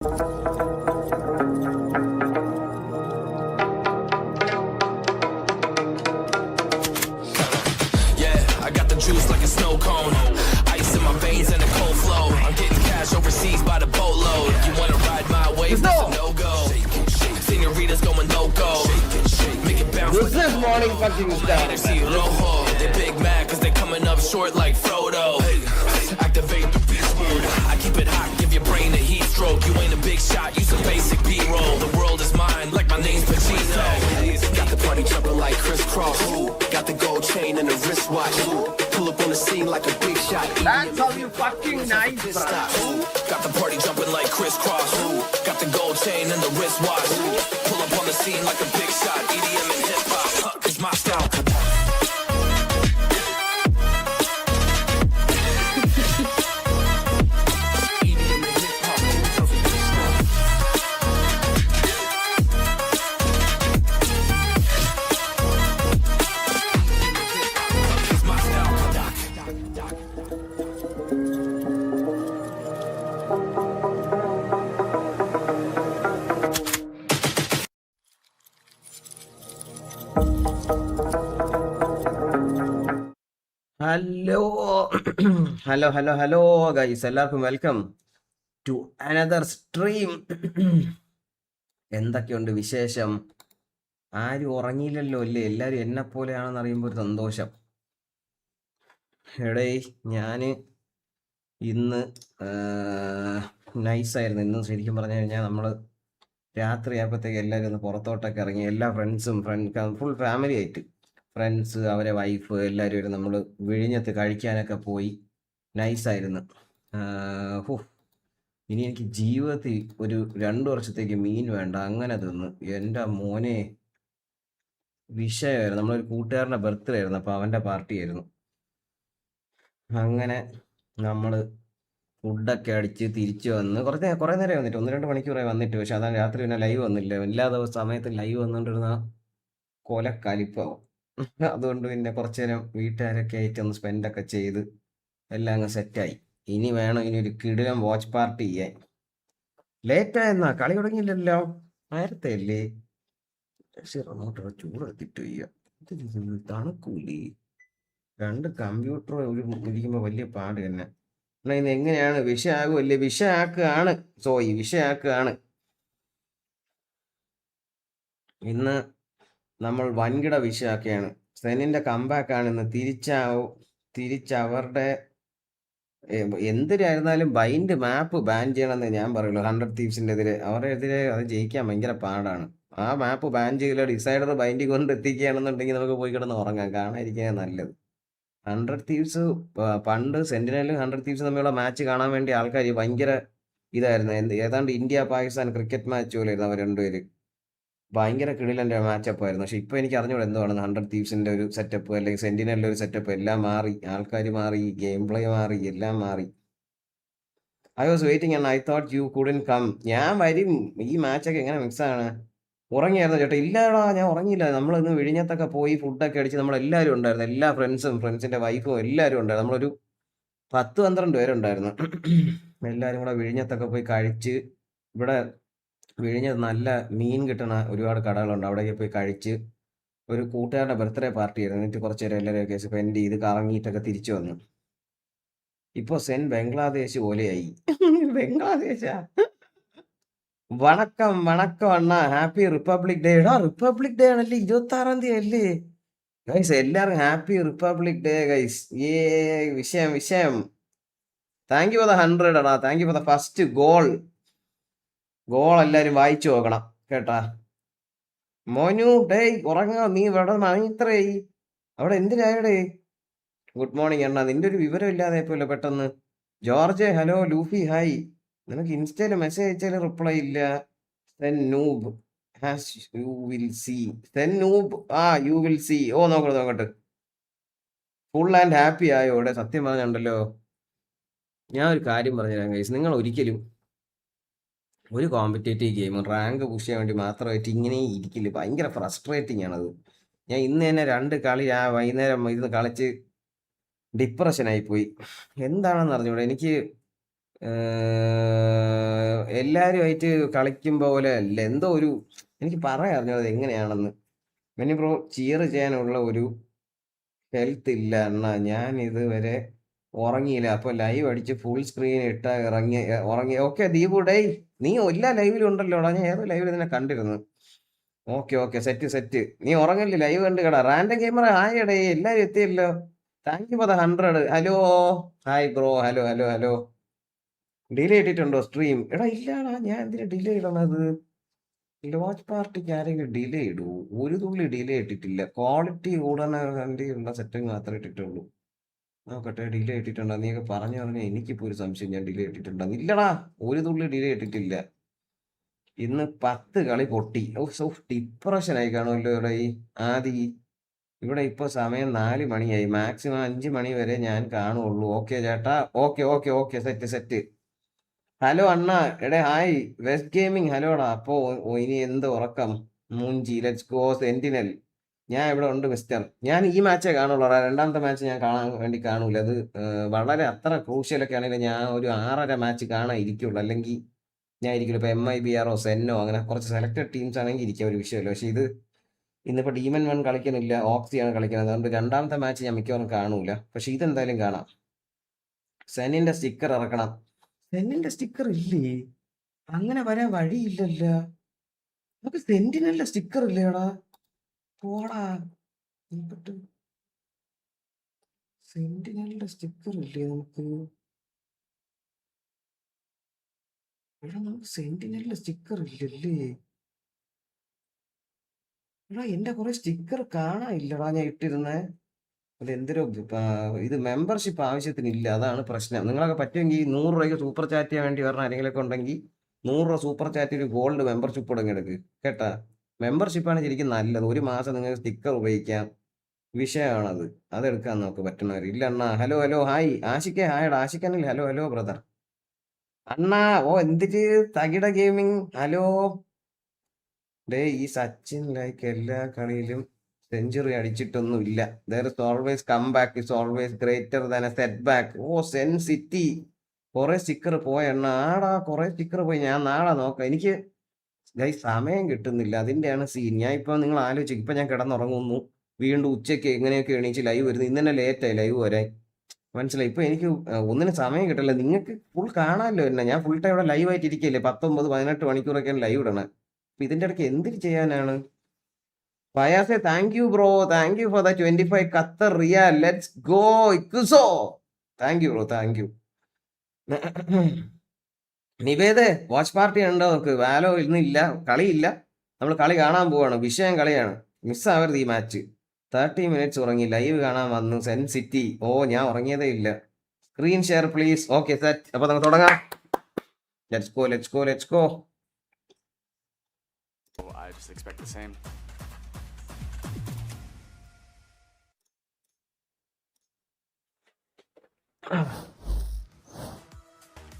I got the juice like a snow cone. Ice in my veins and a cold flow. I'm getting cash overseas by the boatload. You wanna ride my wave? That's a no-go. Senoritas going no-go. Make it bounce. This morning fucking star. They big mad cause they coming up short like Frodo. Activate the beast mode. I keep it hot, give your brain a heat stroke. You ain't a big shot, use a basic B-roll. The world is mine, like my name's Pacino. Got the party jumping like crisscross. Got the gold chain and the wristwatch. Pull up on the scene like a big shot. That's how you fucking nice, bro. Got the party jumping like crisscross. Got the gold chain and the wristwatch. Pull up on the scene like a big shot. EDM and hip hop, cause my style. Hello guys, എല്ലാവർക്കും welcome to another stream. എന്തൊക്കെയുണ്ട് വിശേഷം? ആരും ഉറങ്ങിയില്ലല്ലോ അല്ലേ? എല്ലാവരും എന്നെ പോലെയാണെന്ന് അറിയുമ്പോൾ ഒരു സന്തോഷം. എടേ, ഞാൻ ഇന്ന് നൈസായിരുന്നു. ഇന്ന് ശരിക്കും പറഞ്ഞു കഴിഞ്ഞാൽ നമ്മൾ രാത്രി ആയപ്പോഴത്തേക്ക് എല്ലാവരും ഒന്ന് പുറത്തോട്ടൊക്കെ ഇറങ്ങി. എല്ലാ ഫ്രണ്ട്സും ഫുൾ ഫാമിലി ആയിട്ട് ഫ്രണ്ട്സ്, അവരെ വൈഫ് എല്ലാവരും നമ്മൾ വിഴിഞ്ഞത്ത് കഴിക്കാനൊക്കെ പോയി. നൈസായിരുന്നു. ഇനി എനിക്ക് ജീവിതത്തിൽ ഒരു 2 വർഷത്തേക്ക് മീൻ വേണ്ട, അങ്ങനെ തിന്ന്. എൻ്റെ മോനെ വിഷയമായിരുന്നു. നമ്മളൊരു കൂട്ടുകാരൻ്റെ ബർത്ത്ഡേ ആയിരുന്നു, അപ്പോൾ അവൻ്റെ പാർട്ടി ആയിരുന്നു. അങ്ങനെ നമ്മൾ ഫുഡൊക്കെ അടിച്ച് തിരിച്ചു വന്ന് കുറേ നേരം വന്നിട്ട് 1-2 മണിക്കൂറായി വന്നിട്ട്. പക്ഷെ അതാണ് രാത്രി പിന്നെ ലൈവ് വന്നില്ല. എല്ലാ സമയത്തും ലൈവ് വന്നുകൊണ്ടിരുന്ന കൊലക്കലിപ്പാവും. അതുകൊണ്ട് പിന്നെ കുറച്ചു നേരം വീട്ടുകാരൊക്കെ ആയിട്ട് ഒന്ന് സ്പെൻഡൊക്കെ ചെയ്ത് എല്ലാം അങ്ങ് സെറ്റായി. ഇനി വേണം ഇനി ഒരു കിടിലം വാച്ച് പാർട്ടി ചെയ്യാൻ. ലേറ്റായെന്നാ? കളി തുടങ്ങിയില്ലല്ലോ, നേരത്തെ അല്ലേ? ചൂടെടുത്തിട്ട് തണുക്കൂലേ? 2 കമ്പ്യൂട്ടർ ഇരിക്കുമ്പോൾ വലിയ പാട് തന്നെ. എന്നാൽ ഇന്ന് എങ്ങനെയാണ്? വിഷയാകുമല്ലേ? വിഷയാക്കുകയാണ്. ഇന്ന് നമ്മൾ വൻകിട വിഷയാക്കുകയാണ്. സെനിന്റെ കംബാക്കാണ് ഇന്ന്. തിരിച്ചവരുടെ എന്തിനായിരുന്നാലും ബൈൻഡ് മാപ്പ് ബാൻ ചെയ്യണമെന്ന് ഞാൻ പറയുള്ളൂ. 100 Thieves എതിരെ, അവരുടെ എതിരെ അത് ജയിക്കാൻ ഭയങ്കര പാടാണ്. ആ മാപ്പ് ബാൻ ചെയ്യില്ല, ഡിസൈഡർ ബൈൻഡ് കൊണ്ട് എത്തിക്കുകയാണെന്നുണ്ടെങ്കിൽ നമുക്ക് പോയി കിടന്ന് ഉറങ്ങാം. കാണാതിരിക്കാൻ നല്ലത്. 100 Thieves പണ്ട് സെന്റിനലും 100 Thieves തമ്മിലുള്ള മാച്ച് കാണാൻ വേണ്ടി ആൾക്കാർ ഭയങ്കര ഇതായിരുന്നു. ഏതാണ്ട് ഇന്ത്യ പാകിസ്ഥാൻ ക്രിക്കറ്റ് മാച്ച് പോലെയായിരുന്നു അവർ രണ്ടുപേര്. ഭയങ്കര കിടിലൻ്റെ മാച്ചപ്പ് ആയിരുന്നു. പക്ഷെ ഇപ്പോൾ എനിക്ക് അറിഞ്ഞൂടെ എന്തുവാണ് 100 Thieves ഒരു സെറ്റപ്പ് അല്ലെങ്കിൽ സെന്റിനലിൻ്റെ ഒരു സെറ്റപ്പ്. എല്ലാം മാറി, ആൾക്കാർ മാറി, ഗെയിം പ്ലേ മാറി, എല്ലാം മാറി. I was waiting and I thought you couldn't come. ഞാൻ വരും. ഈ മാച്ചൊക്കെ എങ്ങനെ മിക്സാണ്? ഉറങ്ങിയായിരുന്നു ചേട്ടാ? ഇല്ലടാ, ഞാൻ ഉറങ്ങിയില്ല. നമ്മളിന്ന് വിഴിഞ്ഞത്തൊക്കെ പോയി ഫുഡൊക്കെ അടിച്ച് നമ്മളെല്ലാവരും ഉണ്ടായിരുന്നു. എല്ലാ ഫ്രണ്ട്സിൻ്റെ വൈഫും എല്ലാവരും ഉണ്ടായിരുന്നു. നമ്മളൊരു 10-12 പേരുണ്ടായിരുന്നു. എല്ലാവരും കൂടെ വിഴിഞ്ഞത്തൊക്കെ പോയി കഴിച്ച്. ഇവിടെ വിഴിഞ്ഞത് നല്ല മീൻ കിട്ടണ ഒരുപാട് കടകളുണ്ട്. അവിടേക്ക് പോയി കഴിച്ച് ഒരു കൂട്ടുകാരുടെ ബർത്ത്ഡേ പാർട്ടി ആയിരുന്നു. എന്നിട്ട് കുറച്ച് നേരം എല്ലാവരെയൊക്കെ സ്പെൻഡ് ചെയ്ത് കറങ്ങിയിട്ടൊക്കെ തിരിച്ചു വന്നു. ഇപ്പോൾ സെൻ ബംഗ്ലാദേശ് പോലെയായി. ബംഗ്ലാദേശാ? വണക്കം അണ്ണാ, ഹാപ്പി റിപ്പബ്ലിക് ഡേ. എടാ, റിപ്പബ്ലിക് ഡേ ആണല്ലേ? 26-ാം തീയതി അല്ലേ ഗൈസ്? എല്ലാവർക്കും ഹാപ്പി റിപ്പബ്ലിക് ഡേ ഗൈസ്. വിഷയം. താങ്ക് യു ഫോർ ദ 100 എടാ. Thank you for the first goal എല്ലാവരും വായിച്ചു നോക്കണം കേട്ടാ. മോനു ഡേയ് ഉറങ്ങാ, നീ ഇവിടെ മണിത്രയായി? അവിടെ എന്തിനായടേ? ഗുഡ് മോർണിംഗ് അണ്ണാ. നിന്റെ ഒരു വിവരം ഇല്ലാതെ പോലെ പെട്ടെന്ന്. George hello. Luffy hi. നിനക്ക് ഇൻസ്റ്റയിൽ മെസ്സേജ് അയച്ചാൽ റിപ്ലൈ ഇല്ല. You will see. ഓ, നോക്കട്ടെ. ഫുൾ ആൻഡ് ഹാപ്പി ആയോ? ഇവിടെ സത്യം പറഞ്ഞുണ്ടല്ലോ, ഞാൻ ഒരു കാര്യം പറഞ്ഞുതരാം ഗൈസ്. നിങ്ങൾ ഒരിക്കലും ഒരു കോമ്പറ്റേറ്റീവ് ഗെയിം റാങ്ക് പുഷ് ചെയ്യാൻ വേണ്ടി മാത്രമായിട്ട് ഇങ്ങനെ ഇരിക്കില്ല. ഭയങ്കര ഫ്രസ്ട്രേറ്റിംഗ് ആണത്. ഞാൻ ഇന്ന് തന്നെ 2 കളി വൈകുന്നേരം ഇരുന്ന് കളിച്ച് ഡിപ്രഷനായിപ്പോയി. എന്താണെന്ന് അറിഞ്ഞൂടെ? എനിക്ക് എല്ലാവരുമായിട്ട് കളിക്കുമ്പോൾ പോലെ അല്ല, എന്തോ ഒരു എനിക്ക് പറയാൻ അറിഞ്ഞത് എങ്ങനെയാണെന്ന്. മെനി ബ്രോ ചിയർ ചെയ്യാനുള്ള ഒരു ഹെൽത്ത് ഇല്ല അണ്ണാ. ഞാൻ ഇതുവരെ ഉറങ്ങിയില്ല. അപ്പൊ ലൈവ് അടിച്ച് ഫുൾ സ്ക്രീൻ ഇട്ട ഉറങ്ങി. ഓക്കെ ദീപു ഡേ, നീ എല്ലാ ലൈവിലും ഉണ്ടല്ലോടാ, ഞാൻ ഏതോ ലൈവിൽ ഇതിനെ കണ്ടിരുന്നു. Okay set. നീ ഉറങ്ങല്ലേ, ലൈവ് കണ്ട് കേടാ. റാൻഡം ഗെയിമർ ഹായ് ഡേ, എല്ലാവരും എത്തിയല്ലോ. Thank you for the 100. Hello hi bro. Hello. Delay ഇട്ടിട്ടുണ്ടോ സ്ട്രീം? എടാ ഇല്ലാടാ, ഞാൻ എന്തിനാ ഡിലേ ഇടണത്? വാച്ച് പാർട്ടിക്ക് ആരെങ്കിലും ഡിലേ ഇടൂ? ഒരു തുള്ളി ഡിലേ ഇട്ടിട്ടില്ല. ക്വാളിറ്റി കൂടാൻ വേണ്ടിയുള്ള സെറ്റിംഗ് മാത്രമേ ഇട്ടിട്ടുള്ളൂ. നോക്കട്ടെ ഡിലേ ഇട്ടിട്ടുണ്ടോ. നീയൊക്കെ പറഞ്ഞു എനിക്കിപ്പോ ഒരു സംശയം, ഞാൻ ഡിലേ ഇട്ടിട്ടുണ്ടോ? ഇല്ലടാ, ഒരു തുള്ളി ഡിലേ ഇട്ടിട്ടില്ല. ഇന്ന് 10 കളി പൊട്ടി. ഡിപ്രഷൻ ആയി കാണുമല്ലോ ഇവിടെ ഈ ആദി. ഇവിടെ ഇപ്പൊ സമയം 4 മണിയായി. മാക്സിമം 5 മണി വരെ ഞാൻ കാണുള്ളൂ. ഓക്കെ ചേട്ടാ, ഓക്കെ സെറ്റ്. ഹലോ അണ്ണ, എടേ ഹായ് വെസ്റ്റ് ഗെയിമിങ്. ഹലോടാ. അപ്പോ ഇനി എന്ത് ഉറക്കം മൂഞ്ചി. Let's go Sentinel. ഞാൻ ഇവിടെ ഉണ്ട് മിസ്റ്റർ. ഞാൻ ഈ മാച്ചേ കാണുള്ളൂ. രണ്ടാമത്തെ മാച്ച് ഞാൻ കാണാൻ വേണ്ടി കാണൂല. അത് വളരെ അത്ര ക്രൂഷ്യലൊക്കെ ആണെങ്കിൽ ഞാൻ ഒരു 6:30 മാച്ച് കാണാൻ ഇരിക്കുള്ളൂ. അല്ലെങ്കിൽ ഞാൻ ഇരിക്കില്ല. ഇപ്പൊ MIBRO സെന്നോ അങ്ങനെ കുറച്ച് സെലക്ടഡ് ടീംസ് ആണെങ്കിൽ ഇരിക്കുക, ഒരു വിഷയമല്ല. പക്ഷെ ഇത് ഇന്നിപ്പോ ഡീമൻ 1 കളിക്കുന്നില്ല, ഓക്സിയാണ് കളിക്കുന്നത്. അതുകൊണ്ട് രണ്ടാമത്തെ മാച്ച് ഞാൻ മിക്കവാറും കാണൂല. പക്ഷെ ഇതെന്തായാലും കാണാം. സെന്നിന്റെ സ്റ്റിക്കർ ഇറക്കണം. സെന്നിന്റെ സ്റ്റിക്കർ ഇല്ലേ? അങ്ങനെ വരാൻ വഴിയില്ലല്ലോ. നമുക്ക് സെന്റിനലിന്റെ സ്റ്റിക്കർ ഇല്ലേടാ? പോടാ. സെന്റിനലിന്റെ സ്റ്റിക്കർ ഇല്ലേ നമുക്ക്? എടാ നമുക്ക് സെന്റിനലിന്റെ സ്റ്റിക്കർ ഇല്ലല്ലേ? എടാ എന്റെ കുറെ സ്റ്റിക്കർ കാണാനില്ലടാ ഞാൻ ഇട്ടിരുന്നേ. അല്ല എന്തൊരു ഇത് മെമ്പർഷിപ്പ് ആവശ്യത്തിനില്ല, അതാണ് പ്രശ്നം. നിങ്ങളൊക്കെ പറ്റുമെങ്കിൽ 100 രൂപയ്ക്ക് സൂപ്പർ ചാറ്റ് ചെയ്യാൻ വേണ്ടി പറഞ്ഞ ആരെങ്കിലൊക്കെ ഉണ്ടെങ്കിൽ 100 രൂപ സൂപ്പർ ചാറ്റ് ഒരു ഗോൾഡ് മെമ്പർഷിപ്പ് തുടങ്ങിയെടുക്ക് കേട്ടാ. മെമ്പർഷിപ്പാണ് ശരിക്കും നല്ലത്. ഒരു മാസം നിങ്ങൾക്ക് സ്റ്റിക്കർ ഉപയോഗിക്കാം. വിഷയമാണത്. അതെടുക്കാൻ നോക്ക് പറ്റുന്നവർ. ഇല്ല അണ്ണാ. ഹലോ ഹായ് ആഷിക്കെ. ഹായടാ ആഷിക്കനിൽ. Hello brother. അണ്ണാ എന്തിട്ട് തകിട ഗെയിമിങ്. ഹലോ ഡേ, ഈ സച്ചിൻ ലൈക്ക് എല്ലാ കളിയിലും സെഞ്ചുറി അടിച്ചിട്ടൊന്നും ഇല്ല. There is always comeback, is always greater than a setback. സെൻ സിറ്റി. കുറെ സ്റ്റിക്കർ പോയ എണ്ണ. ആടാ കുറെ സ്റ്റിക്കർ പോയി. ഞാൻ നാളെ നോക്കാം. എനിക്ക് സമയം കിട്ടുന്നില്ല, അതിന്റെയാണ് സീൻ. ഞാൻ ഇപ്പൊ നിങ്ങൾ ആലോചിച്ചു, ഇപ്പൊ ഞാൻ കിടന്നുറങ്ങുന്നു, വീണ്ടും ഉച്ചയ്ക്ക് എങ്ങനെയൊക്കെ എണീച്ച് ലൈവ് വരുന്നു. ഇന്ന് തന്നെ ലേറ്റായി ലൈവ് വരാൻ, മനസ്സിലായി. ഇപ്പൊ എനിക്ക് ഒന്നിനും സമയം കിട്ടില്ല. നിങ്ങൾക്ക് ഫുൾ കാണാമല്ലോ എന്നെ. ഞാൻ ഫുൾ ടൈം ഇവിടെ ലൈവ് ആയിട്ട് ഇരിക്കല്ലേ. 19-18 മണിക്കൂറൊക്കെയാണ് ലൈവ് ഇടണേ. അപ്പൊ ഇതിന്റെ ഇടയ്ക്ക് എന്തിന് ചെയ്യാനാണ്? ഫയാസെ thank you bro, thank you for the 25 Qatar riyal. Let's go ഇക്കുസോ. Thank you bro, thank you. Niveda watch party ഉണ്ടോ നമുക്ക്? വാലോ ഇന്നില്ല, കളിയില്ല. നമ്മൾ കളി കാണാൻ പോവാണ്. വിഷയം കളിയാണ്. മിസ്സാവരുത് ഈ മാച്ച്. 30 മിനിറ്റ്സ് ഉറങ്ങി, ലൈവ് കാണാൻ വന്നു. സെൻ സിറ്റി. ഞാൻ ഉറങ്ങിയതേ ഇല്ല. Screen share please. Okay set. അപ്പൊ നമുക്ക് തുടങ്ങാം. Let's go. I just expect the same.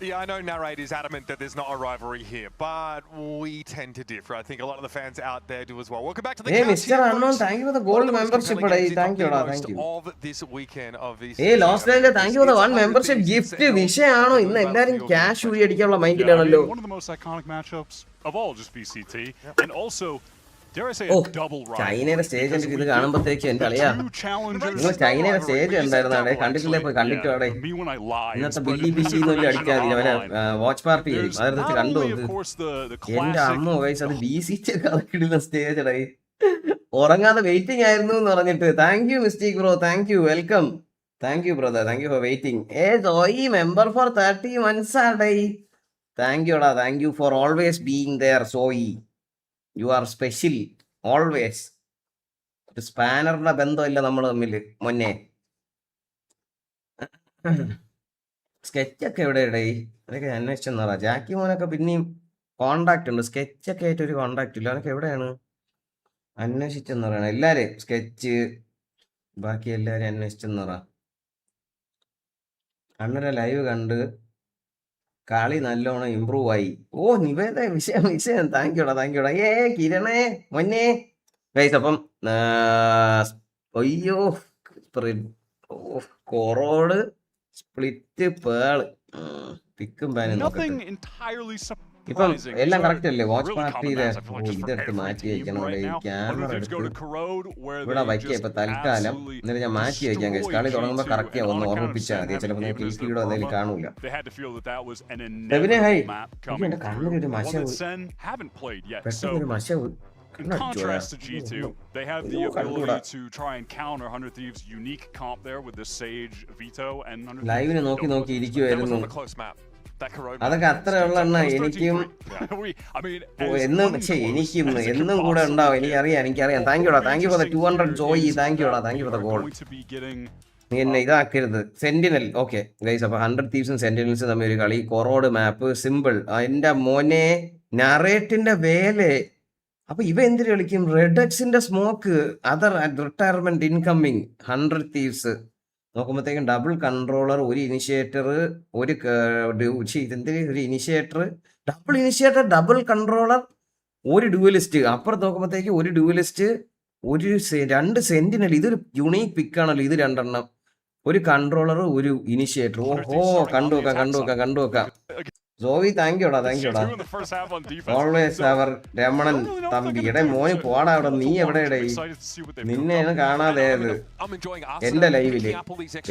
Yeah, I know Narrate is adamant that there's not a rivalry here, but we tend to differ. I think a lot of the fans out there do as well. Welcome back to the couch. Mr. Unknown, thank you for the gold membership. Thank you. Of this weekend of VCT. Hey, Lost Land, thank you for the 1 membership gift. വിഷയമാണോ ഇന്ന്? എല്ലാരും cash ഊരി അടിക്കാനുള്ള മൈൻഡിലാണല്ലോ. One of the most iconic matchups of all, just VCT, and also dare I say a double rivalry. ചൈനയുടെ stage ഇത് കാണുമ്പോഴത്തേക്ക് എന്റെ കളിയാ. നിങ്ങൾ ചൈനയുടെ സ്റ്റേജ് ഉണ്ടായിരുന്നാടെ കണ്ടിട്ടില്ലേ? പോയി കണ്ടിട്ടോ അവിടെ. ഇന്നത്തെ ബില്ലി അടിക്കാതെ അവരെ വാച്ച് പാർട്ടി അതെടുത്ത് കണ്ടു. എന്റെ അമ്മ വയസ്സ് അത് VCT കളിക്കുന്ന സ്റ്റേജ് ഇടയി. ഉറങ്ങാതെ വെയിറ്റിംഗ് ആയിരുന്നു എന്ന് പറഞ്ഞിട്ട്. Thank you mistake bro, thank you, welcome. Thank you brother, thank you for waiting. സോയി മെമ്പർ ഫോർ 30 months ആടേ. താങ്ക് യു ഡാ, thank you for always being there സോയി. You are special always. ഒരു സ്പാനറിന്റെ ബന്ധമില്ല നമ്മൾ തമ്മിൽ മുന്നേ. സ്കെച്ചൊക്കെ എവിടെ ഇടേ? അതൊക്കെ അന്വേഷിച്ചെന്ന് പറ. ജാക്കി മോനൊക്കെ പിന്നെയും കോണ്ടാക്ട് ഉണ്ട്. സ്കെച്ചൊക്കെ ആയിട്ട് ഒരു കോണ്ടാക്ട് ഇല്ല. അതൊക്കെ എവിടെയാണ്? അന്വേഷിച്ചെന്ന് പറയണം എല്ലാരും. സ്കെച്ച് ബാക്കി എല്ലാരും അന്വേഷിച്ചെന്ന് പറ. അണ്ണന്റെ ലൈവ് കണ്ട് കളി നല്ലോണം ഇമ്പ്രൂവ് ആയി. നിവേദ വിഷയം. താങ്ക് യൂടാ. കിരണേ മൊന്നേ ഗൈസ്. അപ്പം അയ്യോ കൊറോഡ് സ്പ്ലിറ്റ് പേള് പിക്കും പാനും നോക്കട്ടെ. Nothing entirely ഇപ്പം surprising. എല്ലാം These കറക്റ്റ് are അല്ലേ? വാച്ച് really common പാർട്ടിയിലെ maps. I feel like just for ഇതെടുത്ത് every മാറ്റി team വയ്ക്കണം. right now. Camera Underteams go to എടുത്ത് Corrode where ഇവിടെ they വയ്ക്കുക. just ഇപ്പൊ തൽക്കാലം absolutely എന്നിട്ട് ഞാൻ മാറ്റി വയ്ക്കാൻ കഴിച്ചു. കളി destroy തുടങ്ങുമ്പോൾ G2, കറക്റ്റ് and ഒന്ന് on account of ഓർമ്മിപ്പിച്ചാൽ SEN മതി. ചിലപ്പോൾ having നിങ്ങൾക്ക് given us കിൽഫീഡോ their എന്തെങ്കിലും കാണൂല. they had to feel that that was an Devine, hey, inevitable map coming ഇവന്റെ through. കണ്ണിലൊരു One മശ that SEN haven't played yet. So പെട്ടെന്നൊരു മശ in contrast to G2, they have the ability to try and counter 100 Thieves' unique comp there with the Sage Veto and 100 Thieves. ലൈവിന് നോക്കി That was ഇരിക്കുവായിരുന്നു. on a close map. That Corona അതൊക്കെ അത്രയുള്ള എണ്ണ എനിക്കും എന്നും എന്നും കൂടെ ഉണ്ടാവും. എനിക്കറിയാം. Thank you for the 200 Joy. Thank you for the goal. നീ എന്നെ ഇതാക്കരുത്. Sentinel okay guys. അപ്പൊ 100 Thieves സെന്റിനൽസ് തമ്മിൽ ഒരു കളി. Corrode map simple. എന്റെ മോനെ നറേറ്റിന്റെ വേലെ. അപ്പൊ ഇവ എന്തിനു കളിക്കും? റെഡക്സിന്റെ smoke, other retirement incoming. 100 Thieves നോക്കുമ്പോഴത്തേക്കും ഡബിൾ കൺട്രോളർ, ഒരു ഇനിഷ്യേറ്റർ, ഒരു initiator, double initiator, double controller, ഒരു ഡ്യൂവലിസ്റ്റ്. അപ്പുറത്ത് നോക്കുമ്പോഴത്തേക്ക് ഒരു ഡ്യൂവലിസ്റ്റ്, ഒരു 2 സെന്റിനൽ. ഇതൊരു യുണീക്ക് പിക്കാണല്ലോ ഇത് രണ്ടെണ്ണം. ഒരു കൺട്രോളർ, ഒരു ഇനിഷ്യേറ്റർ. ഓഹോ, കണ്ടുവെക്കാം. സോവി താങ്ക് യുടാ. ഓൾവേസ് അവർ രമണൻ തമ്പി. എടേ മോന് പോടാ അവിടെ. നീ എവിടെയടേ? നിന്നെയാണ് കാണാതെയത് എന്റെ ലൈവില്.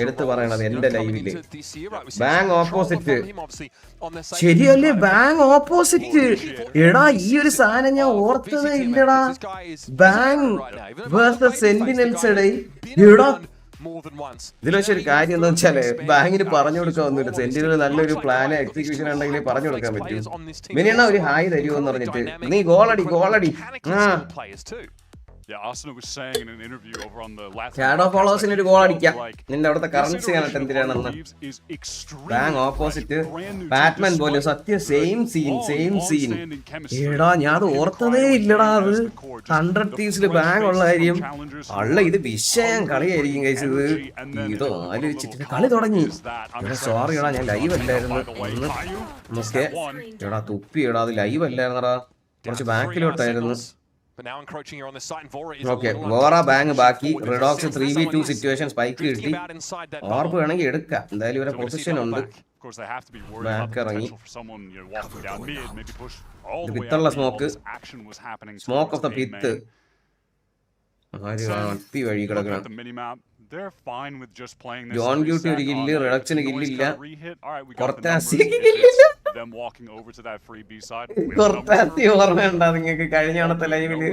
എടുത്തു പറയണത് എന്റെ ലൈവില്. Bang opposite. ശരിയല്ലേ? Bang opposite. എടാ ഈ ഒരു സാധനം ഞാൻ ഓർത്തതേ ഇല്ലടാ. Bang versus Sentinels. എടാ ഇതിൽ പക്ഷെ ഒരു കാര്യം എന്താ വെച്ചാല് ബാങ്കിന് പറഞ്ഞു കൊടുക്കാൻ ഒന്നുമില്ല. സെന്റിനൽ നല്ലൊരു പ്ലാൻ എക്സിക്യൂഷൻ ഉണ്ടെങ്കിൽ പറഞ്ഞു കൊടുക്കാൻ പറ്റും. മിനിയണ്ണ ഒരു ഹായ് തരുമോന്ന് പറഞ്ഞിട്ട് നീ ഗോളടി. ഷാഡോ ഫോളോവേഴ്സിന് ഒരു ഗോൾ അടിക്കാം. നിന്റെ അവിടുത്തെ കറൻസി കാണട്ടെ എന്തിനാണെന്ന്. ബാങ് ഓപ്പോസിറ്റ് ബാറ്റ്മാൻ പോലെ സത്യം. Same scene. എടാ ഞാൻ അത് ഓർത്തതേ ഇല്ലടാ. അത് 100 Thieves ബാങ് ഉള്ള കാര്യം അള്ള. ഇത് വിഷയം കളിയായിരിക്കും കഴിച്ച്. ഇതോ ആലോചിച്ചിട്ട് കളി തുടങ്ങി. സോറി എടാ, ഞാൻ ലൈവ് അല്ലായിരുന്നു. ഓക്കെ എടാ തുപ്പിയെടാ, അത് ലൈവ് അല്ലായിരുന്നടാ. കുറച്ച് ബാക്കിലോട്ടായിരുന്നു. ഓക്കെ വോറ ബാങ് ബാക്കി. റിഡോക്സ് 3v2 സിറ്റുവേഷൻ സ്പൈക്ക് കിട്ടി. ഓർപ്പ് വേണമെങ്കിൽ എടുക്കാം. എന്തായാലും ഇവരെ പൊസിഷൻ ഉണ്ട്. ബാക്ക് ഇറങ്ങി. പിത്തുള്ള സ്മോക്ക് ഓഫ് ദ പിത്ത്. അത്തി വഴി കിടക്കണം. ജോൺ ബ്യൂട്ടി ഒരു കില്ല്. റിഡക്സിന് കില്ലില്ല. കൊർത്താസി ഓർമ്മയുണ്ടാ നിങ്ങൾക്ക്? കഴിഞ്ഞ തവണത്തെ ലൈവില്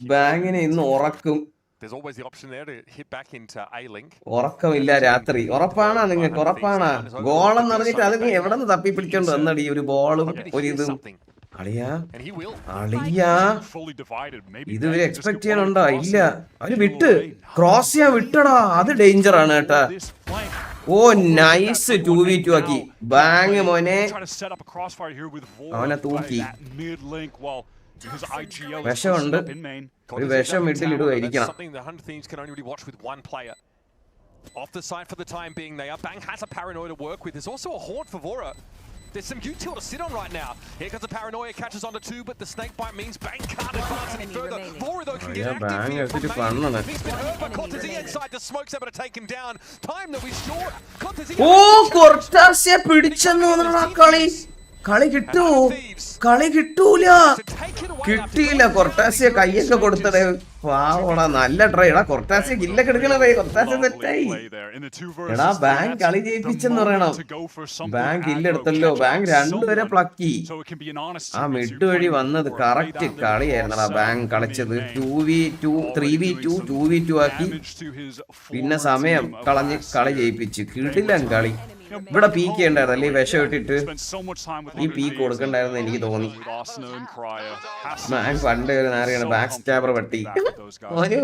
ബാങ്കിനെ ഇന്ന് ഉറക്കും. ഉറക്കമില്ല രാത്രി. ഉറപ്പാണാ നിങ്ങൾക്ക്? ഉറപ്പാണാ? ഗോളെന്ന് പറഞ്ഞിട്ട് അത് നീ എവിടെ നിന്ന് തപ്പി പിടിച്ചോണ്ട് വന്നടി? ഒരു ബോളും ഒരു ഇതും. അളിയാ ഇതുവരെ എക്സ്പെക്ട് ചെയ്യാനുണ്ടോ? ഇല്ല. അവര് വിട്ട് ക്രോസ് ചെയ്യാൻ വിട്ടടാ. അത് ഡേഞ്ചർ ആണ് കേട്ടാ. ഓ നൈസ് 2v2 ആക്കി ബാങ് മോനെ. അവനെ തൂക്കി. വിഷമുണ്ട്. ഒരു വിഷം middle ഇടുമായിരിക്കണം. Off the side for the time being, Bang has a paranoia to work with. There's also a horde for Vora. There's some util to sit on right now. Here comes the paranoia, catches onto 2, but the snake bite means Bang can't advance any further. Vora though can get active here from Bang. He's been hurt, but Cortez inside the smoke's able to take him down. Time that we short. Cortez. Oh, Cortez പിടിച്ചെന്ന് തോന്നുന്നു. കളി കിട്ടൂല. കിട്ടിയില്ല. കൊർട്ടാസിയ കയ്യൊക്കെ കൊടുത്തടേ. പാവടാ നല്ല try. എടാ കൊർട്ടാസിയ കില്ലൊക്കെ എടുക്കണേ. കൊർട്ടാസിയ തെറ്റായി. എടാ ബാങ്ക് കളി ജയിപ്പിച്ചെന്ന് പറയണം. ബാങ്ക് കില്ലെടുത്തല്ലോ. ബാങ്ക് 2 വരെ പ്ലക്കി. ആ മിഡ് വഴി വന്നത് കറക്റ്റ് കളിയായിരുന്നടാ ബാങ്ക് കളിച്ചത്. 2v2 3v2 2v2 ആക്കി. പിന്നെ സമയം കളഞ്ഞ് കളി ജയിപ്പിച്ചു. കിടിലൻ കളി. ഇവിടെ പീക്ക് ചെയ്യണ്ടായിരുന്നല്ലേ? വിഷം ഇട്ടിട്ട് ഈ പീക്ക് കൊടുക്കണ്ടായിരുന്നു എനിക്ക് തോന്നി. പണ്ട് അറിയണം ബാക്ക് സ്റ്റാബർ പട്ടി. ഒരു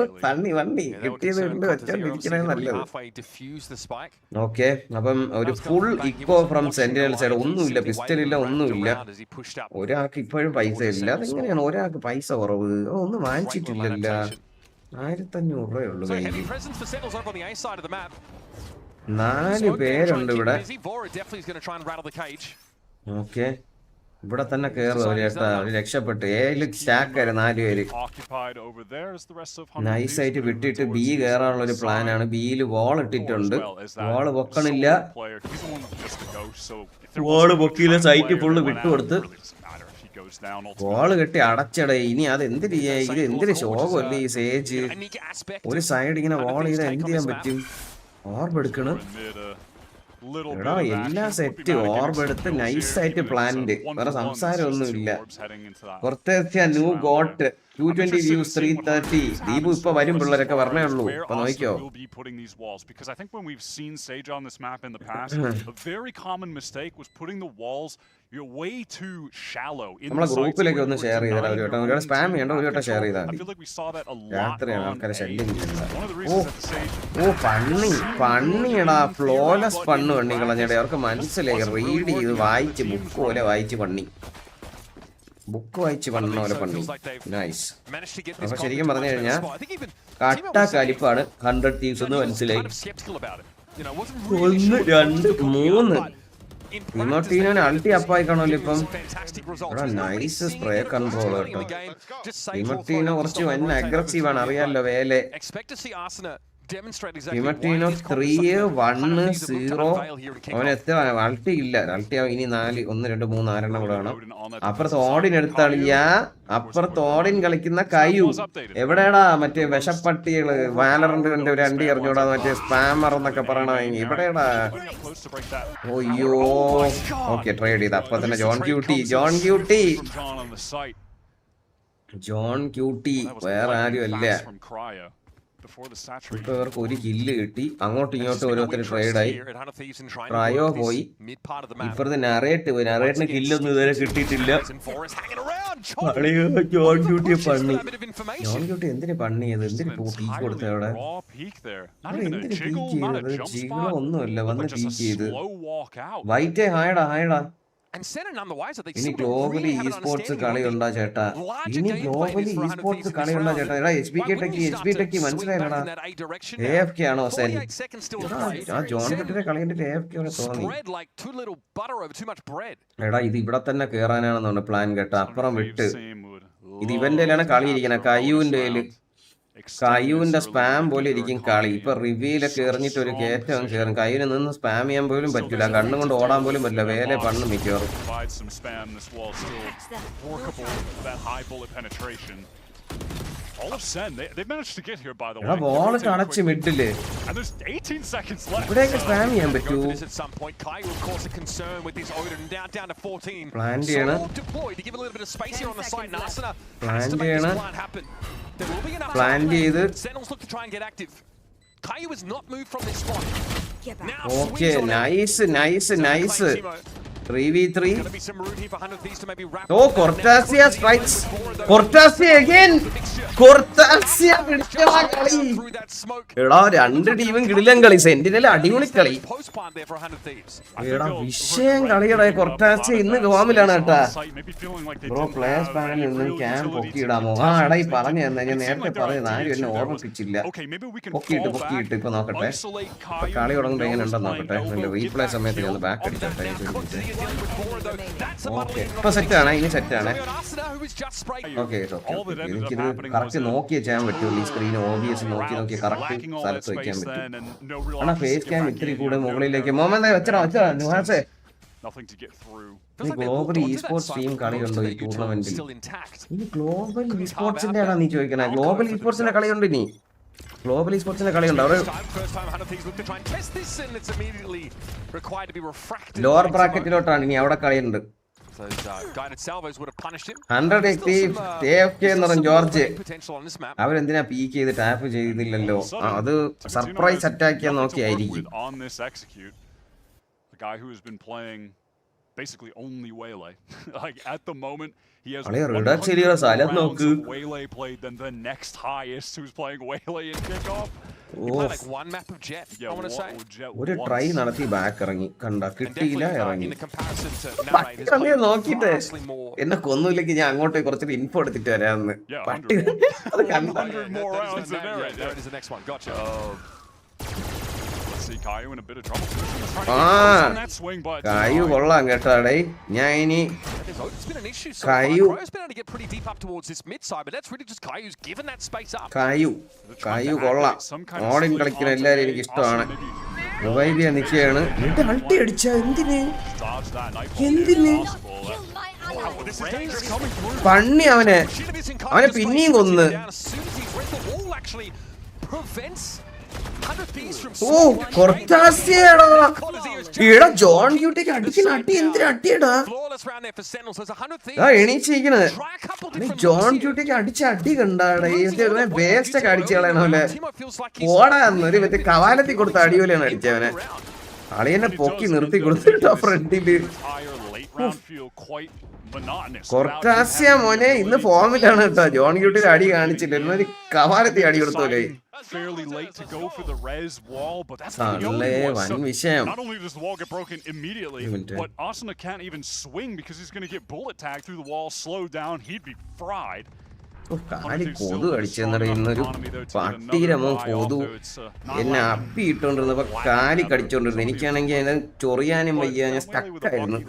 വണ്ടി കിട്ടിയത് കൊണ്ട് വെച്ചോണ്ടിരിക്കണേ നല്ലത്. ഓക്കെ അപ്പം ഒരു full eco from sentinel side. ഒന്നുമില്ല, പിസ്റ്റലില്ല, ഒന്നുമില്ല. ഒരാൾക്ക് ഇപ്പോഴും പൈസ ഇല്ല. അതെങ്ങനെയാണ് ഒരാൾക്ക് പൈസ കുറവ്? ഒന്നും വാങ്ങിച്ചിട്ടില്ലല്ലോ. 1500 രൂപയുള്ളൂ കയ്യിൽ. 4 പേരുണ്ട് ഇവിടെ. ഓക്കെ ഇവിടെ തന്നെ കേറും അവര് കേട്ടാ. അവര് രക്ഷപ്പെട്ടു. ഏല് സ്റ്റാക്കാര് 4 പേര്. നൈസായിട്ട് വിട്ടിട്ട് ബി കയറാനുള്ള ഒരു പ്ലാനാണ്. ബിയിൽ വോൾ ഇട്ടിട്ടുണ്ട്. വോള് പൊക്കണില്ല. വോള് പൊക്കിയില്ല. സൈറ്റ് ഫുള്ള് വിട്ടുകൊടുത്ത് വോള് കെട്ടി അടച്ചടേ. ഇനി അത് എന്തിന് ഇത് എന്തിന് ശോകമല്ലേ ഈ സേജ്. ഒരു സൈഡ് ഇങ്ങനെ വോൾ ചെയ്താൽ എന്ത് ചെയ്യാൻ പറ്റും? ഓർബ് എടുക്കണം. എടാ എല്ലാം സെറ്റ്. ഓർബ് എടുത്ത് നൈസായിട്ട് പ്ലാന്റ്. വേറെ സംസാരമൊന്നുമില്ല. പുറത്തെത്തിയ ന്യൂ ഗോട്ട് 220 views 330. ദീപു ഇപ്പൊ വരും. പിള്ളേരൊക്കെ പറഞ്ഞേ ഉള്ളൂ. ഇപ്പൊ നോക്കിയോ. നമ്മളെ ഗ്രൂപ്പിലേക്ക് ഒന്ന് ഷെയർ ചെയ്താൽ ഒരു വട്ടം ഒരുപാട് സ്പാം ചെയ്യണ്ട. ഒരു വട്ടം ഷെയർ ചെയ്താൽ മതി. രാത്രിയാണ് ആൾക്കാരെ ശല്യം ചെയ്യുന്നത്. ഓ പണ്ണിയടാ. ഫ്ലോലെസ് പണ്ണ് പണ്ണി കളഞ്ഞടേ. അവർക്ക് മനസ്സിലായി. റീഡ് ചെയ്ത് വായിച്ച് ബുക്ക് പോലെ വായിച്ച് പണ്ണി. ബുക്ക് വായിച്ച് പണ്ണ പോലെ പണ്ണി. നൈസ്. അപ്പൊ ശരിക്കും പറഞ്ഞു കഴിഞ്ഞാൽ കട്ട കലിപ്പാണ് 100 Thieves എന്ന് മനസ്സിലായി. 1 2 3 ടിമോട്ടീനോന് അൾട്ടി അപ്പായിക്കാണല്ലോ ഇപ്പം. നൈസ് സ്പ്രേ കൺട്രോൾ കേട്ടോ. ടിമോട്ടീനോ കുറച്ച് വൻ അഗ്രസീവ് ആണ്. അറിയാലോ വേലെ. ടിമോട്ടീനോ 3 1 0. അവന് എത്ര അൾട്ടി ഇല്ല. അൾട്ടി ഇനി 4 1 2 3 4 കൂടെ വേണം. അപ്പുറത്ത് ഓടിൻ എടുത്താളിയ. അപ്പുറത്ത് ഓടിൻ കളിക്കുന്ന കയ്യു. എവിടെയാടാ മറ്റേ വിഷപ്പട്ടികള്? വാലറിന്റെ ഒരു അണ്ടി അറിഞ്ഞൂടാ. മറ്റേ സ്പാമർ എന്നൊക്കെ പറയണ. എവിടെയാടാ? ഓയ്യോ. ഓക്കെ ട്രേഡ് ചെയ്ത്. അപ്പൊ തന്നെ ജോൺ ക്യൂട്ടി വേറെ ആരും അല്ല. ഇപ്പൊ ഇവർക്ക് ഒരു കില്ല് കിട്ടി. അങ്ങോട്ടും ഇങ്ങോട്ടും ഓരോരുത്തർ ട്രേഡായി. ക്രയോ പോയി. ഇപ്പുറത്ത് നറേറ്റിന് കില്ലൊന്നും ഇതുവരെ കിട്ടിയിട്ടില്ല. ജോൺ ക്യൂട്ടിയെ പണ്ണി. ജോൺ ക്യൂട്ടി എന്തിനു പണിയത്? എന്തിനു പീക്ക് കൊടുത്ത അവിടെ? എന്തിനു പീക്ക് ചെയ്തത്? ജികളോ ഒന്നുമല്ല വന്ന് പീക്ക് ചെയ്ത്. വൈറ്റേ ഹായടാ. ഇനി ഗ്ലോബലി ഇ സ്പോർട്സ് കളിയുണ്ടാ ചേട്ടാ. എടാ എച്ച് ബി ടെക്കി മനസ്സിലായടാ. AFK ആണോ സെൻ? ആ ജോൺ കുട്ടിയുടെ കളി കണ്ടിട്ട് AFK തോന്നി. എടാ ഇത് ഇവിടെ തന്നെ കേറാനാണെന്നാണ് പ്ലാൻ കേട്ടാ. അപ്പുറം വിട്ട് ഇത് ഇവന്റെ കളി ഇരിക്കണ. കയ്യൂന്റെ സ്പാം പോലെ ഇരിക്കും കളി. ഇപ്പൊ റിവ്യൂലൊക്കെ എറിഞ്ഞിട്ട് ഒരു കയറ്റം കയറും. കയ്യിൽ നിന്ന് സ്പാം ചെയ്യാൻ പോലും പറ്റില്ല. കണ്ണും കൊണ്ട് ഓടാൻ പോലും പറ്റില്ല. വേലെ പണ്ണ് മിക്കവാറും. ബോളൊക്കെ അടച്ച് മിഡില്. ഇവിടെയൊക്കെ സ്പാം ചെയ്യാൻ പറ്റൂ. പ്ലാൻ ചെയ്യണം. ചെയ്ത് ഓക്കെ നൈസ് 3v3. ഓ കൊർട്ടാസിയ സ്ട്രൈക്സ്. കൊർട്ടാസിയ അഗൈൻ. കൊർട്ടാസിയ പിടിച്ചടാ കളി. എടാ 2 ടീമും കിടിലൻ കളി. സെന്റിനൽ അടിപൊളി കളി. എടാ വിഷയം കളിയടാ. കൊർട്ടാസിയ ഇന്ന് ഗോമിലാണ് കേട്ടാ. ബ്രോ പ്ലേയേഴ്സ് പാനലിൽ നിന്ന് ക്യാം പൊക്കിയിടാമോ? ആ എടാ ഈ പറഞ്ഞു തന്നെ. ഞാൻ നേരത്തെ പറഞ്ഞത് ആരും എന്നെ ഓർമ്മിപ്പിച്ചില്ല. പൊക്കിയിട്ട് ഇപ്പൊ നോക്കട്ടെ. കളി തുടങ്ങുമ്പോ എങ്ങനെ ഉണ്ടെന്ന് നോക്കട്ടെ. റീപ്ലേ സമയത്ത് ഞാൻ ബാക്ക് അടിച്ചോട്ടെ. ഓക്കെ ഇപ്പൊ സെറ്റാണ്. ഇനി സെറ്റാണ്. ഓക്കെ എനിക്കിത് കറക്റ്റ് നോക്കിയേ ചെയ്യാൻ പറ്റുള്ളൂ. ഈ സ്ക്രീൻ OBS നോക്കി കറക്റ്റ് സ്ഥലത്ത് വെക്കാൻ പറ്റും. ആണോ ഫേസ് ക്യാം ഇത്തിരി കൂടെ മുകളിലേക്ക് വെച്ചടാ നുഹാസേ. ഗ്ലോബൽ ഇ സ്പോർട്സ് ടീം കളിയുണ്ടോ ഈ ടൂർണമെന്റിൽ? ഇനി ഗ്ലോബൽ ഇ സ്പോർട്സിന്റെ ആണോ നീ ചോദിക്കണേ? ഗ്ലോബൽ ഇ സ്പോർട്സിന്റെ കളിയുണ്ട്. ഇനി ഗ്ലോബൽ ഇ സ്പോർട്സിന്റെ കളിയുണ്ട്. അവർ ലോവർ ബ്രാക്കറ്റിലോട്ടാണ്. ഇനി അവിടെ കളിയുണ്ട്. 100 AFK എന്ന് പറഞ്ഞ ജോർജ്. അവരെന്തിനാ പീക്ക് ചെയ്ത് ടാപ്പ് ചെയ്തില്ലല്ലോ? അത് സർപ്രൈസ് അറ്റാക്ക് ചെയ്യാൻ നോക്കിയായിരിക്കും. Basically only Waylay. Like at the moment he has നോക്ക്. Waylay played then the next highest who's playing Waylay in Kickoff. Like one map of Jet. I want to say. ഒരു try നടത്തി back ഇറങ്ങി. കണ്ട കിട്ടിയില്ല ഇറങ്ങി. നോക്കിട്ട് എന്നെ കൊന്നില്ലെങ്കിൽ ഞാൻ അങ്ങോട്ട് കുറച്ച് ഇൻഫോ എടുത്തിട്ട് വരാമെന്ന്. പട്ടി അത് കണ്ട. Kayu in a bit of trouble. Kayu കൊള്ളാം കേട്ടാടേ. ഞാൻ ഇനി Kayu കൊള്ളാം. ഓടിൻ കളിക്കുന്ന എല്ലാവരും എനിക്ക് ഇഷ്ടമാണ്. റിവൈവ് ചെയ്യാൻ നിൽക്കുകയാണ്. എന്നിട്ട് അൾട്ടി അടിച്ച എന്തിന് പണ്ണി അവനെ പിന്നെയും കൊന്ന്. ഓ കൊർത്താസിയടാ. ഈടാ ജോൺ ക്യൂട്ടിക്ക് അടിക്കുന്ന അടി എന്തിനാ അടിയടാ. എണീച്ചിരിക്കണത് ജോൺ ക്യൂട്ടിക്ക് അടിച്ച അടി കണ്ടാടേ. വേസ്റ്റ് ഒക്കെ അടിച്ചു കളയണല്ലേ. ഓടാന്ന് ഒരു മറ്റേ കവാലത്തിൽ കൊടുത്ത അടിയോലെയാണ് അടിച്ചവനെ. അളിയനെ പൊക്കി നിർത്തി കൊടുത്തിട്ടോ ഫ്രണ്ടില്. കൊർത്താസിയ മോനെ ഇന്ന് ഫോമിലാണ് കേട്ടോ. ജോൺ ക്യൂട്ടിൽ അടി കാണിച്ചില്ല. ഒരു കവാലത്തിൽ അടി കൊടുത്തോലേ. Fairly late to go for the res wall, but that's the വൻ വിഷയം. Not only does the wall get broken immediately, but Asuna can't even swing because he's going to get bullet tagged through the wall, slowed down, he'd be fried. കാലി കൊതു കടിച്ചെന്നറിയുന്നൊരു പട്ടീരമോ കൊതു എന്നെ അപ്പി ഇട്ടോണ്ടിരുന്നപ്പോ കാലി കടിച്ചോണ്ടിരുന്നു. എനിക്കാണെങ്കിൽ അതിനെ ചൊറിയാനും വയ്യ. ഞാൻ സ്റ്റക്കായിരുന്നു.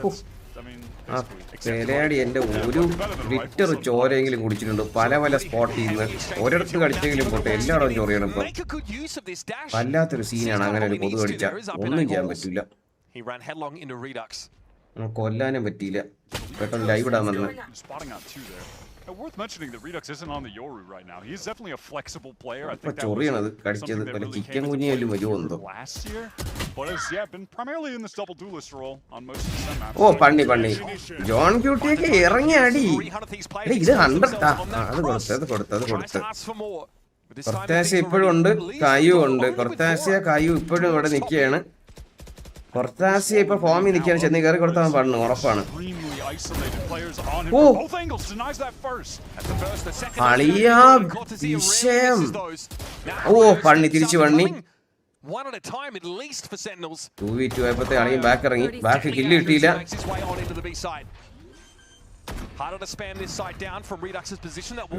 ആ പെരയാടി എന്റെ ഒരു ലിറ്റർ ചോരെങ്കിലും കുടിച്ചിട്ടുണ്ട്. പല സ്പോട്ടിൽ നിന്ന് ഒരിടത്ത് കടിച്ചെങ്കിലും പോട്ടെ എല്ലായിടവും ചൊറിയണം. ഇപ്പൊ വല്ലാത്തൊരു സീനാണ്. അങ്ങനെ ഒരു കൊതു കടിച്ച ഒന്നും ചെയ്യാൻ പറ്റില്ല. കൊല്ലാനും പറ്റിയില്ല. പെട്ടെന്ന് ലൈവ് ഇടാൻ വന്ന്. Worth mentioning that Redux isn't on the Yoru right now. He's definitely a flexible player. I think that was something that really came last year. But has been primarily in this double duelist role on most of the maps. Oh, Panni. John Cutie ke irangi adi. Hey, idu 100 ta. Adu koduthu. Korthasia ippozhum undu, Kayu undu. Korthasia Kayu ippozhum ivade nikkiyana. Korthasia ipo form il nikkiyana chenni kari koduthan pannu orappanu. Oh, Aliya Visham. Oh, Panni tirichu vanni. One at a time at least for Sentinels. 2v2 ആയപ്പോഴത്തെ അളിയൻ back ഇറങ്ങി. Back kill കിട്ടിയില്ല.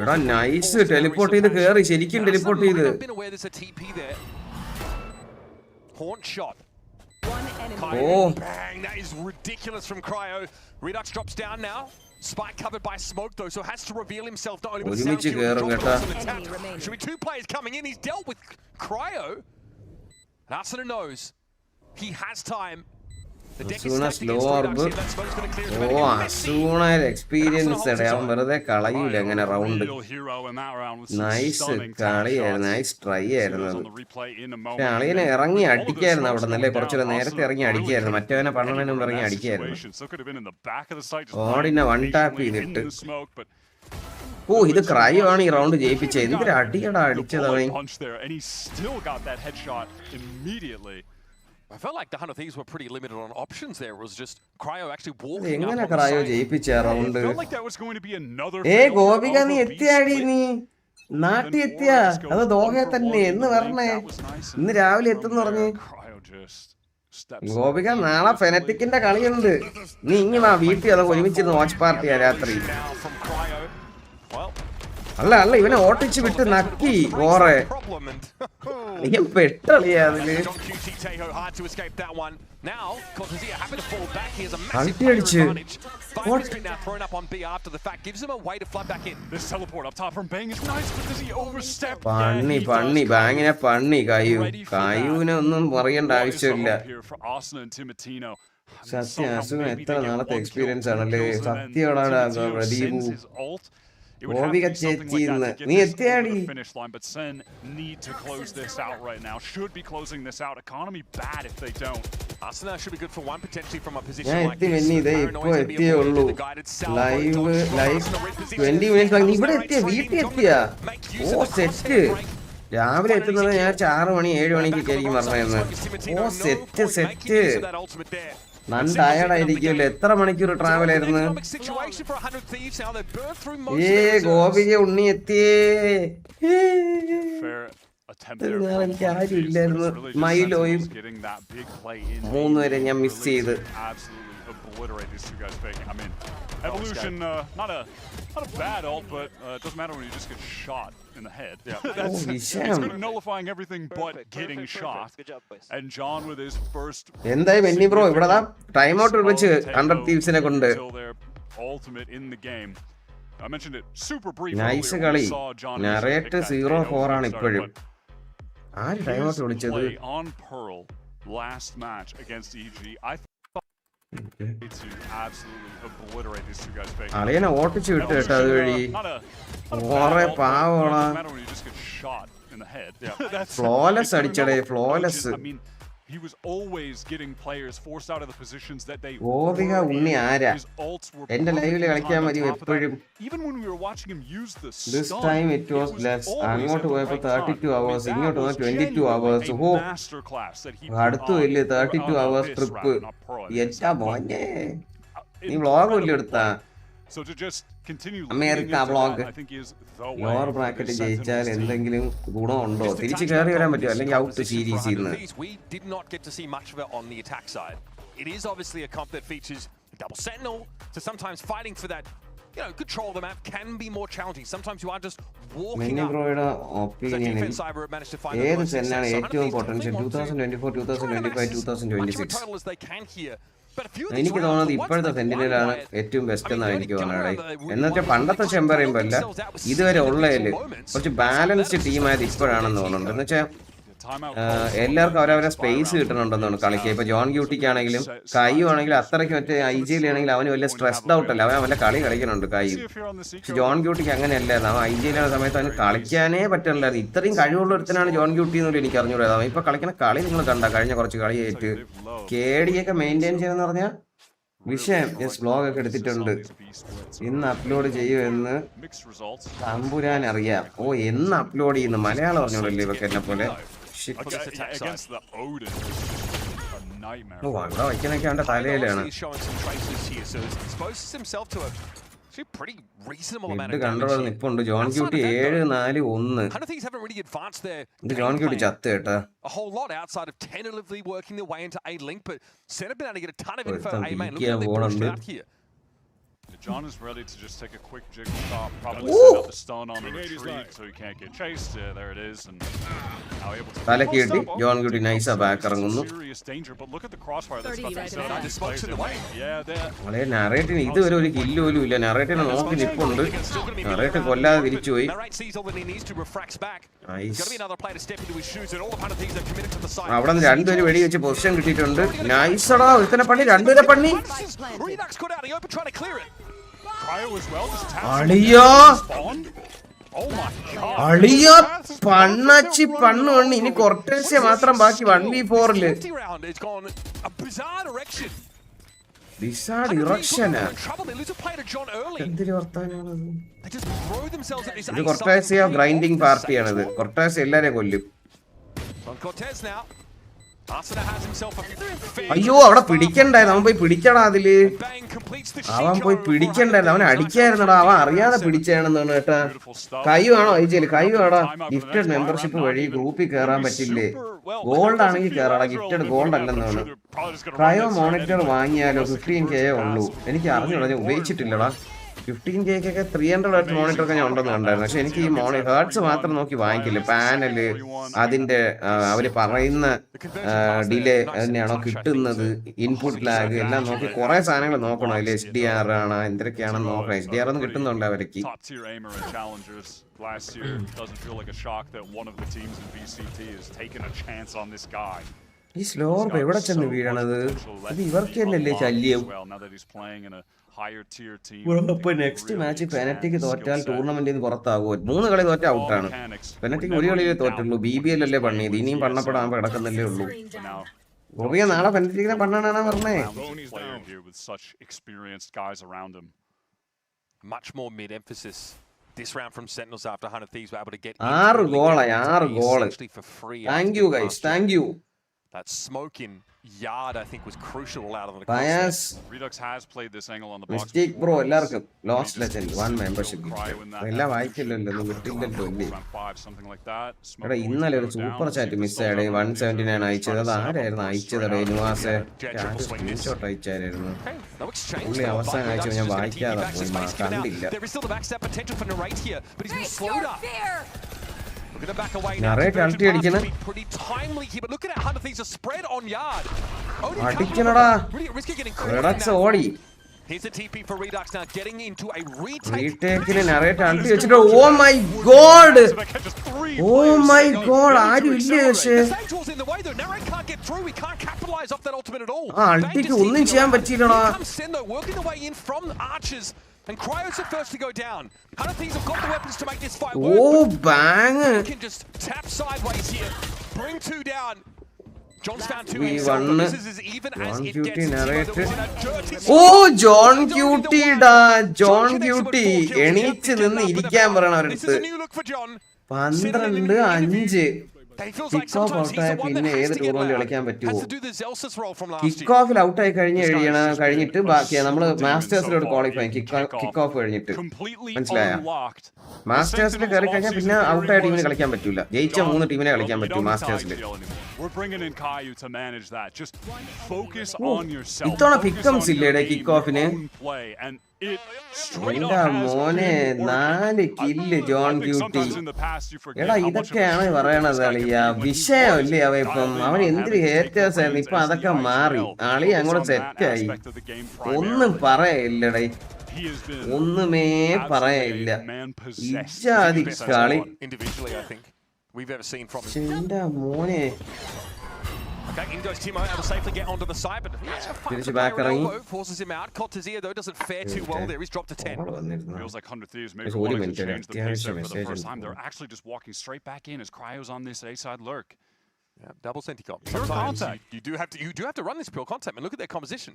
എടാ nice teleport ചെയ്ത് കേറി. ശരിക്കും teleport ചെയ്ത്. Oh, bang, that is ridiculous from Kreo. Redux drops down now. Spike covered by smoke though, so has to reveal himself not only with sound. Should be two players coming in. He's dealt with Kreo. Asuna knows he has time. Asuna slow orb. Oh, Asuna experience അവൻ വെറുതെ കളയൂല അങ്ങനെ round. Nice കളിയായിരുന്നു. Nice try ആയിരുന്നു അത്. അളിയനെ ഇറങ്ങി അടിക്കായിരുന്നു അവിടെ നിന്നല്ലേ. കുറച്ചുകൂടെ നേരത്തെ ഇറങ്ങി അടിക്കായിരുന്നു. മറ്റവനെ പണ്ണനും ഇറങ്ങി അടിക്കായിരുന്നു. ഓടിനെ വൺ ടാപ്പ് ചെയ്തിട്ട്. ഓ ഇത് ക്രയോ ആണ് ഈ റൗണ്ട് ജയിപ്പിച്ചത്. എന്തൊരു അടിയടാ അടിച്ചത് അവൻ. I felt like the Hunter Thieves were pretty limited on options there. It was just Kreo actually walking up. എങ്ങനെ ക്രയോ ജയിപ്പിച്ച റൗണ്ട്. ഗോപിക നീ എത്തിയാടി. നീ നാട്ടിൽ എത്തിയാ അത് ദോഹയെ തന്നെ എന്ന് പറഞ്ഞേ. ഇന്ന് രാവിലെ എത്തുന്നു പറഞ്ഞ്. ഗോപിക നാളെ ഫെനറ്റിക്കിന്റെ കളിയുണ്ട്. നീ ഇങ്ങി വാ വീട്ടിൽ. അത് ഒരുമിച്ചിരുന്ന് വാച്ച് പാർട്ടിയാ രാത്രി. അല്ല ഇവനെ ഓട്ടിച്ച് വിട്ട് നക്കി ഓറെ. പെട്ടളിയാ അതില്. അൾട്ടി അടിച്ച് പണ്ണി ബാങ്ങിനെ പണ്ണി. കായുവിനെ ഒന്നും പറയേണ്ട ആവശ്യമില്ല. സത്യം അസുഖം എത്ര നാളത്തെ എക്സ്പീരിയൻസ് ആണല്ലേ. സത്യമാണ് പ്രദീപു. ഗോപിക ചേച്ചി നീ എത്തിയാടി. ഞാൻ എത്തി വെന്നി. ഇതേ ഇപ്പൊ എത്തിയേ ഉള്ളൂ. Live 20 minutes. നീ ഇവിടെ എത്തിയ വീട്ടിൽ എത്തിയാ. ഓ സെറ്റ്. രാവിലെ എത്തുന്നത് ഞാൻ 6 മണി 7 മണിക്കൊക്കെ ആയിരിക്കും പറഞ്ഞിരുന്നത്. ഓ സെറ്റ്. നണ്ടായടായിരിക്കുമല്ലോ. എത്ര മണിക്കൂർ ട്രാവൽ ആയിരുന്നു. ഗോപിക ഉണ്ണി എത്തിയേ. എനിക്ക് ആരും ഇല്ലായിരുന്നു. മൈലോയും 3 വരെ ഞാൻ മിസ് ചെയ്ത്. obliterate these two guys faking. I mean, Evolution, not a bad ult, but it doesn't matter when you just get shot in the head. Yeah, it's good at nullifying everything but getting shot. And John with his first. എന്തായി വെന്നി bro ഇവിടെ time out വെച്ച് 100 thieves-നെ കൊണ്ട് ultimate in the game. I mentioned it super brief. Nice കളി. Narrate 0-4 ആണ് ഇപ്പോഴും. ആര് time out വിളിച്ചത്? On Pearl last match against EG. I to absolutely obliterate these two guys faking. അളിയനെ ഓട്ടിച്ചു വിട്ടു കേട്ടോ അതുവഴി. ഓറെ പാവോളാ. ഫ്ലോലെസ് അടിച്ചടേ flawless. He was always getting players forced out of the positions that they ഓദിക ഉണ്ണി ആരാ എന്റെ ലൈവില് കളിക്കാൻ മതി എപ്പോഴും. Even when we were watching him use the stun, this time it was less. അങ്ങോട്ട് പോയപ്പോൾ 32 hours, ഇങ്ങോട്ട് വന്നാൽ 22 hours. ഓ അടുത്ത് വലിയ 32 hours ട്രിപ്പ്. എന്താ മോനെ നീ വ്ളോഗ് വല്ല എടുത്താ? അമേരിക്ക വ്ളോഗ് ലോവർ ബ്രാക്കറ്റ് ജയിച്ചാൽ എന്തെങ്കിലും ഗുണമുണ്ടോ? തിരിച്ചു കയറി വരാൻ പറ്റുമോ അല്ലെങ്കിൽ ഔട്ട് സീരീസിൽ നിന്ന്? It is obviously a comp that features a double Sentinel, so sometimes fighting for that, control of the map can be more challenging. Sometimes you are just walking up. ബ്രോയുടെ ഒപ്പീനിയനിൽ ഏത് സെന്നാണ് ഏറ്റവും പൊട്ടൻഷ്യൽ 2024, 2025, 2026? എനിക്ക് തോന്നുന്നത് ഇപ്പോഴത്തെ സെന്റിനലാണ് ഏറ്റവും best എന്നാണ് എനിക്ക് തോന്നുന്നത്. എന്നുവെച്ചാൽ പണ്ടത്തെ ചെമ്പറിയുമ്പോ അല്ല, ഇതുവരെ ഉള്ളതിൽ കുറച്ച് ബാലൻസ്ഡ് ടീമായത് ഇപ്പോഴാണെന്ന് തോന്നുന്നുണ്ട്. എന്ന് വെച്ചാൽ എല്ലാവർക്കും അവരവരെ സ്പേസ് കിട്ടുന്നുണ്ടെന്ന് തോന്നുന്നു കളിക്കുക. ഇപ്പൊ ജോൺ ഗ്യൂട്ടിക്കാണെങ്കിലും കയ്യു ആണെങ്കിലും അത്രയ്ക്ക് മറ്റേ IGL-ആണെങ്കിലും അവന് വലിയ സ്ട്രെസ്ഡ് ഔട്ട് അല്ല, അവൻ അവന്റെ കളി കളിക്കുന്നുണ്ട് കയ്യും. പക്ഷെ ജോൺ ഗ്യൂട്ടിക്ക് അങ്ങനെയല്ലായിരുന്നു. അവൻ IGL-യുടെ സമയത്ത് അവന് കളിക്കാനേ പറ്റില്ലായിരുന്നു. ഇത്രയും കഴിവുള്ള ഒരുത്തനാണ് ജോൺ ഗ്യൂട്ടി എന്നൊരു എനിക്ക് അറിഞ്ഞൂടാ. അവൻ ഇപ്പൊ കളിക്കുന്ന കളി നിങ്ങൾ കണ്ട കഴിഞ്ഞ കുറച്ച് കളിയായിട്ട് KD-യൊക്കെ മെയിൻറ്റെയിൻ ചെയ്യുന്ന പറഞ്ഞാൽ വിഷയം. വ്ലോഗ് ഒക്കെ എടുത്തിട്ടുണ്ട്, ഇന്ന് അപ്ലോഡ് ചെയ്യുമെന്ന് തമ്പുരാൻ അറിയാം. ഓ എന്ന് അപ്ലോഡ് ചെയ്യുന്നു മലയാളം പറഞ്ഞോളല്ലേ ഇവക്ക് എന്നെ പോലെ. ഇവിടെ വയ്ക്കണൊക്കെ അവന്റെ തലയിലാണ്. കൺട്രോൾ നിപ്പുണ്ട്. John cutie 7-4-1. ഇത് ജോൺ ക്യൂട്ടി ചത്ത് കേട്ടാ. പോണുണ്ട്. John is ready to just take a quick jiggle stop, probably set up the stun on the retreat so he can't get chased. There it is, and now able to. തലക്കിട്ടി John Cutie നൈസാ back ഇറങ്ങുന്നു. But look at the crossfire that's about to set up. വളരെ നറേറ്റിന് ഇതുവരെ ഒരു kill പോലും ഇല്ല. നറേറ്റിനെ നോക്കി നിപ്പുണ്ട്. നറേറ്റ് കൊല്ലാതെ തിരിച്ചുപോയി. അവിടെ നിന്ന് രണ്ടുപേര് വെടി വെച്ച് പൊസിഷൻ കിട്ടിയിട്ടുണ്ട്. നൈസടാ ഒരുത്തനെ പണി, രണ്ടുപേരെ പണി. അളിയോ അളിയോ പണ്ണാച്ചി പണ്ണു പണ്ണി. ഇനി കൊർട്ടേഴ്സിയ മാത്രം ബാക്കി 1v4-ല്. എന്തൊരു വർത്താനാണത്? ഇത് കൊർട്ടേഴ്സിയ ഗ്രൈൻഡിങ് പാർട്ടിയാണിത്. കൊർട്ടേഴ്സ് എല്ലാരെയും കൊല്ലും. അയ്യോ അവിടെ പിടിക്കണ്ടായിരുന്നു. അവൻ പോയി പിടിക്കടാ അതില്. അവൻ പോയി പിടിക്കണ്ടായിരുന്നു. അവൻ അടിക്കായിരുന്നടാ. അവൻ അറിയാതെ പിടിച്ചാണെന്നാണ് കേട്ടാ. കയ്യുവാണോ IGL? കയ്യുവാടാ. ഗിഫ്റ്റഡ് മെമ്പർഷിപ്പ് വഴി ഗ്രൂപ്പിൽ കയറാൻ പറ്റില്ലേ? ഗോൾഡ് ആണെങ്കിൽ കയറാടാ. ഗിഫ്റ്റഡ് ഗോൾഡ് അല്ലെന്നാണ്. ക്രയോ മോണിറ്റർ വാങ്ങിയാലോ? 15K ഉള്ളൂ. എനിക്ക് അറിഞ്ഞൂടാ, ഞാൻ ഉപയോഗിച്ചിട്ടില്ലടാ. 15K 300 മോണിറ്റർ ഒക്കെ ഞാൻ ഉണ്ടെന്ന് കണ്ടായിരുന്നു. പക്ഷെ എനിക്ക് ഈ ഹേർട്സ് മാത്രം നോക്കി വാങ്ങിക്കില്ല. പാനല്, അതിന്റെ അവര് പറയുന്ന ഡിലേ തന്നെയാണോ കിട്ടുന്നത്, ഇൻപുട്ട് ലാഗ് എല്ലാം നോക്കി കുറെ സാധനങ്ങൾ നോക്കണം. അതിൽ SDR ആണ് എന്തൊക്കെയാണെന്ന് നോക്കണം. SDR ഒന്നും കിട്ടുന്നുണ്ട് അവർക്ക്. Last year doesn't feel like a shock that one of the teams in VCT has taken a chance on this guy. ഈ സ്ലോർ എവിടെ ചെന്ന് വീഴണത്? അത് ഇവർക്ക് തന്നെയല്ലേ ശല്യം. നെക്സ്റ്റ് മാച്ച് പെനറ്റിക്ക് തോറ്റാൽ ടൂർണമെന്റിൽ നിന്ന് പുറത്താകുമോ? 3 കളി തോറ്റ ഔട്ടാണ്. പെനറ്റിക്ക് ഒരു കളിയിലേ തോറ്റുള്ളൂ. BBL അല്ലേ പണിയത്. ഇനിയും പണ്ണപ്പെടാൻ കിടക്കുന്നല്ലേ ഉള്ളൂ. ഗോപിയ നാളെ പെനറ്റിക്കിനെ പണ്ണാനാണ് പറഞ്ഞേ. This round from Sentinels after 100 Thieves were able to get 6 ഗോളായി. 6 goal. Thank you guys, thank you. That smoke in yard, I think, was crucial out of the Bias. Redux has played this angle on the box. Mistake bro, എല്ലാവർക്കും lost legend 1 membership എല്ലാം വായിക്കില്ലല്ലോ വിട്ടില്ലല്ലോ അല്ലേ എടാ ഇന്നലെ ഒരു super chat മിസ്സായിടേ 179 അയച്ചത് അത് ആരായിരുന്നു അയച്ചതടേ നുവാസെ screenshot അയച്ചായിരുന്നു പുള്ളി അവസാനം അയച്ചത് ഞാൻ വായിക്കാതെ പോയി കണ്ടില്ല Narrate ulti അടിക്കണ അടിക്കണടാ Redux ഓടി റീടേക്കിന് narrate ulti വെച്ചിട്ട് oh my god ആരും ഇല്ലേ പക്ഷേ ആ അൾട്ടിക്ക് ഒന്നും ചെയ്യാൻ പറ്റിയില്ലടാ And Kryo's the first to go down. Things have got the weapons to make this fight work. Oh, bang! He can just tap sideways here, bring 2 down. John's found 2 himself, but this is as even as it gets. Oh, John Cutie da, John Cutie. എണീച്ച് നിന്ന് ഇരിക്കാൻ പറയണം അവരടുത്ത് 12-5 Kickoff ഔട്ടായ പിന്നെ ഏത് tournament കളിക്കാൻ പറ്റുമോ Kickoffൽ ഔട്ടായി കഴിഞ്ഞിട്ട് ബാക്കിയാണ് നമ്മൾ മാസ്റ്റേഴ്സിലോട്ട് ക്വാളിഫൈ Kickoff കഴിഞ്ഞിട്ട് മനസ്സിലായോ മാസ്റ്റേഴ്സിൽ കയറി കഴിഞ്ഞാൽ പിന്നെ ഔട്ടായ ടീമിന് കളിക്കാൻ പറ്റൂല ജയിച്ച 3 ടീമിനെ കളിക്കാൻ പറ്റും മാസ്റ്റേഴ്സിൽ ഇത്തവണ പിക്കംസ് ഇല്ലേടെ Kickoffന് എന്റെ മോനെ 4 കില്ല് ജോൺ ക്യൂട്ടി എടാ ഇതൊക്കെയാണ് പറയണത് അളിയ വിഷയമല്ലേ അവ ഇപ്പം അവൻ എന്തൊരു ഹേറ്റേഴ്സ് ആയിരുന്നു ഇപ്പൊ അതൊക്കെ മാറി ആളി അങ്ങോട്ട് സെറ്റായി ഒന്നും പറയില്ലടേ ഒന്നുമേ പറയില്ല ഇജാതി കളി എന്റെ മോനെ Okay, in goes Timo, able to safely get onto the side, but forces him out. Cortezia, though, doesn't fare too well there. He's dropped to 10. Feels like 100 Thieves maybe wanting to change the pace there for the first time. They're actually just walking straight back in as Kryo's on this A-side lurk. Yeah, double Sentinel. Pure contact. You do have to run this pure contact, man. Look at their composition.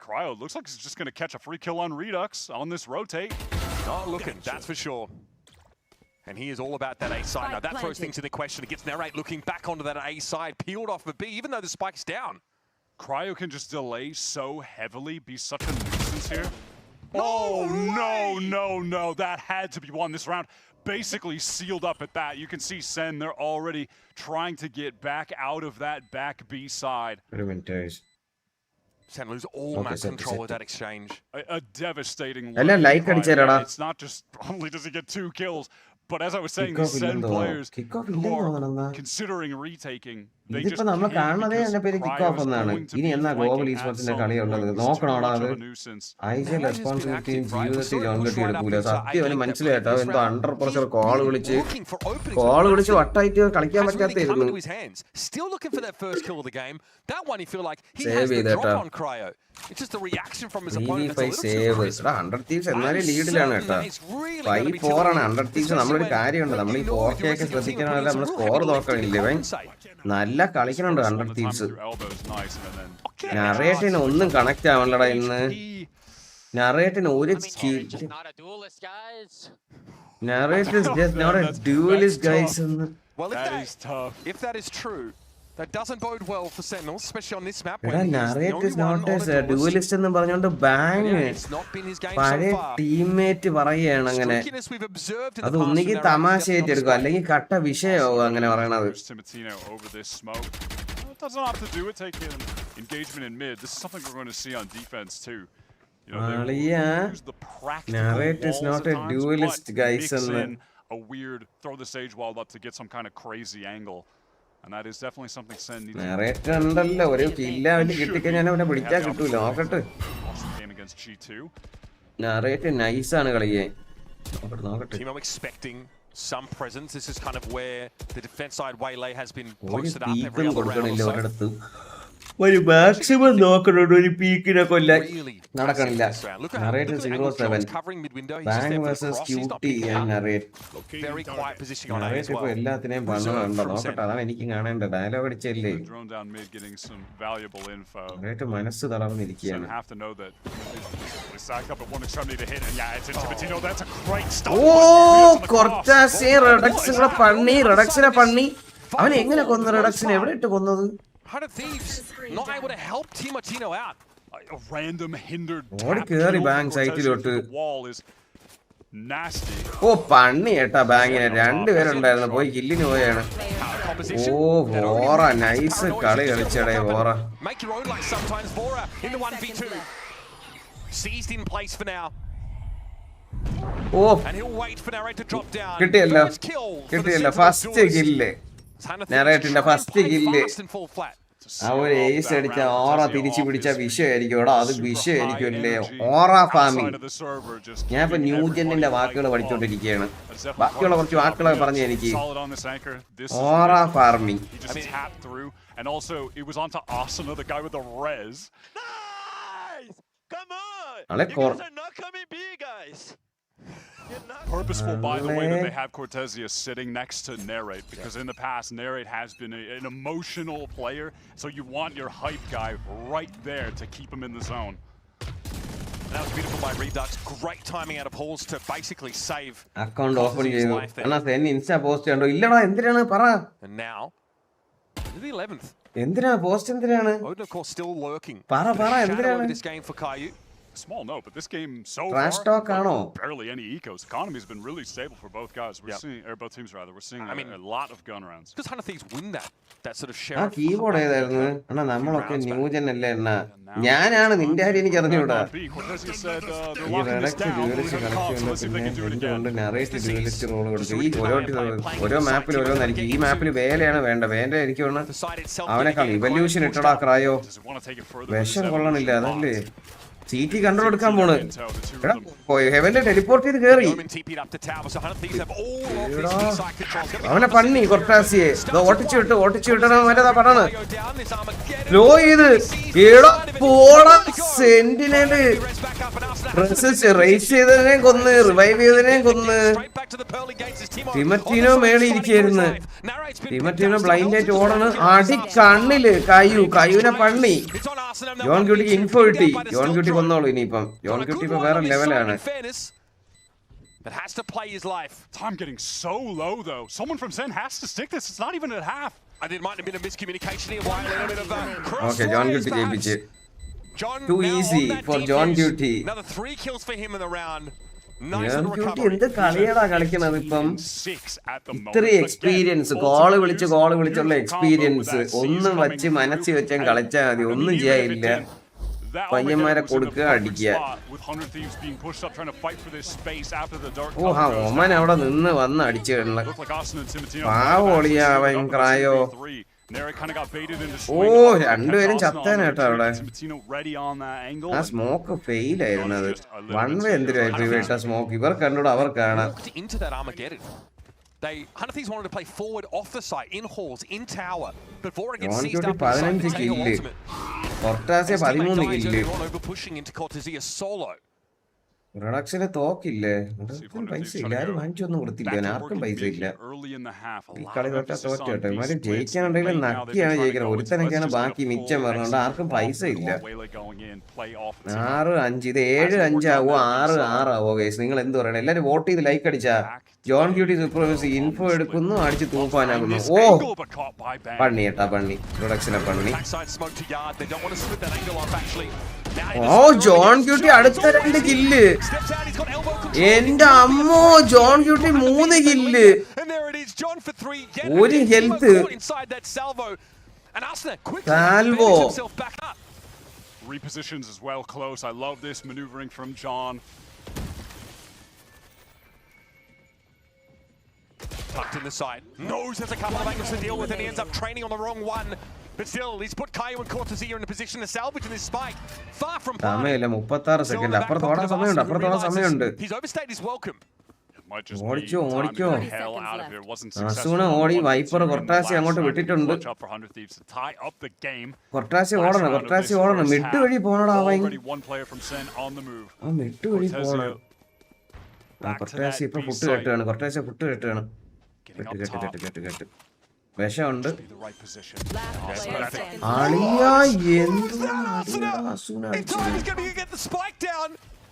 Kryo looks like he's just going to catch a free kill on Redux on this rotate. Not looking, that's for sure. And he is all about that A side. Now that throws things into question. It gets Narrate looking back onto that A side, peeled off the B, even though the spike's down. Kryo can just delay so heavily, be such a nuisance here. Oh, no. That had to be won this round. Basically sealed up at that. You can see Sen, they're already trying to get back out of that back B side. Sen lose all map control with that exchange. A devastating loss. It's not just only does he get 2 kills, but as I was saying, these Sen players who are considering retaking, they just നമ്മൾ കാണുന്നതേ എന്റെ പേര് Kickoff എന്നാണ് ഇനി എന്നാ global ഈസ്പോർട്സിന്റെ കളിയുള്ളത് നോക്കണോടാ അത് ഐജൽ റെസ്പോൺസിബിലിറ്റിയും ജീവിതത്തിൽ John കെട്ടി എടുക്കൂല സത്യം അവന് മനസ്സിലായിട്ടോ എന്തോ അണ്ടർ പ്രഷർ കോൾ വിളിച്ച് വട്ടായിട്ട് കളിക്കാൻ പറ്റാത്തായിരുന്നു സേവ് ചെയ്തേട്ടാ ഹൺഡ്രഡ് തീവ്സ് എന്നാലും ലീഡിലാണ് കേട്ടോ 5-4 ആണ് ഹൺഡ്രഡ് തീവ്സ് നമ്മളൊരു കാര്യമുണ്ട് നമ്മൾ ഈ 4K ഒക്കെ ശ്രദ്ധിക്കണമല്ല നമ്മൾ സ്കോർ നോക്കണില്ലേ നല്ല കളിക്കണുണ്ട് ഹൺഡ്രഡ് തീവ്സ് നറേറ്റിന് ഒന്നും കണക്ട് ആവണല്ലടാ ഇന്ന് നറേറ്റിന് ഒരു narrate is just not a duelist guys. Well, if that is true, that doesn't bode well for Sentinels, especially on this map. Narrate is not a duelist എന്ന് പറഞ്ഞോണ്ട് bang പഴയ teammate പറയാണ് അങ്ങനെ അത് ഒന്നുകിൽ തമാശയായിട്ട് എടുക്കും അല്ലെങ്കിൽ കട്ട വിഷയമാവും അങ്ങനെ പറയണത് doesn't have to do with taking engagement in mid. This is something we're going to see on defense too. Narrate is not a duelist guys. A weird throw the sage wall up to get some kind of crazy angle. And that is definitely something Sen needs. Narrate ഉണ്ടല്ലോ ഒരു കില്ല അവന് കിട്ടിക്കഴിഞ്ഞാൽ അവനെ പിടിച്ചാൽ കിട്ടൂല നോക്കട്ടെ Narrate nice ആണ് കളിക്കാൻ നോക്കട്ടെ Team expecting some presence. This is kind of where the defense side waylay has been posted up every other round. ഒരു മാക്സിമം നോക്കണുണ്ട് ഒരു പീക്കിനെ കൊല്ലാൻ നടക്കണില്ല narrate 0-7 Bang versus Cutie narrate ഇപ്പൊ എല്ലാത്തിനെയും പണ്ണുണ്ടോ നോക്കട്ടെ അതാണ് എനിക്ക് കാണേണ്ട ഡയലോഗ് അടിച്ചല്ലേ നറേറ്റ് മനസ്സ് തളർന്നിരിക്കുകയാണ് ഓ കൊർട്ടാസി റെഡക്സിനെ പണ്ണി അവൻ എങ്ങനെ കൊന്നു റെഡക്സിനെ എവിടെ ഇട്ട് കൊന്നത് Hunter Thieves not able to help Timo out. A random hindered What tap carry kill bang from side Cortezia to through the wall is nasty. Oh, പണ്ണി ഏട്ടാ ബാങ്കിന് 2 പേരുണ്ടായിരുന്നു പോയി കില്ലിന് പോയാണ്. Vora nice കളി കളിച്ചടേ Vora. Make your own luck sometimes. Vora in the 1v2. Seized in place for now. Oh, and he'll wait for Narrate to drop down. കിട്ടിയല്ല. First kill. Narrateന്റെ first kill. അവർ ace അടിച്ച ഓറ തിരിച്ചു പിടിച്ച വിഷയമായിരിക്കും എടാ അത് വിഷയമായിരിക്കുമല്ലേ ഓറ ഫാമിംഗ്. ഞാൻ ഇപ്പൊ ന്യൂജെന്നിന്റെ വാക്കുകൾ പഠിച്ചോണ്ടിരിക്കുകയാണ്. ബാക്കിയുള്ള കുറച്ച് വാക്കുകളൊക്കെ പറഞ്ഞു എനിക്ക്. ഓറ farming. And also, it was onto Asuna, the guy with the res. Nice! Come on! Ale You guys are not coming B, guys. Purposeful, by the way, that they have Cortezia sitting next to Narrate, because in the past, Narrate has been an emotional player, so you want your hype guy right there to keep him in the zone. And that was beautiful by Redux. Great timing out of Halls to basically save account open ചെയ്തു. അണ്ണാ Sen insta post കണ്ടോ? ഇല്ലടാ എന്തിനാണ് പറ. And now the 11th. എന്തിനാ post എന്തിനാണ്? Odin of course still lurking. പറ എന്തിനാണ്? This game for Caillou. Small note, but this game so Trash far, talk ആണോ? barely any ecos. Economy's been really stable for both guys. We're seeing, or both teams rather. We're seeing a lot of gun rounds. Because Hunter Thieves win that sort of share. ആ keyboard ഏതായിരുന്നു? അണ്ണാ നമ്മളൊക്കെ new gen അല്ലേ അണ്ണാ. ഞാനാണ് നിന്റെ കാര്യം എനിക്ക് അറിഞ്ഞൂടാ. ഈ റെഡക്സ് ഡ്യൂവലിസ്റ്റ് കളിച്ചുകൊണ്ട് പിന്നെ എന്തുകൊണ്ട് നറേറ്റ് ഡ്യൂവലിസ്റ്റ് റോൾ കൊടുത്തു? ഈ ഓരോ മാപ്പിൽ ഓരോന്നായിരിക്കും. ഈ മാപ്പിൽ വേലയാണ് വേണ്ട. വേണ്ട എനിക്ക് തോന്നുന്നു അവനേക്കാൾ ഇവല്യൂഷൻ ഇട്ടടാ ക്രയോ. വിഷം കൊള്ളണില്ല അതല്ലേ CT കൺട്രോൾ എടുക്കാൻ പോണ്. ഹെവന്റെ ടെലിപ്പോർട്ട് ചെയ്ത് കേറി അവനെ പണ്ണി കൊർട്ടാസിയെ ഓട്ടിച്ചു വിട്ടണം മറ്റേതാ പടാണ് ലോ ചെയ്ത് ഏടാ പോടാ സെന്റിനല് റേസ് ചെയ്തതിനെ കൊന്ന് റിവൈവ് ചെയ്തതിനെ കൊന്ന്. ടിമറ്റീനോ മേളിൽ ഇരിക്കായിരുന്നു. ടിമറ്റീനോ ബ്ലൈൻഡ് ആയിട്ട് ഓടണ്. അടി കണ്ണില് കയ്യൂനെ പണ്ണി. ജോൺ ക്യൂട്ടിക്ക് ഇൻഫോ കിട്ടി. ജോൺ ക്യൂട്ടി കൊന്നോളൂ ഇനിയിപ്പം. ജോൺ ക്യൂട്ടി ഇപ്പൊ വേറെ ലെവലാണ്. Time getting so low though. Someone from Sen has to stick this. It's not even at half. And it might have been a miscommunication here. Why a little bit of Okay, John Cutie ജയിപ്പിച്ച്. Too easy for John Cutie. Another 3 kills for him in the round. John Cutie എന്ത് കളിയാടാ കളിക്കുന്നത് ഇപ്പം. ഇത്രയും experience goal വിളിച്ചുള്ള experience ഒന്നും വച്ച് മനസ്സിൽ വെച്ചാൽ കളിച്ചാൽ മതി. ഒന്നും ചെയ്യാനില്ല. പയ്യന്മാരെ കൊടുക്കുക അടിക്കുക. ഒമൻ അവിടെ നിന്ന് വന്ന് അടിച്ചു പാവോളിയാ അവൻ ക്രായോ. രണ്ടുപേരും ചത്താനാട്ടോ അവിടെ. ആ സ്മോക്ക് ഫെയിൽ ആയിരുന്നത്. വൺ വേ എന്തിനാ സ്മോക്ക് ഇവർ കണ്ടൂടെ അവർ കാണാം. Hunter Thieves wanted to play forward off the site, in halls, in tower, but Vora gets seized up 15 kill. Cortezia 13 kill. Pushing into Cortezia solo. പ്രൊഡക്ഷന് തോക്കില്ലേ? പൈസ ഇല്ല. ആരും വാങ്ങിച്ചൊന്നും കൊടുത്തില്ല. ആർക്കും പൈസ ഇല്ല. ഈ കളി തോറ്റോ ഇമാരും ജയിക്കാനുണ്ടെങ്കിൽ നക്കിയാണ് ജയിക്കുന്നത്. ഒരുത്തനൊക്കെയാണ് ബാക്കി മിച്ചം പറഞ്ഞുകൊണ്ട് ആർക്കും പൈസ ഇല്ല. 6-5 ഇത് 7-5 ആവോ 6-6 ആവോ ഗൈസ്? നിങ്ങൾ എന്ത് പറയണേ? എല്ലാരും വോട്ട് ചെയ്ത് ലൈക്ക് അടിച്ചാ. ജോൺ ക്യൂട്ടി സൂപ്പർവൈസർ ഇൻഫോ എടുക്കുന്നു അടിച്ച് തൂപ്പാനാകുന്നു. ഓ പണ്ണി ഏട്ടാ പണ്ണി. പ്രൊഡക്ഷനെ പണ്ണി. ഓ ജോൺ ക്യൂട്ടി അടുത്ത 2 കില്ല്. എന്റെ അമ്മോ John cutie 3 kill. 1 health. Salvo repositions as well close. I love this maneuvering from John. Tucked in the side. Knows there's a couple of angles to deal with and he ends up training on the wrong one. But still, he's put Caillou and Cortezia in a position to salvage in this spike. Far from par. 36 second. അപ്പുറത്തോടാൻ സമയമുണ്ട്. He's overstayed his welcome. ഓടിക്കോ അസൂണ ഓടി. Wiper കൊർട്ടാസി അങ്ങോട്ട് വിട്ടിട്ടുണ്ട്. കൊർട്ടാസി ഓടണം. Mid വഴി പോണടാ അവൻ. Mid വഴി പോണം. കൊർട്ടാസി ഇപ്പൊ ഫുട്ട് കെട്ടുകയാണ്. കെട്ട് വിഷമുണ്ട്. അളിയാ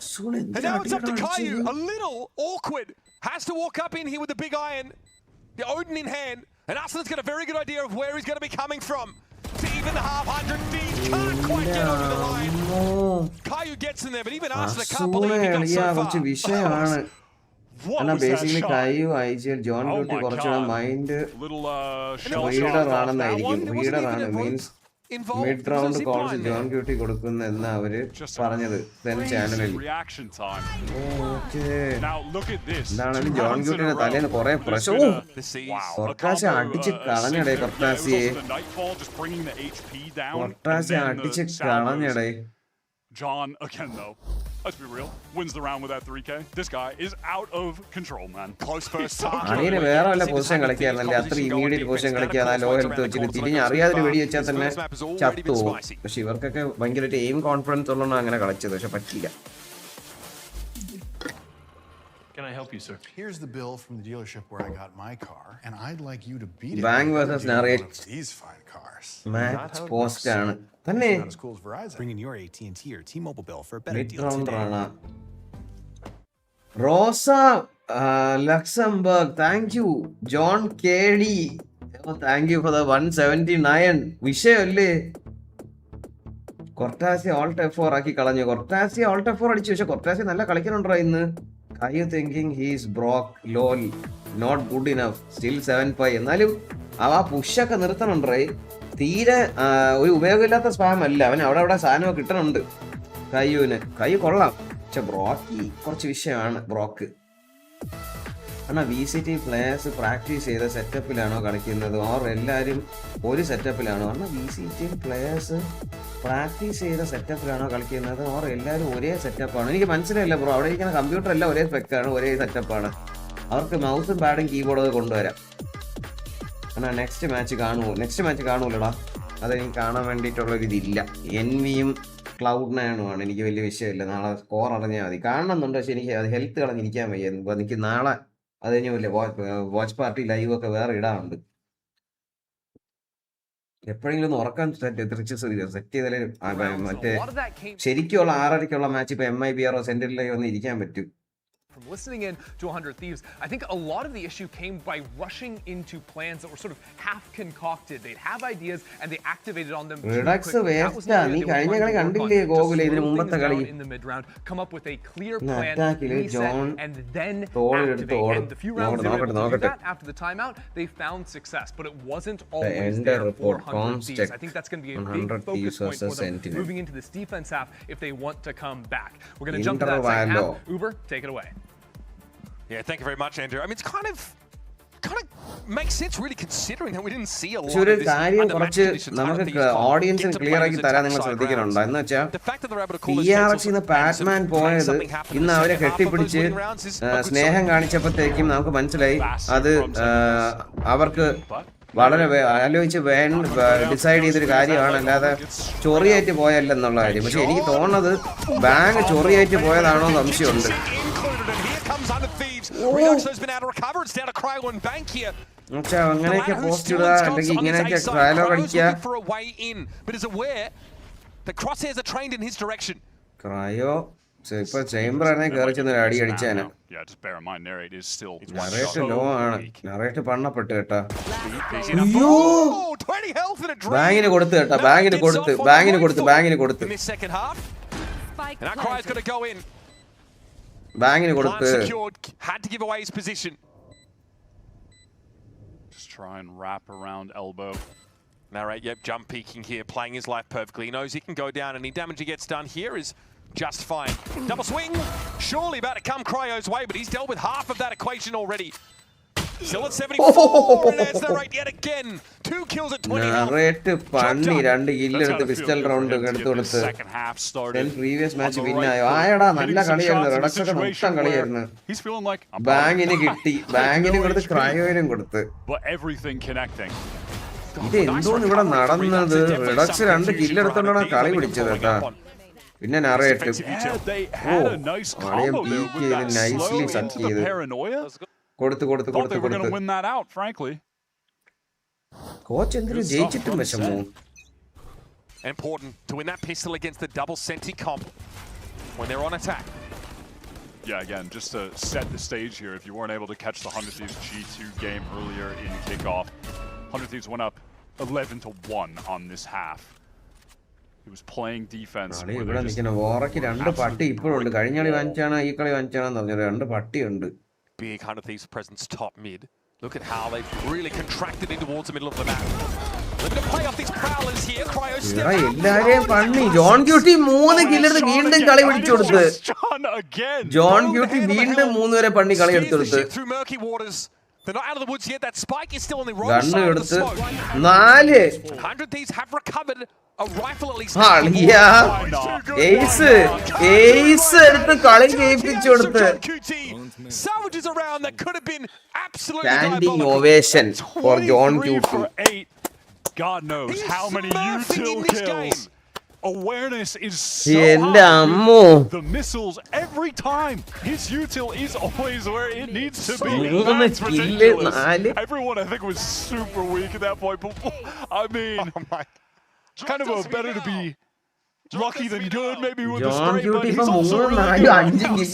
And now it's up to Caillou. A little awkward. Has to walk up in here with the big iron. The Odin in hand. And Arsenal's got a very good idea of where he's going to be coming from. To even 5.5. 100 Thieves can't quite get over the line. Caillou gets in there, but even Arsenal can't believe he got so കുറച്ച് far. വിഷയമാണ്. What എന്നാ was that basically shot? കയ്യു അയച്ചാൽ John Oh beauty my കുറച്ചുകൂടെ God. Mind Little shell reader shock off that ആണെന്നായിരിക്കും. one. There wasn't reader even ആണ് a means involved. Mid There was a round zip calls line John there. Beauty കൊടുക്കുന്നെന്ന് അവര് Just പറഞ്ഞത് സെൻ ചാനലിൽ. crazy reaction time. Okay. Now look at this. എന്താണെങ്കിലും 2 John rounds in a ബ്യൂട്ടിയുടെ row. തലേന്ന് കുറെ There's പ്രശ്നം. been a- The Seas. Wow. കൊർട്ടാശ അടിച്ച് കളഞ്ഞടേ Yeah, it was കൊർട്ടാശയെ. also the Nightfall just bringing the HP down. കൊർട്ടാശ and then അടിച്ച് the Salvos. കളഞ്ഞടേ. John, again though, let's be real, wins the round with that 3K. This guy is out of control, man. Close first He's so half. good. അണിയന് വേറെ വല്ല position കളിക്കാന്നല്ലേ അത്ര immediate position കളിക്കാതെ ആ law health വെച്ചിട്ട് തിരിഞ്ഞ് അറിയാതെ വെടി വെച്ചാൽ തന്നെ ചത്തു പോകും. പക്ഷെ ഇവർക്കൊക്കെ ഭയങ്കരമായിട്ട് എയിം കോൺഫിഡൻസ് ഉള്ളതാണ് അങ്ങനെ കളിച്ചത്. പക്ഷെ പറ്റില്ല. Can I help you, sir? Here's the bill from the dealership where I got my car, and I'd like you to beat it. Bang by versus dealing narrate. one of these fine cars. Match post ആണ് തന്നെ. Not as cool as Verizon. Bring in your AT&T or T-Mobile bill for a better mid deal rounder today. ആണ്. Rosa Luxemburg, thank you. John K D, thank you for the 179. വിഷയല്ലേ? കൊർട്ടാസി alt F4 ആക്കി കളഞ്ഞു. കൊർട്ടാസി alt F4 അടിച്ചു. പക്ഷെ കൊർട്ടാസി നല്ല കളിക്കണുണ്ടോ ഇന്ന്? Are you thinking he's broke? Lol, not good enough. Still 7-5. എന്നാലും ആ പുഷൊക്കെ നിർത്തണുണ്ടേ. തീരെ ഒരു ഉപയോഗമില്ലാത്ത സ്പാം അല്ല. അവൻ അവിടെ സാധനമൊക്കെ കിട്ടണുണ്ട് കയ്യൂന്. കയ്യു കൊള്ളാം. പക്ഷെ ബ്രോക്ക് കുറച്ച് വിഷയമാണ്. ബ്രോക്ക് എന്നാ VCT പ്ലേയേഴ്സ് പ്രാക്ടീസ് ചെയ്ത സെറ്റപ്പിലാണോ കളിക്കുന്നത്? ഓർ എല്ലാവരും ഒരു സെറ്റപ്പിലാണോ? എന്നാൽ VCT പ്ലേയേഴ്സ് പ്രാക്ടീസ് ചെയ്ത സെറ്റപ്പിലാണോ കളിക്കുന്നത്? ഓർ എല്ലാവരും ഒരേ സെറ്റപ്പാണ്? എനിക്ക് മനസ്സിലായില്ല ബ്രോ. അവിടെ ഇരിക്കുന്ന കമ്പ്യൂട്ടർ എല്ലാം ഒരേ സ്പെക്കാണ്, ഒരേ സെറ്റപ്പാണ്. അവർക്ക് മൗസും പാഡും കീബോർഡൊക്കെ കൊണ്ടുവരാം. എന്നാൽ നെക്സ്റ്റ് മാച്ച് കാണുമല്ലോടാ. അതെനിക്ക് കാണാൻ വേണ്ടിയിട്ടുള്ളൊരിതില്ല. NVയും Cloud9 എനിക്ക് വലിയ വിഷയമില്ല. നാളെ സ്കോർ അറിഞ്ഞാൽ മതി. കാണണമെന്നുണ്ട്. പക്ഷെ എനിക്ക് അത് ഹെൽത്ത് കളഞ്ഞിരിക്കാൻ വയ്യ. എനിക്ക് നാളെ അത് കഴിഞ്ഞ വലിയ വാച്ച് പാർട്ടി ലൈവ് ഒക്കെ വേറെ ഇടാറുണ്ട്. എപ്പോഴെങ്കിലും ഒന്ന് ഉറക്കാൻ സെറ്റ് ചെയ്താലേ മറ്റേ ശരിക്കുള്ള 6:30ക്കുള്ള മാച്ച് ഇപ്പൊ MI BRO സെന്റിനൽ ഒന്ന് ഇരിക്കാൻ പറ്റും. From listening in to 100 Thieves, I think a lot of the issue came by rushing into plans that were sort of half concocted. They'd have ideas and they activated on them. Redux waste നീ കഴിഞ്ഞ കളി കണ്ടില്ലേ ഗോകുൽ? ഇതിന് മുമ്പത്തെ കളി in the mid round, come up with a clear plan, reset, and then activate. And the few rounds they were able to do that after the timeout, they found success, but it wasn't always there for 100 Thieves. I think that's going to be a big focus point for them moving into this defense half if they want to come back. We're going to jump to that second half. Uber, take it away. Yeah, thank you very much, Andrew. I mean, it's kind of makes sense, really, considering that we didn't see a lot ഒരു of this കാര്യം under match കുറച്ച് conditions. നമുക്ക് ഓഡിയൻസിന് clear ആക്കി തരാൻ നിങ്ങൾ ശ്രദ്ധിക്കുന്നുണ്ടോ എന്ന് വെച്ചാൽ TRX പാറ്റ്മാൻ പോയത് ഇന്ന് അവരെ കെട്ടിപ്പിടിച്ച് സ്നേഹം കാണിച്ചപ്പോഴത്തേക്കും നമുക്ക് മനസ്സിലായി അത് അവർക്ക് വളരെ ആലോചിച്ച് ഡിസൈഡ് ചെയ്തൊരു കാര്യമാണ്, അല്ലാതെ ചൊറിയായിട്ട് പോയല്ലെന്നുള്ള കാര്യം. പക്ഷെ എനിക്ക് തോന്നുന്നത് ബാങ്ക് ചൊറിയായിട്ട് പോയതാണോ സംശയമുണ്ട്. അങ്ങനെയൊക്കെ പോസ്റ്റ് ഇടുക, അല്ലെങ്കിൽ ഇങ്ങനെയൊക്കെ ഡയലോഗ് അടിക്കുക. ക്രയോ ഇപ്പൊ ചേംബർ ആണെങ്കിൽ കയറി ചെന്ന് അടി അടിച്ചാണ്. നറേറ്റ് ലോ ആണ്. നറേറ്റ് പണ്ണപ്പെട്ട് കേട്ടാ. ബാങ്കിന് കൊടുത്ത് കേട്ടാ. ബാങ്കിന് കൊടുത്ത്. ബാങ്കിന് കൊടുത്ത്. Just try and wrap around elbow. Narrate, yep, jump peeking here, playing his life perfectly. He knows he can go down. Any damage he gets done here is just fine. Double swing, surely about to come Kreo's way, but he's dealt with half of that equation already. Still at 74, and there's Narrate yet again. 2 kills at 20 health. Narrate പണ്ണി 2 kill എടുത്ത് pistol round എടുത്തു കൊടുത്ത് previous match വിന്നായോ. ആയടാ നല്ല കളിയായിരുന്നു. Redux ഒക്കെ മൊത്തം കളിയായിരുന്നു. ബാങ്കിന് കിട്ടി. ബാങ്കിന് കൊടുത്ത് ക്രയോയിനും കൊടുത്ത്. ഇത് എന്തോന്ന് ഇവിടെ നടന്നത്? റെഡക്സ് 2 കില്ല് എടുത്തോണ്ടാണ് കളി പിടിച്ചത് കേട്ടാ. പിന്നെ നറേറ്റ് നൈസ്ലി സക്ക് ചെയ്ത് കൊടുത്ത് കോച്ച് എന്തിനു ജയിച്ചിട്ടും വിഷമോ. Important to win that pistol against the double Senti comp when they're on attack. Yeah, again, just to set the stage here, if you weren't able to catch the 100 Thieves G2 game earlier in Kickoff, 100 Thieves went up 11-1 on this half. He was playing defense. ഇവിടെ നിൽക്കുന്ന വോറയ്ക്ക് 2 പട്ടി ഇപ്പോഴുണ്ട്. കഴിഞ്ഞ കളി വാങ്ങിച്ചാണ് ഈ കളി വാങ്ങിച്ചാണെന്ന് പറഞ്ഞത് 2 പട്ടിയുണ്ട്. Big Hunter Thieves presence top mid. Look at how they've really contracted in towards the middle of the map. Looking to play off these prowlers here. Kreo step up. എല്ലാരെയും പണി. ജോൺ ക്യൂട്ടി 3 കില്ലെടുത്ത് വീണ്ടും കളി പിടിച്ചു കൊടുത്ത്. John cutie വീണ്ടും 3 വരെ പണി കളി എടുത്തു കൊടുത്ത്. Through murky waters. They're not out of the woods yet. That spike is still on the wrong gun side of the എടുത്ത് smoke. 4. 100 Thieves have recovered a rifle at least. Ace എടുത്ത് കളി ജയിപ്പിച്ചു കൊടുത്ത്. Salvages around that could have been absolutely Standing ovation for John Cutie. God knows how many util kills. Awareness is so high. The missiles every time. His util is always where it needs to be. That's ridiculous. Everyone I think was super weak at that point. But I mean, kind of better to be lucky than good, maybe with the spray, but he's also really good. He's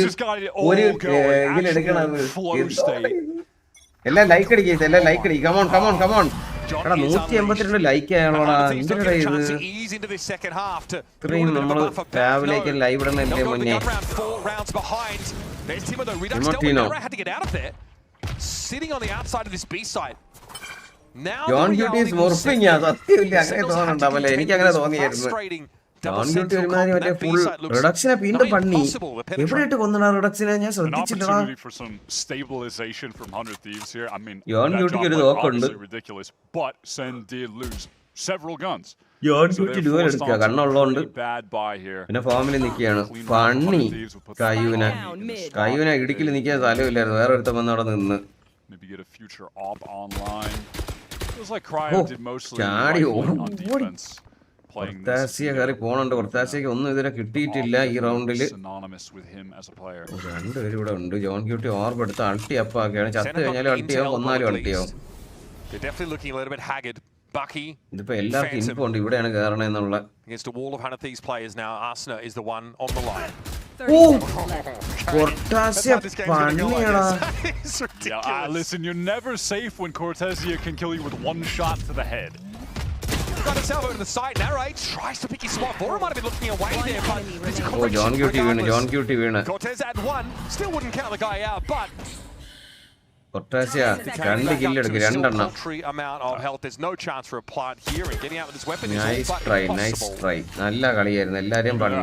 just got it all going. Actual flow state. എല്ലാം like അടിക്കുക, എല്ലാം like അടിക്കുക. Come on. എടാ 182 like ആയാലോടാ. എന്തിനാ ഇത്? ഇത്രയും നമ്മൾ രാവിലേക്ക് live ഇടുന്നതിന്റെ മുന്നേ ജോൺ ക്യൂട്ടി ഈസ് മൊർഫിങ്. സത്യമില്ല, അങ്ങനെ തോന്നുന്നുണ്ടാവല്ലേ? എനിക്ക് അങ്ങനെ തോന്നിയായിരുന്നു. ജോൺ ക്യൂട്ടി ഒരുമാതിരി മറ്റേ ഫുൾ റിഡക്ഷനെ വീണ്ടും പണി. എവിടെയിട്ട് കൊന്നടാ റിഡക്ഷനെ? ഞാൻ ശ്രദ്ധിച്ചില്ലടാ. ജോൺ ക്യൂട്ടിക്ക് ഒരു നോക്കുണ്ട്. ജോൺ ക്യൂട്ടി ഡ്യൂവൽ എടുക്കുക, കണ്ണുള്ളതുകൊണ്ട്. പിന്നെ ഫോമിൽ നിൽക്കുകയാണ് പണി. കയ്യൂന ഇടുക്കിൽ നിൽക്കാൻ സ്ഥലമില്ലായിരുന്നു. വേറെ ഒരുത്തം വന്ന് അവിടെ നിന്ന് ചാടി ഓടി. ഒർത്താസിയ കയറി പോണുണ്ട്. ഒർത്താസിയക്ക് ഒന്നും ഇതിനെ കിട്ടിയിട്ടില്ല ഈ റൗണ്ടിൽ. 2 പേര് ഇവിടെ ഉണ്ട്. ജോൺ ക്യൂട്ടി ഓർബ് എടുത്ത് അൾട്ടി അപ്പാക്കുകയാണ്. ചത്ത് കഴിഞ്ഞാലും അൾട്ടിയാവും, കൊന്നാലും അൾട്ടിയാവും. ഇതിപ്പോ എല്ലാവർക്കും ഇൻഫോ ഉണ്ട് ഇവിടെയാണ് കയറണെന്നുള്ള. Listen, you're never safe when Cortesia can kill you with 1 shot to the head. Got himself over to the side. Narrate tries to pick his spot. Bora might have been looking away there, but John Cutie winner. Cortez had 1. Still wouldn't count the guy out, but Cortesia 2 kill എടുക്കുക, 2 എണ്ണം. amount of health. There's no chance for a plant here, and getting out with this weapon is nice try. നല്ല കളിയായിരുന്നു, എല്ലാരെയും പണി.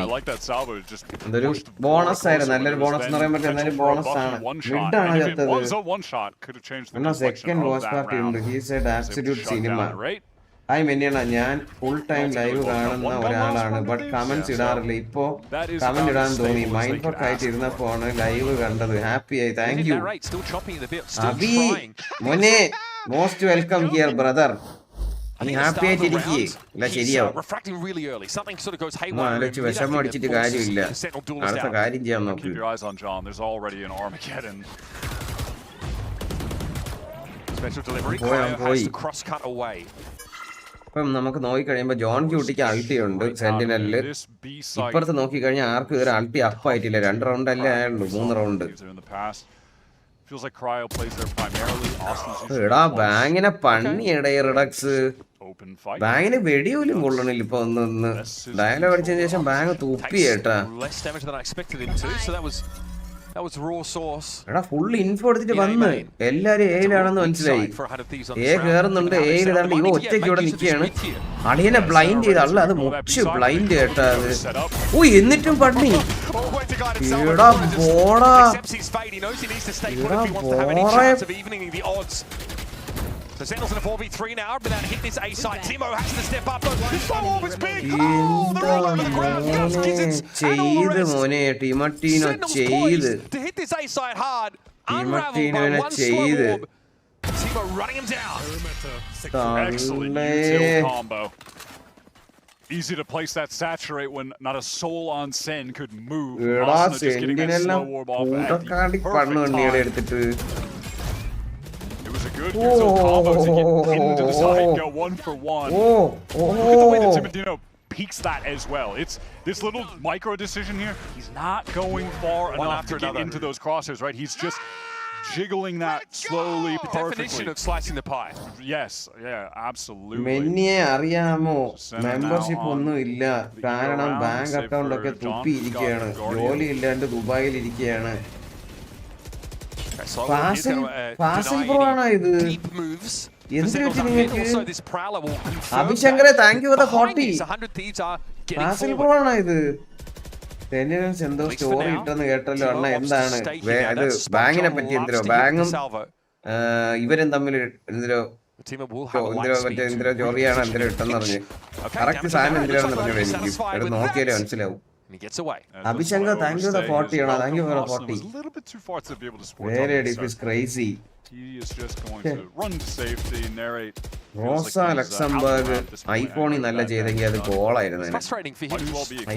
ഇതൊരു bonus ആയിരുന്നു, നല്ലൊരു bonus എന്ന് പറയുമ്പോൾ എന്തായാലും ബോണസ് ആണ്. മിഡാണ് ചത്തത്. എന്നാ സെക്കൻഡ് വാച്ച് പാർട്ടി ഉണ്ട്. He said absolute cinema. Hi മെന്നിയണ്ണ, ഞാൻ ഫുൾ ടൈം ലൈവ് കാണുന്ന ഒരാളാണ്, ബട്ട് കമന്റ്സ് ഇടാറില്ല. ഇപ്പോ കമന്റ് ഇടാൻ തോന്നി. മൈൻഡ് ഫക്ക് ആയിട്ട് ഇരുന്നപ്പോണ് ലൈവ് കണ്ടത്. ഹാപ്പി ആയി. താങ്ക് യു അബി മോനെ. Most welcome here brother. നീ ഹാപ്പി ആയിട്ട് ഇരിക്കേ. അല്ല ശരിയാവും. ആലോചിച്ച് വിഷമം അടിച്ചിട്ട് കാര്യമില്ല. അടുത്ത കാര്യം ചെയ്യാൻ നോക്കി. പോയി. ഇപ്പം നമുക്ക് നോക്കിക്കഴിയുമ്പോൾ ജോൺ ക്യൂട്ടിക്ക് അൾട്ടി ഉണ്ട് സെന്റിനലില്. ഇപ്പുറത്ത് നോക്കിക്കഴിഞ്ഞാൽ ആർക്കും ഇതൊരു അൾട്ടി അപ്പായിട്ടില്ല. 2 റൗണ്ട് അല്ലേ ആയുള്ളൂ, 3 റൗണ്ട്. എടാ ബാങ്ങിനെ പണിയെടേ റിഡക്സ്. ബാങ്ങിന് വെടിയോലും കൊള്ളണില്ല ഇപ്പൊ. ഒന്ന് ഡയലോഗ് അടിച്ചതിന് ശേഷം ബാങ് തുപ്പിയേട്ടാ. എടാ ഫുൾ ഇൻഫോ എടുത്തിട്ട് വന്ന് എല്ലാരും എയിലാണെന്ന് മനസ്സിലായി. എ കേറുന്നുണ്ട്. എയിൽ ഇതാണ്ട് ഇവ ഒറ്റയ്ക്ക് ഇവിടെ നിൽക്കുകയാണ്. അളിയനെ ബ്ലൈൻഡ് ചെയ്ത് അല്ല, അത് മുച്ച് ബ്ലൈൻഡ് കേട്ടാ അത്. ഓ എന്നിട്ടും പണി. എടാ പോടാ. The Sentinel's in a 4v3 now, but that hit this A side. Timo has to step up. The follow-up is big. Oh, the roll over the ground. ചെയ്ത് മോനെ ടീമട്ടീനോ ചെയ്ത്. To hit this A side hard. Unraveled by 1 slow orb. Timo running him down. Excellent util combo. Easy to place that saturate when not a soul on Sen could move. Just getting that slow orb off at the perfect time. Good util combo to get into the side, go 1 for 1. Look at the way that Timotino peaks that as well. It's this little micro decision here. He's not going far enough to get into those crosshairs, right? He's just jiggling that slowly, perfectly. Definition of slicing the pie. Yes, yeah, absolutely. മെന്നിയെ അറിയാമോ membership ഒന്നും ഇല്ല കാരണം bank account ഒക്കെ തുപ്പിയിരിക്കുകയാണ് ജോലി ഇല്ലാണ്ട് ദുബായിൽ ഇരിക്കുകയാണ് Fazil bro ആണോ ഇത് അഭിശങ്കറെ thank you for the 40 Fazil bro ആണോ ഇത് എന്തോ സ്റ്റോറി ഇട്ടെന്ന് കേട്ടല്ലോ അണ്ണ എന്താണ് ഇത് ബാങ്കിനെ പറ്റി എന്തിനോ ബാങ്കും ഇവരും തമ്മിൽ എന്തിനോ എന്തിനോ ജോറിയാണ് എന്തിനോ ഇട്ടെന്ന് പറഞ്ഞു കറക്റ്റ് സാധനം എന്തിനാണെന്ന് പറഞ്ഞു എനിക്ക് നോക്കിയാലേ മനസ്സിലാവും Abhishanga, thank you for the 40. Thank you for the 40. Very deep is crazy. He is just going to run to safety, narrate. Rosa Luxembourg, iPhone in alla cheyidengil adu goal aayirunnu. Frustrating for him.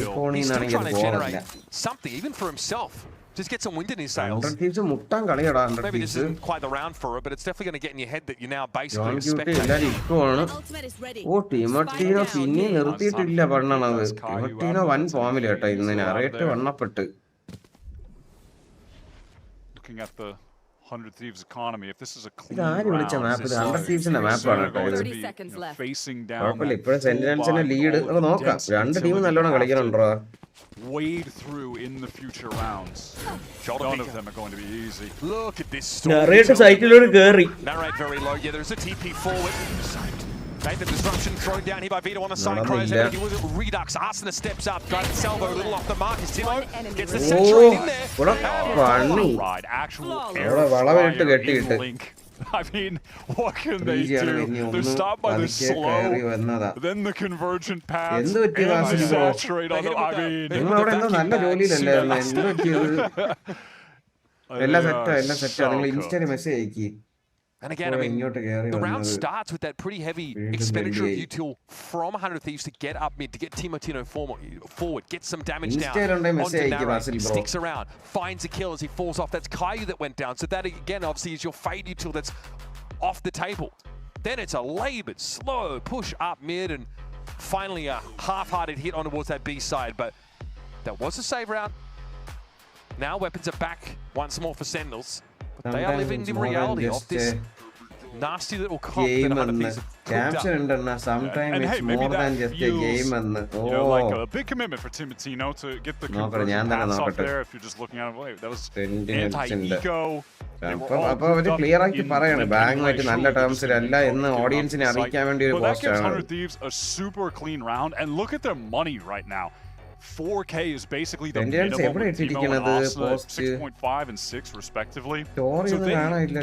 iPhone in trying to generate something even for himself. Just get some wind in his sails. 100 thieves muttan kaliyada 100 Maybe this isn't quite the round for it, but it's definitely going to get in your head that you're now basically expecting. Oh, Timotino pinni nirthitilla pannanadu. Timotino one formula etta innu narrate vannapettu. Looking at the 100 Thieves economy, if this is a clean map, the 100 Thieves in the map facing down Sentinels in a lead. Two teams nallona kalikkanundra. Wade through in the future rounds. None of them are going to be easy. Look at this story. Narrate cycle odu keറി. Narrate very low. Yeah, there's a TP forward. The disruption thrown down here by Vito on the side. Kroos energy with it. Redux. Arsena steps up. Trident salvo a little off the mark. Is Timo gets the century in there. What a funny. Actual വളവിട്ട് കെട്ടിയിട്ട്. I mean, what can they do? They're stopped by the slow, then the convergent paths, and the saturate on the, I mean... നല്ല ജോലിയിലല്ലേ എന്ത് പറ്റിയത് എല്ലാം സെറ്റാ നിങ്ങൾ ഇൻസ്റ്റയിൽ message അയക്കി. And again, I mean, the round starts with that pretty heavy expenditure of util from 100 Thieves to get up mid, to get Timotino forward, get some damage down onto Narrate, sticks around, finds a kill as he falls off. That's Caillou that went down. So that, again, obviously is your fade util that's off the table. Then it's a laboured, slow push up mid, and finally a half-hearted hit on towards that B side. But that was a save round. Now weapons are back once more for Sentinels. They are living the reality of this nasty little comp that 100 Thieves have cooked up. Sometimes it's more than just a game. You know, like a big commitment for Timotino to get the conversion paths off there. If you're just looking at it, wait, that was anti-eco. അപ്പോൾ അവര് clear ആക്കി പറയാണ് ബാങ്കുമായിട്ട് നല്ല ടേംസിലല്ല എന്ന് ഓഡിയൻസിനെ അറിയിക്കാൻ വേണ്ടി ഒരു പോസ്റ്റാണ്. 100 Thieves a super clean round, and look at their money right now. 4K is basically the minimum with Timo and Asna, 6.5 and 6 respectively. So they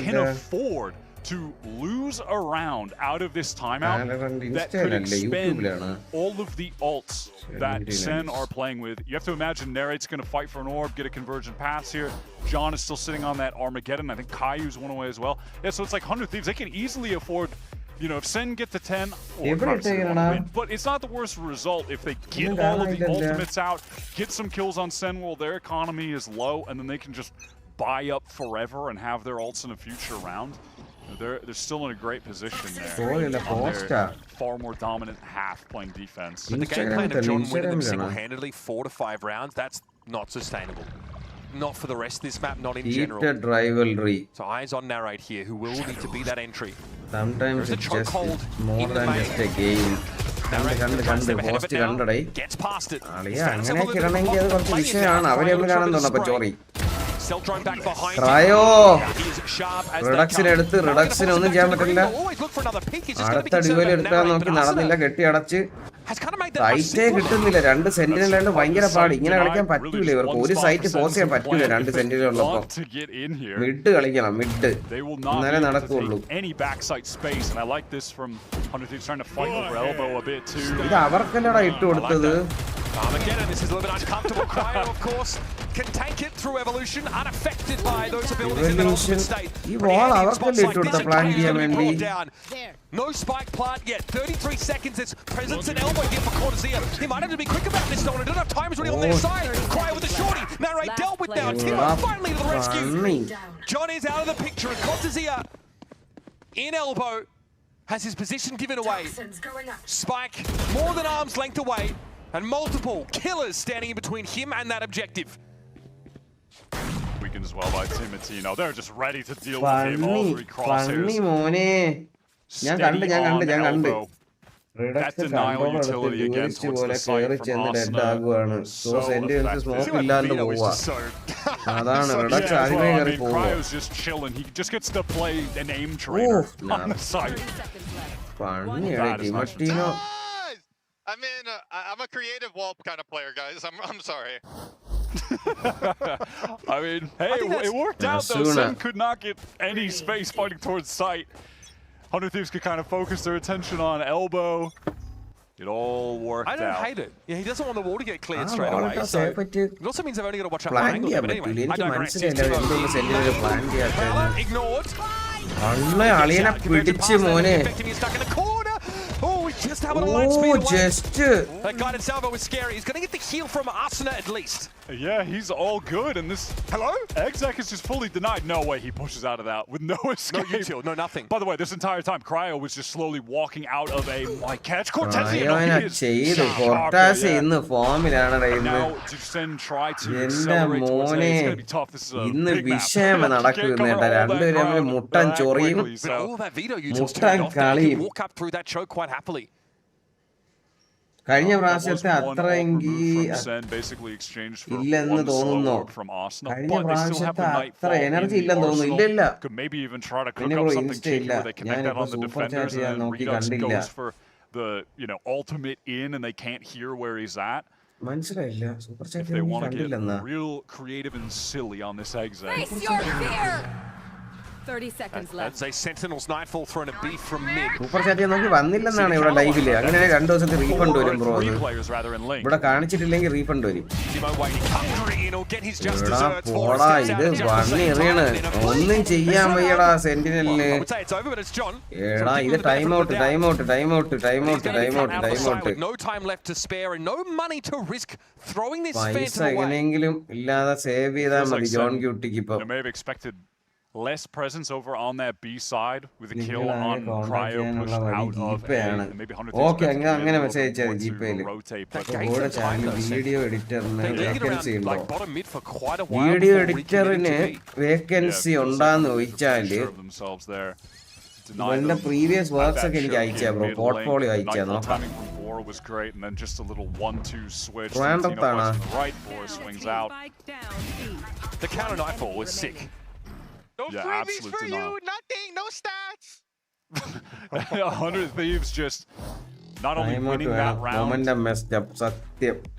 can afford to lose a round out of this timeout that could expend all of the ults that SEN are playing with. You have to imagine Narrate's going to fight for an orb, get a convergent pass here. John is still sitting on that Armageddon. I think Caillou's one away as well. Yeah, so it's like 100 Thieves. They can easily afford, you know, if SEN get to 10, but it's not the worst result if they get all of the ultimates out, get some kills on SEN while their economy is low, and then they can just buy up forever and have their ults in a future round. They're still in a great position there. They're far more dominant half playing defense. But the game plan of John winning them single-handedly 4 to 5 rounds, that's not sustainable. Not for the rest of this map, not in general. Heated rivalry. So eyes on Narrate here, who will need to be that entry. Sometimes it's just more than just a game. Gets past it. അങ്ങനെയൊക്കെ ഇടണമെങ്കിൽ അത് കുറച്ച് വിഷയമാണ്. അവരെ ഒന്ന് കാണാൻ തോന്നപ്പോ ചോറി. Kreo റിഡക്സിനെടുത്ത് റിഡക്സിന് ഒന്നും ചെയ്യാൻ പറ്റില്ല. അടുത്ത ഡ്യൂവൽ എടുക്കാൻ നോക്കി നടന്നില്ല, കെട്ടി അടച്ച് സൈറ്റേ കിട്ടുന്നില്ല. 2 സെന്റിനലുണ്ട്, ഭയങ്കര പാട്. ഇങ്ങനെ കളിക്കാൻ പറ്റൂല ഇവർക്ക്. ഒരു സൈറ്റ് പോസ് ചെയ്യാൻ പറ്റൂല 2 സെന്റിനുള്ളപ്പോ. മിഡ് കളിക്കണം, മിഡ് എന്നാലേ നടക്കുള്ളൂ. ഇത് അവർക്കല്ലടാ ഇട്ട് കൊടുത്തത്. This is a little bit uncomfortable. Kreo, of course, can tank it through evolution, unaffected by those abilities in the ultimate state. Plan No spike plant yet. 33 seconds. It's presence and elbow here for Cortezia. He might have to be quick about this, though. Enough time is really on their side. Kreo with the shorty. Narrate dealt with now. Timo finally to the rescue. John is out of the picture, and Cortezia in elbow has his position given away. Spike more than arm's length away. And multiple killers standing in between him and that objective. We taken as well by Timotino. They're just ready to deal with him. All three crosshairs. Steady on elbow. That denial utility again towards the side from Arsenal. So effective. Kryo's just chilling. He just gets to play an aim trainer on the side. I mean, I'm a creative wall kind of player, guys. I'm sorry. I mean, hey, it worked out though. Sen could not get any space fighting towards sight. 100 Thieves could kind of focus their attention on elbow. It all worked out. I don't hate it. Yeah, he doesn't want the wall to get cleared straight away. So it also means they've only got to watch out for angles. But anyway, I digress. Ignored. Affecting his stuck in the corner. Oh, just having a light speed away. That guided salvo was scary. He's going to get the heal from Arsenal at least. Yeah, he's all good. And this... Hello? Exec is just fully denied. No way, he pushes out of that with no escape. No util, no nothing. By the way, this entire time, Kryo was just slowly walking out of a mic catch. Cortesian, now, Sen try to accelerate towards A. It's going to be tough. This is a big map. But all that veto utils turned off. They can walk up through that choke quite happily. കഴിഞ്ഞ പ്രാവശ്യത്തെ അത്രയെങ്കിൽ ഇല്ലെന്ന് തോന്നുന്നു. കഴിഞ്ഞ പ്രാവശ്യത്തെ അത്ര energy ഇല്ലെന്ന് തോന്നുന്നു. ഇല്ല പിന്നെ ബ്രോ ഇൻസ്റ്റ ഇല്ല. ഞാനിപ്പോ സൂപ്പർ ചാറ്റ് ചെയ്യാൻ നോക്കി കണ്ടില്ല. മനസ്സിലായില്ല. സൂപ്പർ ചാറ്റ് കണ്ടില്ലെന്നാ. 30 seconds left. That's a Sentinel's Nightfall throwing a beef from mid. Super chat നോക്കി വന്നില്ലെന്നാണ് ഇവിടെ ലൈവില്. അങ്ങനെ 2 ദിവസത്തെ റീഫണ്ട് വരും ബ്രോ. ഇവിടെ കാണിച്ചിട്ടില്ലെങ്കിൽ റീഫണ്ട് വരും. പോടാ ഇത് വണ്ണി എറിയാണ്. ഒന്നും ചെയ്യാൻ വയ്യടാ സെന്റിനലിന്. എടാ ഇത് ടൈം ഔട്ട്. പൈസ എങ്ങനെയെങ്കിലും ഇല്ലാതെ സേവ് ചെയ്താൽ മതി ജോൺ ക്യൂട്ടിക്ക് ഇപ്പൊ. Less presence over on that B side with a kill on Kryo pushed out of A. Maybe 100 okay, അങ്ങനെ മെസ്സേജ് അയച്ചാൽ ജിപേയിൽ. ഇവിടെ ചാനൽ വീഡിയോ എഡിറ്ററിന് വേക്കൻസി ഉണ്ടോ? വീഡിയോ എഡിറ്ററിന് വേക്കൻസി ഉണ്ടാന്ന് ചോദിച്ചാല് ഇവന്റെ പ്രീവിയസ് വർക്ക്സ് ഒക്കെ എനിക്ക് അയച്ചാ ബ്രോ. പോർട്ട്ഫോളിയോ അയച്ചാ നോക്കാം. ട്രാൻഡത്താണ്. The counter Nightfall was sick. No freebies for you, nothing, no stats. 100 Thieves just not only winning that round,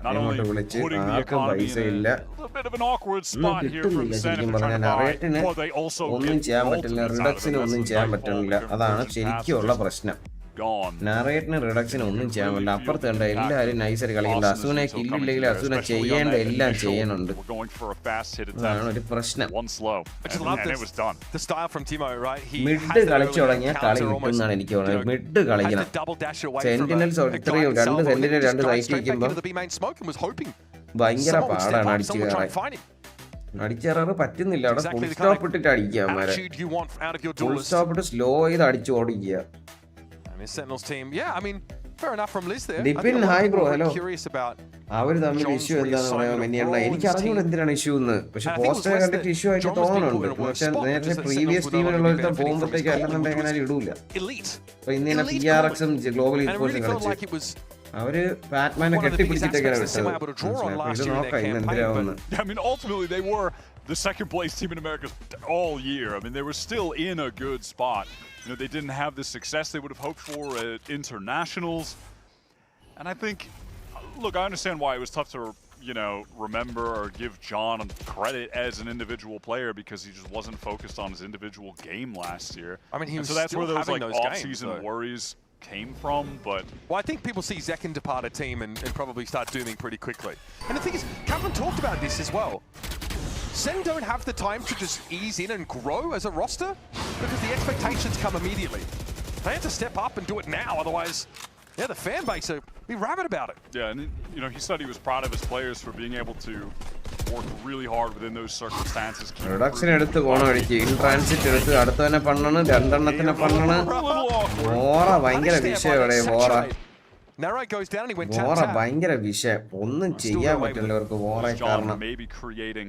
not only putting the economy in a bit of an awkward spot here from Sen. They also ഒന്നും ചെയ്യാൻ പറ്റില്ല. റിഡക്സിന് ഒന്നും ചെയ്യാൻ പറ്റുന്നില്ല. അതാണ് ശരിക്കുള്ള പ്രശ്നം. നാറേറ്റിന് റിഡക്സിന് ഒന്നും ചെയ്യാൻ പറ്റില്ല. അപ്പുറത്ത് കണ്ട എല്ലാവരും നൈസായിട്ട് കളിക്കുന്നുണ്ട്. അസുവിനെ കില്ലില്ലെങ്കിൽ അസുവിനെ ചെയ്യേണ്ട എല്ലാം ചെയ്യുന്നുണ്ട്. അതാണ് ഒരു പ്രശ്നം. മിഡ് കളിച്ചു തുടങ്ങിയ കളി കിട്ടുന്നതാണ് എനിക്ക് തോന്നുന്നത്. മിഡ് കളിക്കണം. സെന്റിനൽസ് 2 സെന്റിനൽ 2 സൈറ്റ് ഇരിക്കുമ്പോൾ ഭയങ്കര പാടാണ് അടിച്ചു കയറാൻ. അടിച്ചേറാറ് പറ്റുന്നില്ല. അവിടെ ഫുൾ സ്റ്റോപ്പ് ഇട്ടിട്ട് അടിക്കുക. ഫുൾ സ്റ്റോപ്പ് ഇട്ട് സ്ലോ ചെയ്ത് അടിച്ചു ഓടിക്കുക. Sentinel's team, yeah, I mean, fair enough from Liz there. Dipin, hi bro, hello. Curious about അവര് തമ്മിൽ ഇഷ്യൂ എന്താണെന്ന് പറയാൻ വേണ്ടിയുള്ള എനിക്ക് അറിഞ്ഞൂടെ എന്തിനാണ് ഇഷ്യൂ എന്ന്. പക്ഷെ പോസ്റ്റർ കണ്ടിട്ട് ഇഷ്യൂ ആയിട്ട് തോന്നുന്നുണ്ട്. പക്ഷെ നേരത്തെ പ്രീവിയസ് ടീമിലുള്ളവരുടെ പോകുമ്പോഴത്തേക്ക് അല്ലെന്നുണ്ടെങ്കിൽ അങ്ങനെ ഇടൂല. അപ്പൊ ഇന്ന് PRXും ഗ്ലോബൽ ഇൻഫോഴ്സും കളിച്ച് അവര് ബാറ്റ്മാനെ കെട്ടിപ്പിടിച്ചിട്ടൊക്കെയാണ് വിട്ടത്. ഇത് നോക്കാം ഇന്ന് എന്തിനാവുന്നു. The second place team in America all year. I mean, they were still in a good spot. You know, they didn't have the success they would have hoped for at internationals. And I think, look, I understand why it was tough to, you know, remember or give John credit as an individual player because he just wasn't focused on his individual game last year. I mean, he was so that's still where those like those off-season worries came from, but... Well, I think people see Zekken depart a team and probably start dooming pretty quickly. And the thing is, Kaplan talked about this as well. Sen don't have the time to just ease in and grow as a roster because the expectations come immediately. They have to step up and do it now, otherwise, yeah, the fan base will be rabid about it. Yeah, and you know, he said he was proud of his players for being able to work really hard within those circumstances. Reduction എടുത്ത് പോണം അടിക്ക്. In transit എടുത്ത് അടുത്തവനെ പണ്ണണ്, 2 എണ്ണത്തിനെ പണ്ണണ്. ഓറ ഭയങ്കര വിഷയം ഇവിടെ ഓറ. ഓറ ഭയങ്കര വിഷയം. ഒന്നും ചെയ്യാൻ പറ്റില്ല അവർക്ക് ഓറ കാരണം. Maybe creating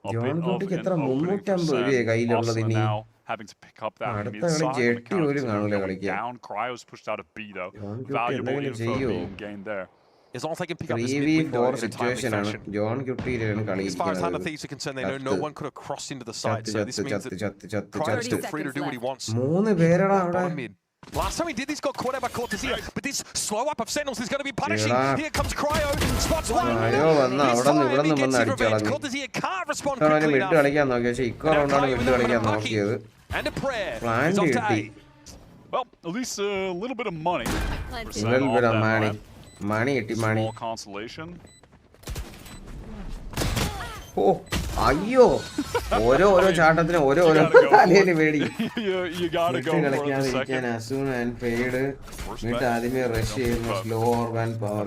a bit of an opening for Sen. Austin now having to pick up that mid-side on account of Timo going down. Kryo's pushed out a B though. Valuable info being gained there. As long as they can pick up this mid-window in a timely fashion. As far as Hunter Thieves are concerned, they know no one could have crossed into the side, so this means that Kryo's still free to do what he wants. Bottom mid. Last time he did this, got caught out by Cortezia, but this slow up of Sentinels is going to be punishing. Here comes Kryo, spots one. Cortezia can't respond quickly enough. And a prayer. He's off to A. Well, at least a little bit of money. A little bit of money. Money. Small consolation. Oh, അയ്യോ ഓരോ ചാട്ടത്തിന് ഓരോ തലയില് പേടി കളിക്കാതിരിക്കാൻ അസൂൺ and fade എന്നിട്ട് ആദ്യമേ rush ചെയ്യുന്ന slow ഓർബാൻ power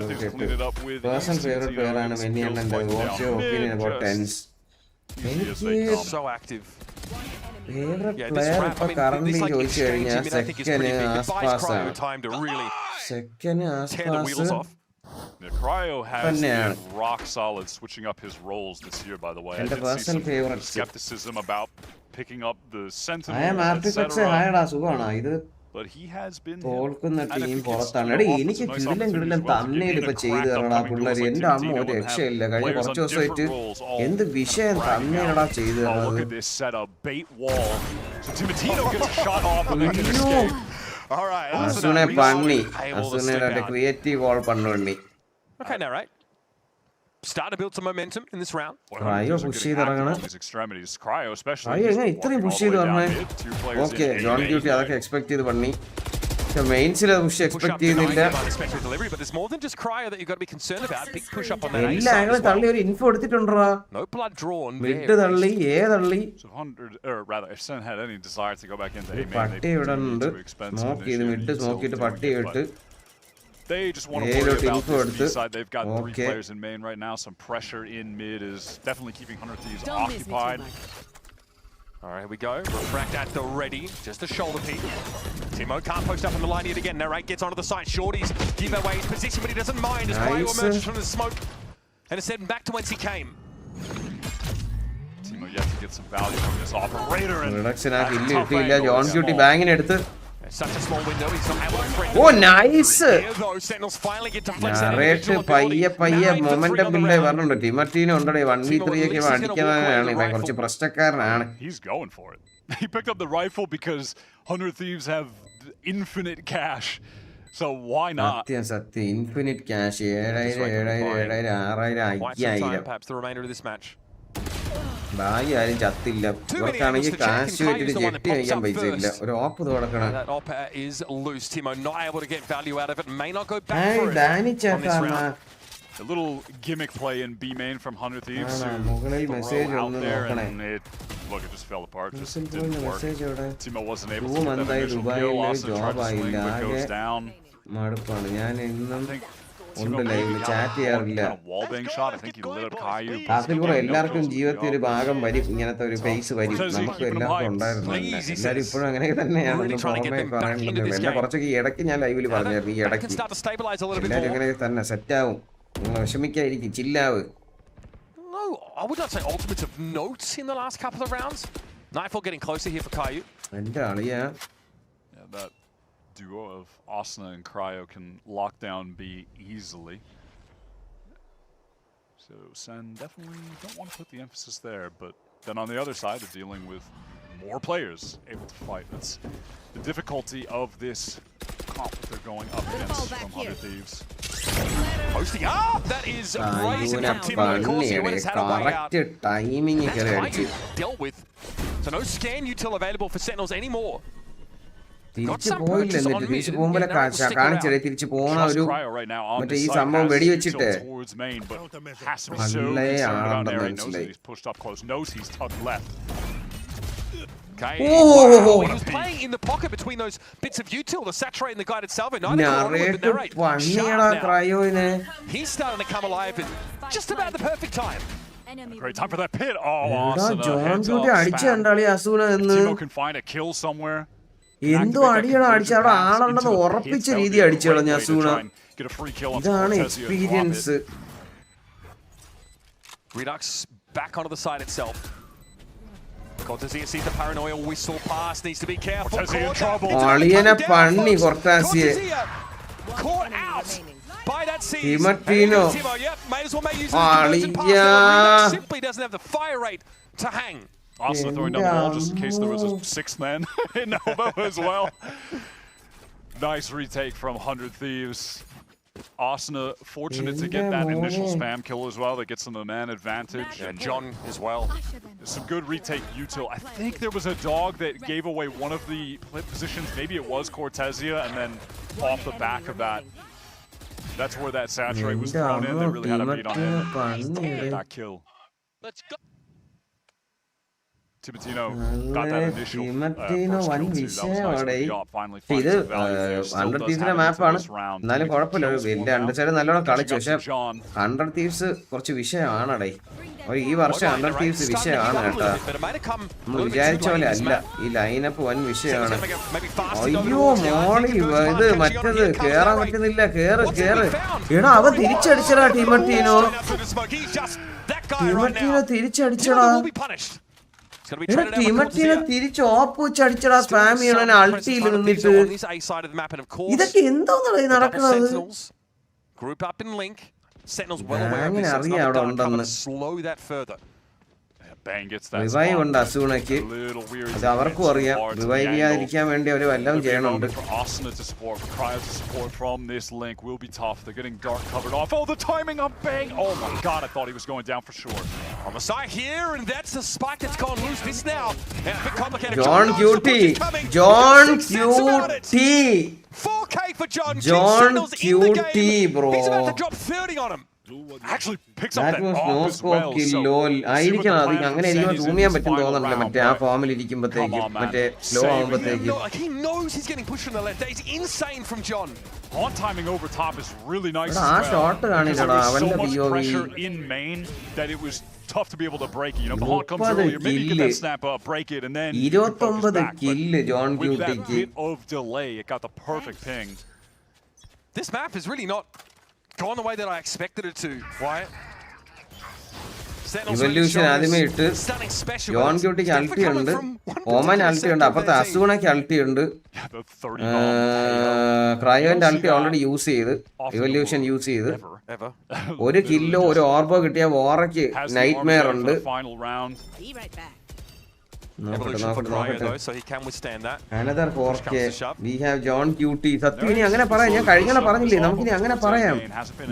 person favourite player ആണ് മെന്നിയണ്ണന്റെ what's your opinion about TenZ എനിക്ക് ഫേവറേറ്റ് പ്ലെയർ ഇപ്പൊ കറന്റ് ചോദിച്ചു കഴിഞ്ഞാൽ സെക്കൻഡ് ആസ്പാസ് ആണ് second Aspas Kryo has been rock solid switching up his roles this year, by the way. And the personal favorite skepticism about picking up the Sentinel. I am artifacts higher sugana idu. But he has been തോൽക്കുന്ന team പുറത്താണ്. എടി എനിക്ക് കിടിലം തന്നേല് ഇപ്പൊ ചെയ്തു തരണടാ പിള്ളേര്. എന്റെ അമ്മ ഒരു രക്ഷയില്ല. കഴിഞ്ഞ കുറച്ച് ദിവസമായിട്ട് എന്ത് വിഷയം തന്നേലടാ ചെയ്തു തരണത്. അസുനെ പണ്ണി അസുനെ creative wall പണ്ണി. Okay, now, right? Start to build some momentum in this round. Kryo push ചെയ്തിറങ്ങണം. Kryo especially. Kryo എങ്ങനെ ഇത്രയും പുഷ് ചെയ്ത് വരണേ? ഓക്കെ ജോൺ ഡ്യൂട്ടി അതൊക്കെ എക്സ്പെക്ട് ചെയ്ത് പണ്ണി. മെയിൻസിൽ പുഷ് എക്സ്പെക്ട് ചെയ്യുന്നില്ല. എല്ലാ ആംഗിളും തള്ളി ഒരു ഇൻഫോ എടുത്തിട്ടുണ്ടോ? മിഡ് തള്ളി എ തള്ളി. പട്ടി ഇവിടെ ഉണ്ട്. സ്മോക്ക് ചെയ്ത് മിഡ് സ്മോക്ക് ചെയ്തിട്ട് പട്ടി ഇട്ട്. They just want to worry about this B side. They've got 3 players in main right now. Some pressure in mid is definitely keeping Hunter Thieves occupied. All right, here we go. Refract at the ready. Just a shoulder peek. Timo can't post up on the line yet again. Narrate gets onto the side. Shorties give away his position, but he doesn't mind as Kryo emerges from the smoke and is heading back to whence he came. Timo yet to get some value from this operator. Reduction ആക്കി ഇല്ല John duty ബാങ്ങിന് എടുത്ത്. Such a small window, he's not able to friend. Oh, nice! Sentinels finally get to flex that. പയ്യെ momentum build പറഞ്ഞിട്ടുണ്ട്. ടിമർട്ടീനെ ഉണ്ടോ 1v3 ഒക്കെ അടിക്കാനാണ് ഇവൻ കുറച്ച് പ്രശ്നക്കാരനാണ്. He's going for it. He picked up the rifle because Hunter Thieves have infinite cash. So why not? സത്യം infinite cash 7,000 6,000 5,000. Perhaps the remainder of this match. ഭാഗ്യ ആരും ചത്തില്ല. ഇവർക്കാണെങ്കിൽ കാശ് വെച്ചിട്ട് ജെട്ടി കഴിക്കാൻ പൈസ ഇല്ല. ഒരു ഓപ്പ് തുടക്കണം. ഡാനി ചേട്ടാ A little gimmick play in B main from Hunter Thieves. മുകളിൽ മെസ്സേജ് ഒന്ന് നോക്കണേ. Look, it just fell apart. Just didn't work. Timo wasn't able to get that initial kill. Austin tried to swing, but goes down. മടുപ്പാണ്. ഞാൻ ഇന്നും ഉണ്ട് ലൈവില് chat ചെയ്യാറില്ല. അതിലൂടെ എല്ലാവർക്കും ജീവിതത്തിൽ ഒരു ഭാഗം വരും. ഇങ്ങനത്തെ ഒരു ഫേസ് വരും. നമുക്ക് എല്ലാവർക്കും ഉണ്ടായിരുന്നു. എല്ലാവരും ഇപ്പോഴും അങ്ങനെ തന്നെയാണെന്ന് പുറമെ പറയുന്നുണ്ട്. എന്നെ കുറച്ചൊക്കെ ഇടയ്ക്ക് ഞാൻ ലൈവിൽ പറഞ്ഞായിരുന്നു. ഈ ഇടയ്ക്ക് എല്ലാവരും അങ്ങനെ തന്നെ സെറ്റാവും. നിങ്ങൾ വിഷമിക്കായിരിക്കും. ചില്ലാവ്. എന്റെ അളിയാ duo of Asuna and Kryo can lock down B easily. So Sen definitely don't want to put the emphasis there, but then on the other side they're dealing with more players able to fight. That's the difficulty of this comp that they're going up against from Hunter Thieves. Posting up! That is Ryzen from Timo. Of course, he went his hat away out. That's dealt with. So no scan util available for Sentinels anymore. തിരിച്ചു പോയില്ല. എന്നിട്ട് തിരിച്ചു പോകുമ്പോഴേ കാണിച്ചേ തിരിച്ചു പോണ ഒരു മറ്റേ ഈ സംഭവം വെടിവെച്ചിട്ട് നല്ല ആണെന്ന് മനസ്സിലായി. ക്രയോനെ great time for that pit. John duty അടിച്ച കണ്ടാളി അസൂന എന്ന്. Timo can find a kill somewhere. എന്തോ അടിയണോ അടിച്ച അവിടെ ആളുണ്ടെന്ന് ഉറപ്പിച്ച രീതി അടിച്ചു കളഞ്ഞ അസൂണ. ഇതാണ് experience. back onto the side itself. Cortezia sees the paranoia whistle pass, needs to be careful. Cortezia in trouble. Aliyana panni Cortezia. Caught out by that seize. Timatino. Yep, may as well make use of his conversion pass. Simply doesn't have the fire rate to hang. Also throwing down the ball just in case there was a sixth man in Nova as well. Nice retake from 100 Thieves. Asuna fortunate to get that initial spam kill as well. That gets them a man advantage. And John as well. Some good retake util. I think there was a dog that gave away one of the positions. Maybe it was Cortezia, and then off the back of that, that's where that saturate was thrown in. They really had a beat on him. That kill. Let's go. Timatino got that initial first kill too. Finally finds some value. Still does have it into this round. എന്നാലും കുഴപ്പമില്ല വലിയ അണ്ടർസൈഡ് നല്ലോണം കളിച്ചു പക്ഷെ 100 Thieves കുറച്ച് വിഷയമാണടേ ഈ വർഷം 100 Thieves വിഷയമാണ് കേട്ടോ നമ്മൾ വിചാരിച്ച പോലെ അല്ല ഈ ലൈനപ്പ് വൻ വിഷയമാണ് അയ്യോ മോളി ഇത് മറ്റത് കേറാൻ പറ്റുന്നില്ല കേറ് എടാ അവ തിരിച്ചടിച്ചടാ ടീമറ്റീനോ തിരിച്ചടിച്ചടാ ടീമറ്റീനെ തിരിച്ച് ഓപ്പ് വെച്ച് അടിച്ചടാ സ്പാം ചെയ്യണ അൾട്ടിയിൽ നിന്നിട്ട് ഇതൊക്കെ എന്തോന്നാണ് നടക്കുന്നത് അങ്ങനെ അറിയാം അവിടെ ഉണ്ടെന്ന് റിവൈവ് ഉണ്ട് അസൂണയ്ക്ക് അത് അവർക്കും അറിയാം റിവൈവ് ചെയ്യാതിരിക്കാൻ വേണ്ടി അവർ വല്ലതും ചെയ്യണുണ്ട് John Cutie bro. Actually picks up that was no scope kill lol ആയിരിക്കണം അത് അങ്ങനെ എനിക്ക് സൂമിയാൻ പറ്റും തോന്നുന്നില്ല മറ്റേ ആ ഫോമിൽ ഇരിക്കുമ്പോഴത്തേക്ക് മറ്റേ സ്ലോ ആവുമ്പോഴത്തേക്ക് he knows he's getting pushed from the left. That is insane from John. On timing over top is really nice. ആ ഷോട്ട് കാണില്ലടാ അവന്റെ POV in main that it was tough to be able to break it. You know, the hawk comes earlier, maybe you get that snap up, break it, and then 29 kill John with that Cutie bit of delay, it got the perfect ping. This map is really not gone the way that I expected it to. Wyatt. Evolution ആദ്യമേ ഇട്ട് John ക്യൂട്ടിക്ക് അൾട്ടി ഉണ്ട് ഓമൻ അൾട്ടി ഉണ്ട് അപ്പുറത്തെ അസൂണയ്ക്ക് അൾട്ടി ഉണ്ട് ക്രയോന്റെ അൾട്ടി already use ചെയ്ത് evolution use ചെയ്ത് ഒരു kilo ഒരു ഓർബോ കിട്ടിയ വോറയ്ക്ക് നൈറ്റ് മെയർ ഉണ്ട് Another 4K. We have John Cutie. സത്യം ഇനി അങ്ങനെ പറയാം ഞാൻ കഴിഞ്ഞ പറഞ്ഞില്ലേ നമുക്കിനി അങ്ങനെ പറയാം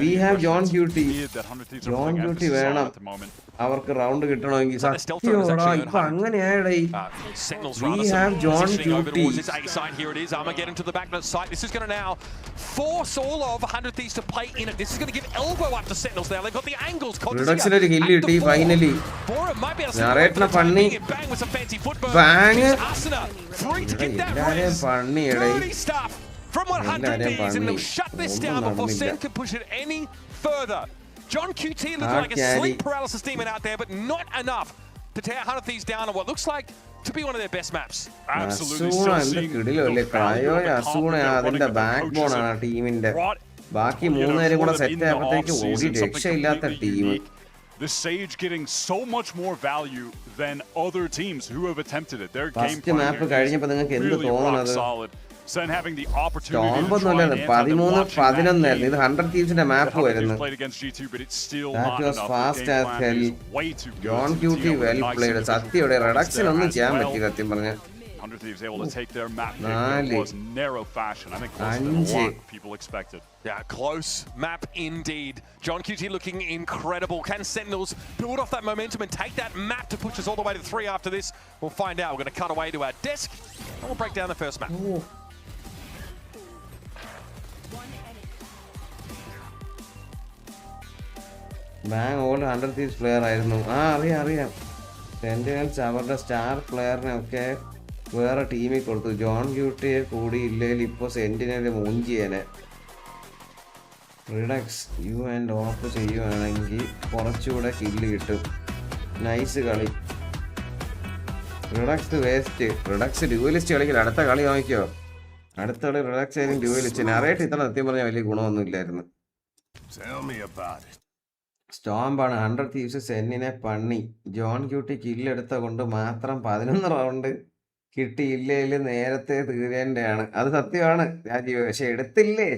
We have John Cutie. John Cutie വേണം അവർക്ക് റൗണ്ട് കിട്ടണമെങ്കിൽ സത്യമാടാ ഇപ്പൊ അങ്ങനെയായടേ We have John Cutie. This is going to now force all of 100 Thieves to play in it. This is going to give elbow up to Sentinels now. They've got the angles. Reduction ഒരു kill കിട്ടി finally നറേറ്റിനെ പണി Bang! എല്ലാരെയും പണിയടേ From 100 Thieves and they'll shut this down before Sen can push it any further. John QT looks like a sleep paralysis demon out there, but not enough to tear 100 Thieves down on what looks like to be one of their best maps. Absolutely. Asuna അതിന്റെ back bone ആണ് ടീമിന്റെ ബാക്കി മൂന്നുപേരും കൂടെ set ആയപ്പോഴത്തേക്ക് ഒരു രക്ഷയില്ലാത്ത team The Sage getting so much more value than other teams who have attempted it. Their game plan really rock solid. Sen having the opportunity to try and answer them. Watching that game, 100 Thievesന്റെ മാപ്പ് വരുന്നു. played against G2, but it's still That not was enough. fast as hell. Way too good. John Cutie well played. സത്യയുടെ reduction ഒന്നും ചെയ്യാൻ പറ്റി സത്യം പറഞ്ഞ 100 Thieves able to take their map pick. It was narrow fashion. I think closer than what people expected. Yeah, close map indeed. John QT looking incredible. Can Sentinels build off that momentum and take that map to push us all the way to 3 after this? We'll find out. We're going to cut away to our desk and we'll break down the first map. Bang all 100 Thieves player ആയിരുന്നു അറിയാം Sentinels അവരുടെ star പ്ലെയറിനെ ഒക്കെ വേറെ ടീമിൽ കൊടുത്തു John ക്യൂട്ടിയെ കൂടി ഇല്ലെങ്കിൽ ഇപ്പോൾ സെന്റിനൽ മൂഞ്ചിയേനെ റിഡക്സ് യു ആൻഡ് ഓഫ് ചെയ്യുവാണെങ്കിൽ കുറച്ചുകൂടെ കില്ല് കിട്ടും നൈസ് കളി റിഡക്സ് വേസ്റ്റ് റിഡക്സ് ഡ്യൂവലിസ്റ്റ് കളിക്കില്ല അടുത്ത കളി നോക്കിയോ അടുത്ത കളി റിഡക്സ് ആയാലും ഡ്യൂവലിസ്റ്റ് നറേറ്റ് ഇത്ര സത്യം പറഞ്ഞാൽ വലിയ ഗുണമൊന്നും ഇല്ലായിരുന്നു സ്റ്റോംബാണ് 100 Thieves സെന്നിനെ പണി. ജോൺ ക്യൂട്ടി കില്ലെടുത്ത കൊണ്ട് മാത്രം 11 റൗണ്ട് കിട്ടിയില്ലേല് നേരത്തെ തീരേണ്ടതാണ്. അത് സത്യമാണ് രാജീവ്. പക്ഷെ എടുത്തില്ലേ?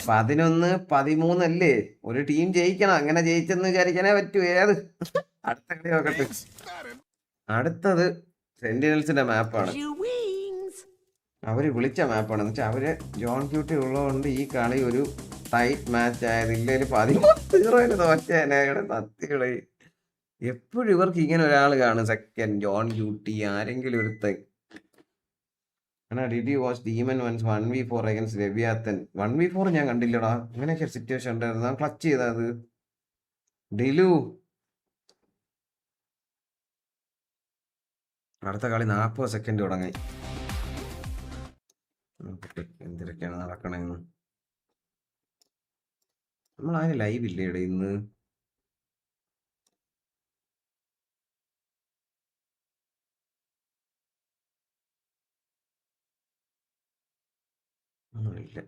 11, 13 അല്ലേ? ഒരു ടീം ജയിക്കണം. അങ്ങനെ ജയിച്ചെന്ന് വിചാരിക്കാനേ പറ്റൂ. ഏത് അടുത്ത കളി നോക്കട്ടെ. അടുത്തത് സെന്റിനൽസിന്റെ മാപ്പാണ്. അവര് വിളിച്ച മാപ്പാണ്. എന്ന് വെച്ചാൽ അവര് ജോൺ ക്യൂട്ടി ഉള്ളതുകൊണ്ട് ഈ കളി ഒരു ടൈറ്റ് മാച്ച് ആയത്. ഇല്ലേല് 13-0 തോറ്റേനെ. സത്യകളി എപ്പോഴും ഇവർക്ക് ഇങ്ങനെ ഒരാൾ കാണും. സെക്കൻഡ് ജോൺ ക്യൂട്ടി ആരെങ്കിലും ഒരുത്തൻ. Did you watch demon one's 1v4 against Leviathan? 1v4 ഞാൻ കണ്ടില്ലടാ. അങ്ങനെയൊക്കെ സിറ്റുവേഷൻ ഉണ്ടായിരുന്നു. ക്ലച്ച് ചെയ്തത് ഡിലു. അടുത്ത കളി 40 സെക്കൻഡ് തുടങ്ങി. എന്തൊക്കെയാണ് നടക്കണെന്ന്. നമ്മളാരും ലൈവ് ഇല്ലേ ഇവിടെ ഇന്ന്? ഇല്ല.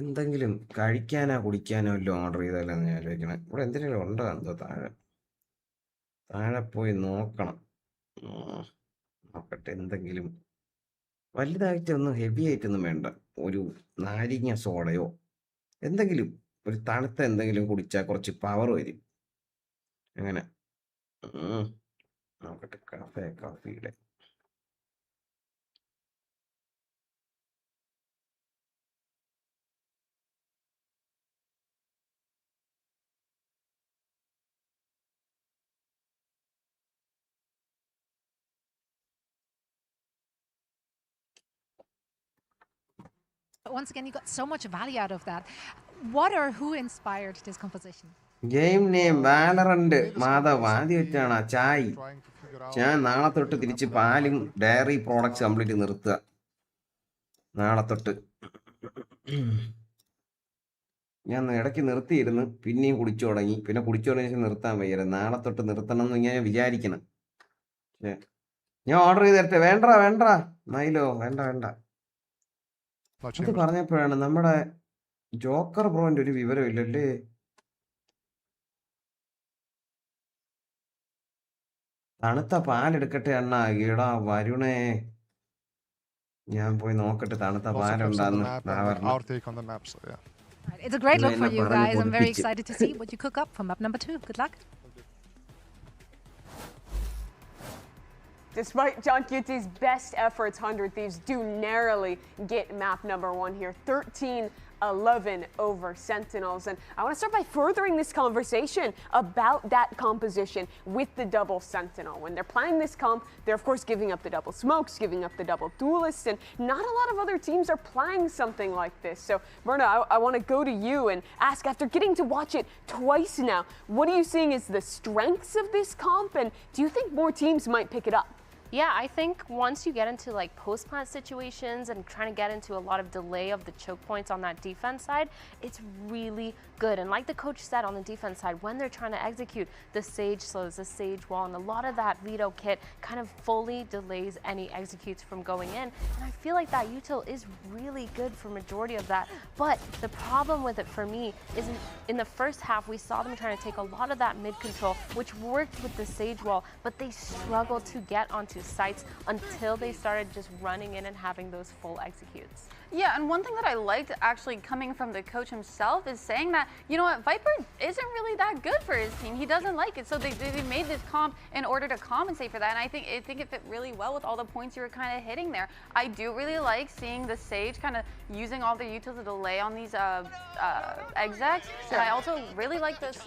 എന്തെങ്കിലും കഴിക്കാനോ കുടിക്കാനോ വല്ലതും ഓർഡർ ചെയ്താലോന്ന് ഞാൻ ആലോചിക്കണം. ഇവിടെ എന്തെങ്കിലും ഉണ്ടോ എന്തോ താഴെ പോയി നോക്കണം. നോക്കട്ടെ. എന്തെങ്കിലും വലുതായിട്ടൊന്നും ഹെവി ആയിട്ടൊന്നും വേണ്ട. ഒരു നാരങ്ങ സോഡയോ എന്തെങ്കിലും ഒരു തണുത്ത എന്തെങ്കിലും കുടിച്ചാൽ കുറച്ച് പവർ വരും. അങ്ങനെ നോക്കട്ടെ. കാഫിയുടെ Once again, you got so much value out of that. What or who inspired this composition? Game name Valorant. Madhav ആദ്യം വെച്ചാണ് ചായ്. ഞാൻ നാളെ തൊട്ട് തിരിച്ച് പാലും ഡയറി പ്രോഡക്ട്സ് കംപ്ലീറ്റ് നിർത്തുക. നാളെ തൊട്ട് ഞാൻ ഇടയ്ക്ക് നിർത്തിയിരുന്നു. പിന്നെയും കുടിച്ചു തുടങ്ങി. പിന്നെ കുടിച്ചു തുടങ്ങിയ ശേഷം നിർത്താൻ വയ്യ. നാളെ തൊട്ട് നിർത്തണം എന്ന് ഞാൻ വിചാരിക്കണം. ഞാൻ ഓർഡർ ചെയ്ത് തരട്ടെ? വേണ്ട നൈലോ വേണ്ട. അത് പറഞ്ഞപ്പോഴാണ് നമ്മുടെ ജോക്കർ ബ്രോന്റെ ഒരു വിവരം ഇല്ലല്ലേ. തണുത്ത പാലെടുക്കട്ടെ അണ്ണാ. ഈടാ വരുണേ. ഞാൻ പോയി നോക്കട്ടെ തണുത്ത പാലുണ്ടാന്ന്. It's a great look for you guys. I'm very excited to see what you cook up for map number 2. Good luck. Despite John Cutie's best efforts, 100 Thieves do narrowly get map number 1 here. 13-11 over Sentinels. And I want to start by furthering this conversation about that composition with the double Sentinel. When they're playing this comp, they're of course giving up the double smokes, giving up the double duelists, and not a lot of other teams are playing something like this. So, Myrna, I want to go to you and ask, after getting to watch it twice now, what are you seeing as the strengths of this comp, and do you think more teams might pick it up? Yeah, I think once you get into like post-plant situations and trying to get into a lot of delay of the choke points on that defense side, it's really good. And like the coach said on the defense side, when they're trying to execute the Sage slows, the Sage wall, and a lot of that veto kit kind of fully delays any executes from going in. And I feel like that util is really good for majority of that. But the problem with it for me is in the first half, we saw them trying to take a lot of that mid control, which worked with the Sage wall, but they struggled to get onto sites until they started just running in and having those full executes. Yeah, and one thing that I liked actually coming from the coach himself is saying that, you know what, Viper isn't really that good for his team. He doesn't like it. So they made this comp in order to compensate for that. And I think it fit really well with all the points you were kind of hitting there. I do really like seeing the Sage kind of using all the utils to delay on these execs. And I also really like this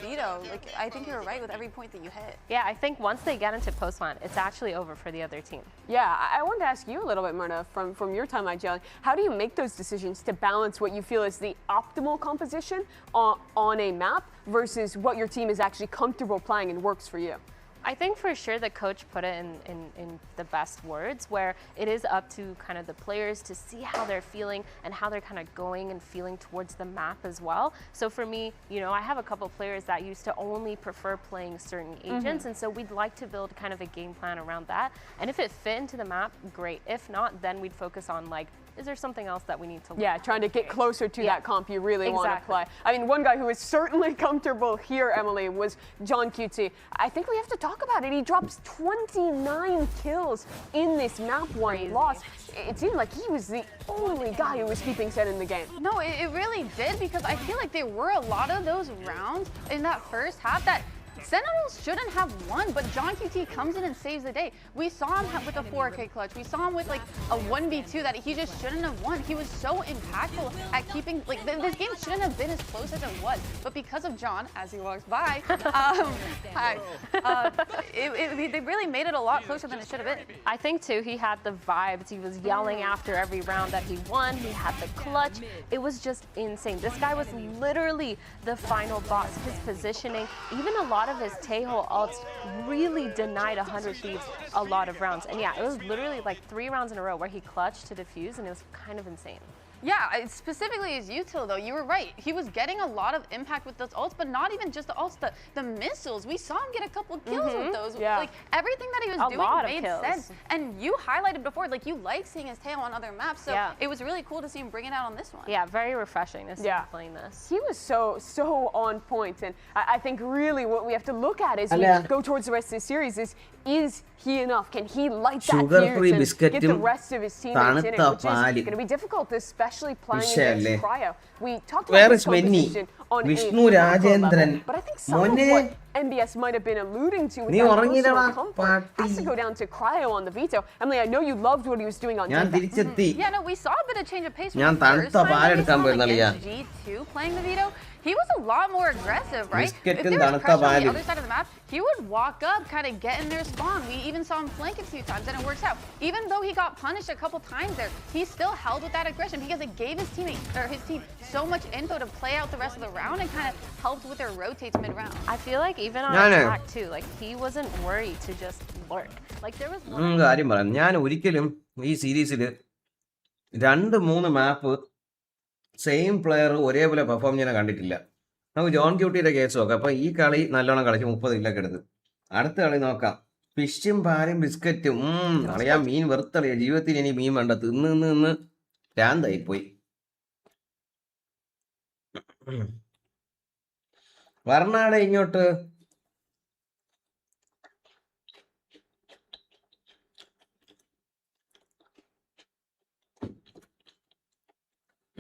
veto. Like, I think you were right with every point that you hit. Yeah, I think once they get into post-plant, it's actually over for the other team. Yeah, I wanted to ask you a little bit, Myrna, from your time at Jelly. How do you make those decisions to balance what you feel is the optimal composition on a map versus what your team is actually comfortable playing and works for you? I think for sure the coach put it in the best words, where it is up to kind of the players to see how they're feeling and how they're kind of going and feeling towards the map as well. So for me, you know, I have a couple players that used to only prefer playing certain agents, and so we'd like to build kind of a game plan around that. And if it fit into the map, great. If not, then we'd focus on like, is there something else that we need to learn? Yeah, trying to get closer to that comp you really want to play. I mean, one guy who is certainly comfortable here, Emily, was John QT. I think we have to talk about it. He drops 29 kills in this map one loss. It seemed like he was the only guy who was keeping SEN in the game. No, it really did, because I feel like there were a lot of those rounds in that first half that Sentinels shouldn't have won, but John QT comes in and saves the day. We saw him with a 4K clutch. We saw him with like a 1v2 that he just shouldn't have won. He was so impactful at keeping, like, this game shouldn't have been as close as it was. But because of John, as he walks by, they really made it a lot closer than it should have been. I think too, he had the vibes. He was yelling after every round that he won. He had the clutch. It was just insane. This guy was literally the final boss. His positioning, even a lot of his Taeho ults really denied 100 Thieves a lot of rounds. And yeah, it was literally like 3 rounds in a row where he clutched to defuse, and it was kind of insane. Yeah, specifically his util though, you were right. He was getting a lot of impact with those ults, but not even just the ults, the missiles. We saw him get a couple kills with those. Yeah. Like, everything that he was doing made sense. And you highlighted before, like, you like seeing his tail on other maps, so it was really cool to see him bring it out on this one. Yeah, very refreshing to see him playing this. He was so on point, and I think really what we have to look at as we go towards the rest of the series is he enough? Can he light that fuse and get the rest of his teammates in it, which is going to be difficult, especially playing against Kreo. We talked about this competition on a but I think some of what MBS might have been alluding to with that personal comfort has to go down to Kreo on the veto. Emily, I know you loved what he was doing on defense. Yeah, no, we saw a bit of change of pace from the first time we saw him against G2 playing the veto. He was a lot more aggressive, right? If there was pressure on the other side of the map, he would walk up, kind of get in their spawn. We even saw him flank a few times, and it works out. Even though he got punished a couple times there, he still held with that aggression because it gave his teammates or his team so much info to play out the rest of the round and kind of helped with their rotates mid-round. I feel like even on attack too, like he wasn't worried to just lurk. Like there was one കാര്യം പറയാം. ഞാൻ ഒരിക്കലും ഈ സീരീസിൽ 2-3 മാപ്പ് same player ഒരേപോലെ perform ചെയ്യാൻ കണ്ടിട്ടില്ല. നമുക്ക് ജോൺ ക്യൂട്ടിയുടെ കേസ് നോക്കാം. അപ്പോൾ ഈ കളി നല്ലോണം കളിച്ച് 30 കില്ലൊക്കെ എടുത്ത്. അടുത്ത കളി നോക്കാം. ഫിഷും പാലും ബിസ്ക്കറ്റും അറിയാം, മീൻ വെറുത്തറിയാം. ജീവിതത്തിൽ ഇനി മീൻ വേണ്ട, തിന്ന് ഭ്രാന്തായിപ്പോയി. വരണാടെ ഇങ്ങോട്ട്.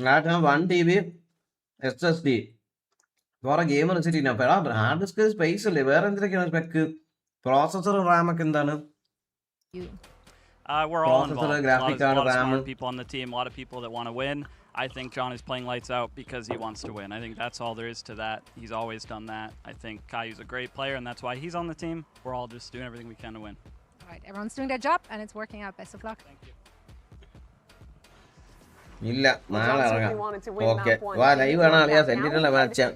ഞാൻ 1 TB SSD വേറെ ഗെയിം വെച്ചിട്ട് ഹാർഡ് ഡിസ്ക് സ്പേസ് അല്ലേ, വേറെ എന്തൊക്കെയാണ് സ്പെക്ക്? പ്രോസസർ റാം ഒക്കെ എന്താണ്? We're all involved. A lot of smart people on the team, a lot of people that want to win. I think John is playing lights out because he wants to win. I think that's all there is to that. He's always done that. I think Kai's a great player, and that's why he's on the team. We're all just doing everything we can to win. All right, everyone's doing their job, and it's working out. Best of luck. Thank you. ഇല്ല, നാളെ ഇറങ്ങാം. Okay, വാ live കാണാൻ അറിയാം. Sentinel match.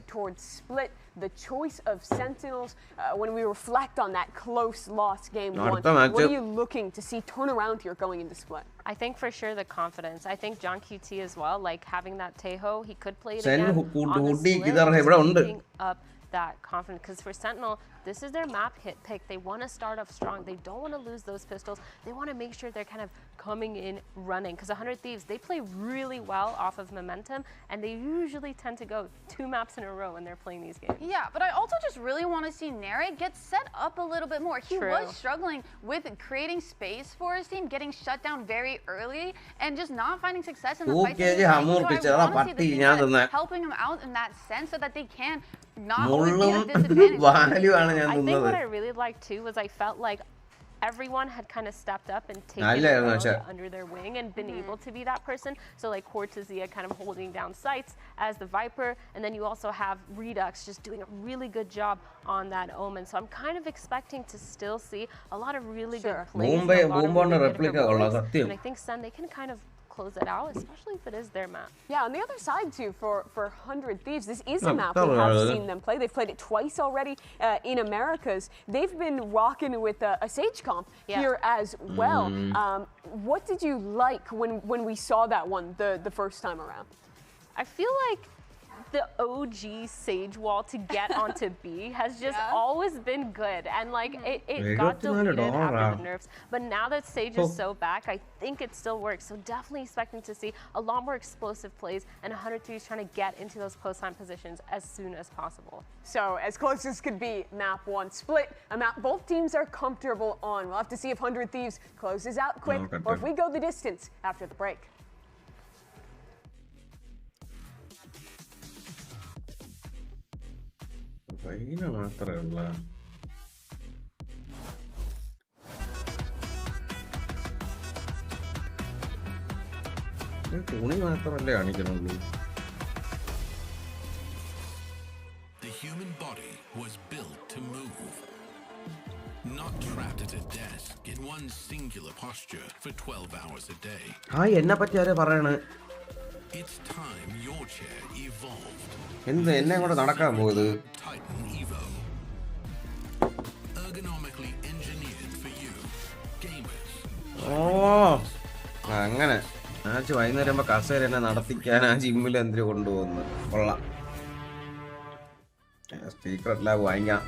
The choice of Sentinels when we reflect on that close loss game 1. What are you looking to see turn around here going into split? I think for sure the confidence. I think John QT as well, like having that Taeho, he could play it again on the split, up that confidence. Because for Sentinel, this is their map hit pick. They want to start off strong. They don't want to lose those pistols. They want to make sure they're kind of coming in running. Because 100 Thieves, they play really well off of momentum, and they usually tend to go 2 maps in a row when they're playing these games. Yeah, but I also just really want to see Nere get set up a little bit more. He was struggling with creating space for his team, getting shut down very early, and just not finding success in the fight. So I want to see the team helping him out in that sense so that they can not always be at a disadvantage. I think what I really liked too was I felt like everyone had kind of stepped up and taken under their wing and been able to be that person. So like Cortezia kind of holding down sights as the Viper, and then you also have Redux just doing a really good job on that Omen. So I'm kind of expecting to still see a lot of really good plays. And I think Sen, they can kind of close it out, especially if it is their map. Yeah, on the other side too, for 100 Thieves, this is a map we have seen them play. They've played it twice already in Americas. They've been rocking with a Sage comp here as well. What did you like when we saw that one the first time around? I feel like the OG Sage wall to get onto B has just always been good, and like it got deleted after the nerfs, but now that Sage is so back, I think it still works. So definitely expecting to see a lot more explosive plays and 100 Thieves trying to get into those close line positions as soon as possible. So as close as could be, map 1 split, a map both teams are comfortable on. We'll have to see if 100 Thieves closes out quick or if we go the distance after the break. തുണി മാത്രമല്ലേ കാണിക്കുന്നുള്ളൂ. The human body was built to move, not trapped at a desk in one singular posture for 12 hours a day. എന്നെ പറ്റി ആരെ പറയണേ? It's time your chair evolved. എന്ത് എന്നെ കൊണ്ട് നടക്കാൻ പോയത്? Titan Evo. Ergonomically engineered for you, gamers. അങ്ങനെ ആച്ച് വൈകുന്നേരം ആകുമ്പോൾ കസേര എന്നെ നടത്തിക്കാൻ ആ ജിമ്മിൽ എന്തിനു കൊണ്ടുപോകുന്നു. കൊള്ളാം. സീക്രട്ടിലാ വാങ്ങിക്കാം.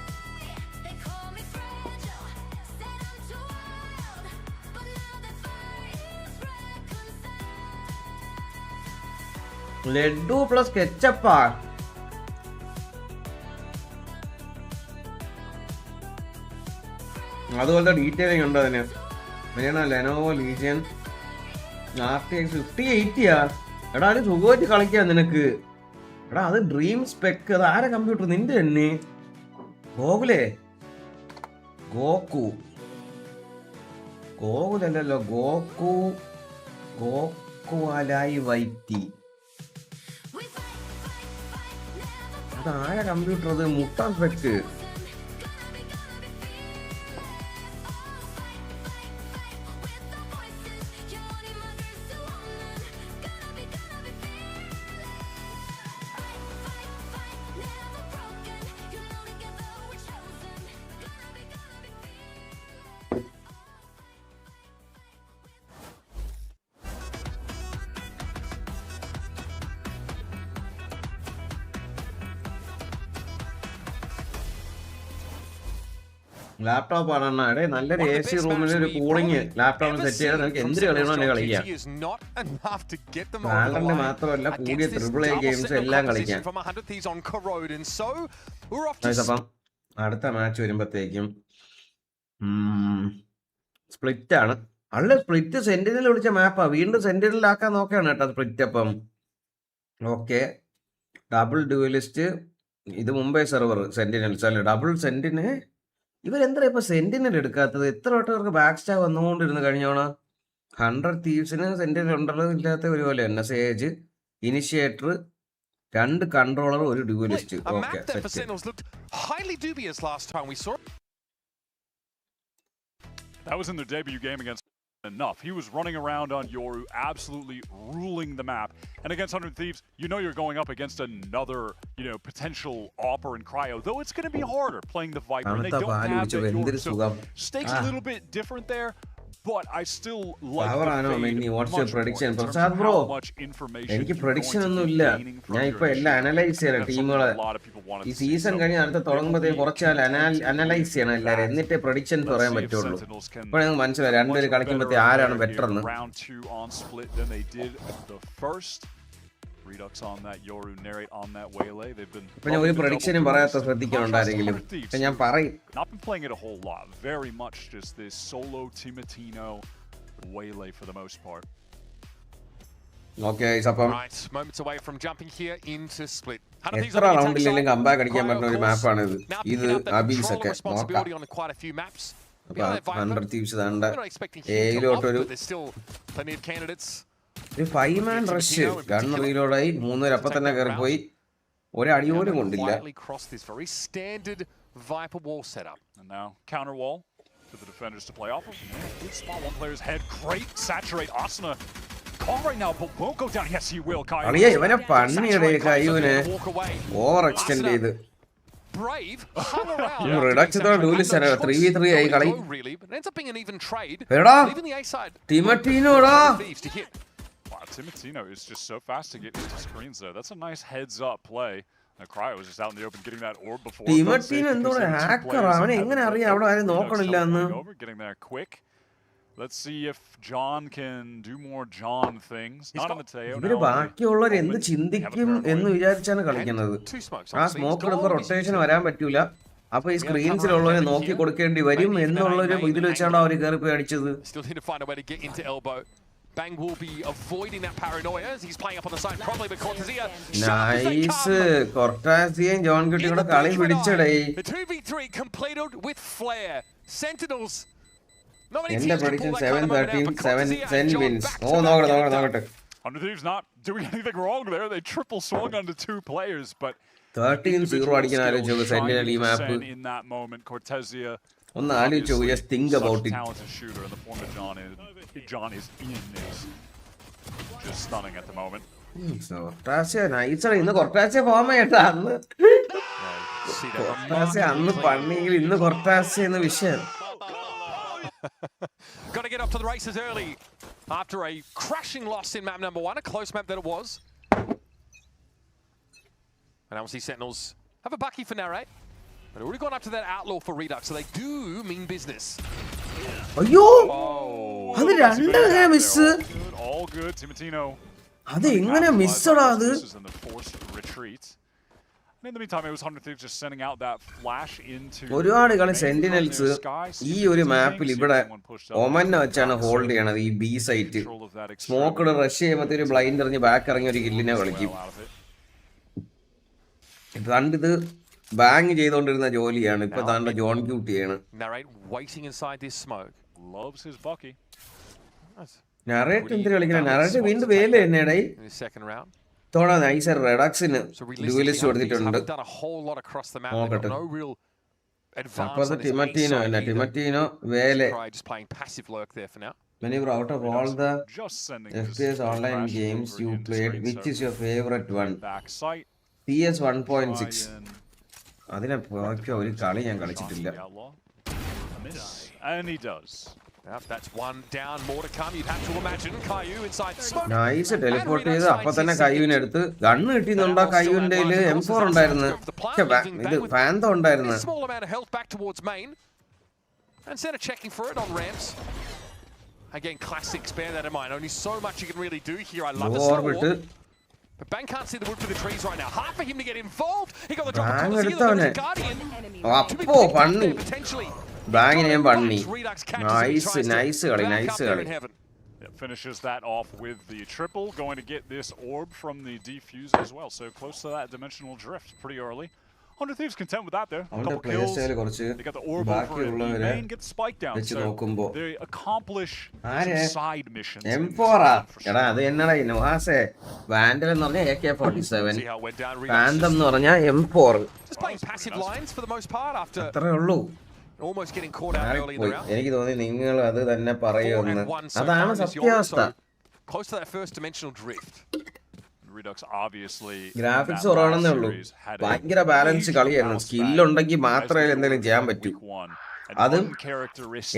ലഡു പ്ലസ് കെച്ചപ്പാ. അതുപോലത്തെ ഡീറ്റെയിലിംഗ് ഉണ്ട് അതിന്. പിന്നെ ലെനോവോ ലീജിയൻ RTX 5080 എടാ അത് സുഖമായിട്ട് കളിക്കാം നിനക്ക്. എടാ അത് ഡ്രീം സ്പെക്ക്. അത് ആരെ കമ്പ്യൂട്ടർ? നിന്റെ തന്നെ ഗോകുലേ? ഗോകുലല്ലോ, ഗോകുലായി വൈറ്റി. അത് ആരെ കമ്പ്യൂട്ടർ? അത് മുട്ട സ്പെക്ക്. ലാപ്ടോപ്പ് ആണ് എടേ. നല്ലൊരു AC റൂമിൽ ഒരു കൂളിംഗ് ലാപ്ടോപ്പ് സെറ്റ് ചെയ്താൽ നമുക്ക് എന്ത് കളിയണോ എന്നെ കളിക്കാം. വാലന്റ് മാത്രമല്ല, കൂടിയ AAA ഗെയിംസ് എല്ലാം കളിക്കാം. അപ്പം അടുത്ത മാച്ച് വരുമ്പോഴത്തേക്കും സ്പ്ലിറ്റ് ആണ്. അല്ല സ്പ്ലിറ്റ് സെന്റിനൽ വിളിച്ച മാപ്പാ. വീണ്ടും സെന്റിനലാക്കാൻ നോക്കുകയാണ് കേട്ടോ സ്പ്ലിറ്റ്. അപ്പം ഓക്കെ, ഡബിൾ ഡ്യൂവലിസ്റ്റ്. ഇത് മുംബൈ സെർവർ സെന്റിനൽസ് അല്ല, ഡബിൾ സെന്റിന്. ഇവരെന്താ ഇപ്പൊ സെന്റിനൽ എടുക്കാത്തത്? എത്ര വട്ടവർക്ക് ബാക്ക് സ്റ്റാ വന്നുകൊണ്ടിരുന്നു കഴിഞ്ഞോണ. 100 Thievesന് സെന്റിനൽ ഉണ്ടല്ലോ ഇല്ലാത്ത ഒരുപോലെ തന്നെ. സേജ്, ഇനിഷ്യേറ്റർ, 2 കൺട്രോളർ, ഒരു duelist. Okay, that was in their debut game against enough. He was running around on Yoru, absolutely ruling the map. And against 100 Thieves, you know you're going up against another, potential Opper and Kreo. Though it's going to be harder playing the Viper. And they don't have that Yoru, so stakes a little bit different there. But I still like what's your prediction? Prasad bro, എനിക്ക് prediction ഒന്നും ഇല്ല. ഞാൻ ഇപ്പൊ എല്ലാം analyse ചെയ്യണം ടീമുകളെ. ഈ season കഴിഞ്ഞ് അടുത്ത തുടങ്ങുമ്പോഴത്തേക്ക് കുറച്ച് അനലൈസ് ചെയ്യണം എല്ലാവരും, എന്നിട്ടേ പ്രഡിക്ഷൻ പറയാൻ പറ്റുള്ളൂ. ഇപ്പോൾ ഞങ്ങൾക്ക് മനസ്സിലായി രണ്ടുപേര് കളിക്കുമ്പോഴത്തേ ആരാണ് ബെറ്റർ എന്ന്. ഇപ്പൊ ഞാൻ ഒരു പ്രഡിക്ഷനും പറയാത്ത ശ്രദ്ധിക്കുന്നുണ്ടാരെങ്കിലും ഞാൻ പറയും. എത്ര റൗണ്ടിലെങ്കിലും കമ്പാക്ക് അടിക്കാൻ പറ്റുന്ന ഒരു മാപ്പാണ് ഇത്. ഇത് അബീസ് ഒക്കെ നോക്കാം. 100 Thieves താണ്ട ഏയിലോട്ടൊരു 5-man റഷ്. ഗൺ റീലോഡായി 3 പേര് അപ്പം തന്നെ കയറിപ്പോയി. ഒരടി പോലും കൊണ്ടില്ല. To the defenders to play off of. Good spot, one player's head. Great saturate. Asuna call right now, but won't go down. Yes, he will. Aliya ivane panniyade Kayune overextend ചെയ്തു. Brave hung around. Reduction duelist 3v3 ആയി കളി. Really, but ends up being an even trade. എടാ Leaving the A side. Timatino ടാ. Wow, Timatino is just so fast to get into screens there. That's a nice heads up play. Kreo was just out in the open getting that orb before. Timatino എന്തോടെ hacker അവനെ എങ്ങനെ അറിയാം അവിടെ ആരും നോക്കണില്ല എന്ന്. Getting there quick. Let's see if John can do more John things. Not on the tail. ഇവര് ബാക്കിയുള്ളവർ എന്ത് ചിന്തിക്കും എന്ന് വിചാരിച്ചാണ് കളിക്കുന്നത്. ആ സ്മോക്ക് ഇടുമ്പോൾ റൊട്ടേഷൻ വരാൻ പറ്റൂല. അപ്പൊ ഈ സ്ക്രീൻസിലുള്ളവരെ നോക്കി കൊടുക്കേണ്ടി വരും എന്നുള്ളൊരു ഇതിൽ വെച്ചാണ് അവർ കയറി പോയി അടിച്ചത്. Bang will be avoiding that paranoia as he's playing up on the side probably with Cortezia. Nice. Cortezia John Gutti kuda kali pidichade. The 2v3 completed with flair. Sentinels. Ende prediction 7-13 7 wins. Oh nokkate. Underthieves not doing anything wrong there. They triple swung onto two players, but 13-0 അടിക്കാൻ ആലോചിച്ചു Sentinel ഈ മാപ്പ്. In that moment Cortezia ഒന്ന് ആലോചിച്ചു, just think about it. Talented shooter in the form of John is just stunning at the moment. Cortezia nice ആണ്. ഇന്ന് Cortezia form ആയിട്ടാ അന്ന്. Cortezia അന്ന് പണിയിൽ ഇന്ന് Cortezia എന്ന വിഷയം. Got to get up to the races early after a crashing loss in map number 1, a close map that it was. And now we'll see Sentinels have a bucky for Narrate. But already gone up to that outlaw for Redux, so they do mean business. അയ്യോ അത് രണ്ടേ miss. All good Timatino. അത് എങ്ങനെ മിസ്സടാ അത്? In the meantime, it was Underthieves just sending out that flash into. ഒരുപാട് കളി sentinels ഈ ഒരു മാപ്പിൽ ഇവിടെ ഒമന്നെ വെച്ചാണ് ഹോൾഡ് ചെയ്യണത്. ഈ ബി സൈറ്റ് സ്മോക്കഡ് റഷ് ചെയ്യുമ്പോൾ ഒരു ബ്ലൈൻഡ് എറിഞ്ഞ് ബാക്ക് ഇറങ്ങി ഒരു കില്ലിനെ കളിക്കും. ഇത് ബാങ് ചെയ്തോണ്ടിരുന്ന ജോലിയാണ് ഇപ്പൊ താണ്ട ജോൺ ക്യൂട്ടിയാണ്. നറേറ്റ് എന്തിനു കളിക്കണ? നറേറ്റ് വീണ്ടും വേല തന്നെയായി തോടാ. നൈസ് റെഡക്സിന് ഡ്യൂലിസ്റ്റ് കൊടുത്തിട്ടുണ്ട്. നോക്കട്ടെ അപ്പുറത്ത് ടിമറ്റീനോ വേലെ. Maneuver out of all the FPS online games you played, which is your favorite one? CS 1.6. അതിനെ ഒരു കളി ഞാൻ കളിച്ചിട്ടില്ല. നൈസ് ടെലിപ്പോർട്ട് ചെയ്ത് അപ്പൊ തന്നെ കയ്യൂവിനെ എടുത്ത് ഗണ്ണ് കിട്ടിയെന്നുണ്ടോ? കയ്യൂവിന്റെ M4 ഉണ്ടായിരുന്നു, ഇത് ഫാന്തോ ഉണ്ടായിരുന്നു. But Bang can't see the wood for the trees right now. Hard for him to get involved. He got the drop on the Guardian. അപ്പോ പണ്ണി ബാങ്ങിനെയും പണ്ണി. നൈസ് കളി. Finishes that off with the triple. Going to get this orb from the defuse as well. So close to that dimensional drift pretty early. Underthieves content with that there. Couple kills. They got the orb over it. The main gets spiked down. So they accomplish some side missions. M4 എടാ അത് എന്നടാ നോഹാസേ vandal എന്ന് പറഞ്ഞാൽ AK47, ഫാന്തം എന്ന് പറഞ്ഞാൽ M4. Just playing passive lines for the most part after അത്രേ ഉള്ളൂ. almost getting caught out early in the round. എനിക്ക് തോന്നി നിങ്ങൾ അത് തന്നെ പറയുമെന്ന്. അതാണ് സത്യാവസ്ഥ. Close to that first dimensional drift. Graphics കുറവാണെന്നേ ഉള്ളൂ. ഭയങ്കര ബാലൻസ് കളിയായിരുന്നു. സ്കില്ലുണ്ടെങ്കിൽ മാത്രമേ എന്തെങ്കിലും ചെയ്യാൻ പറ്റൂ. അതും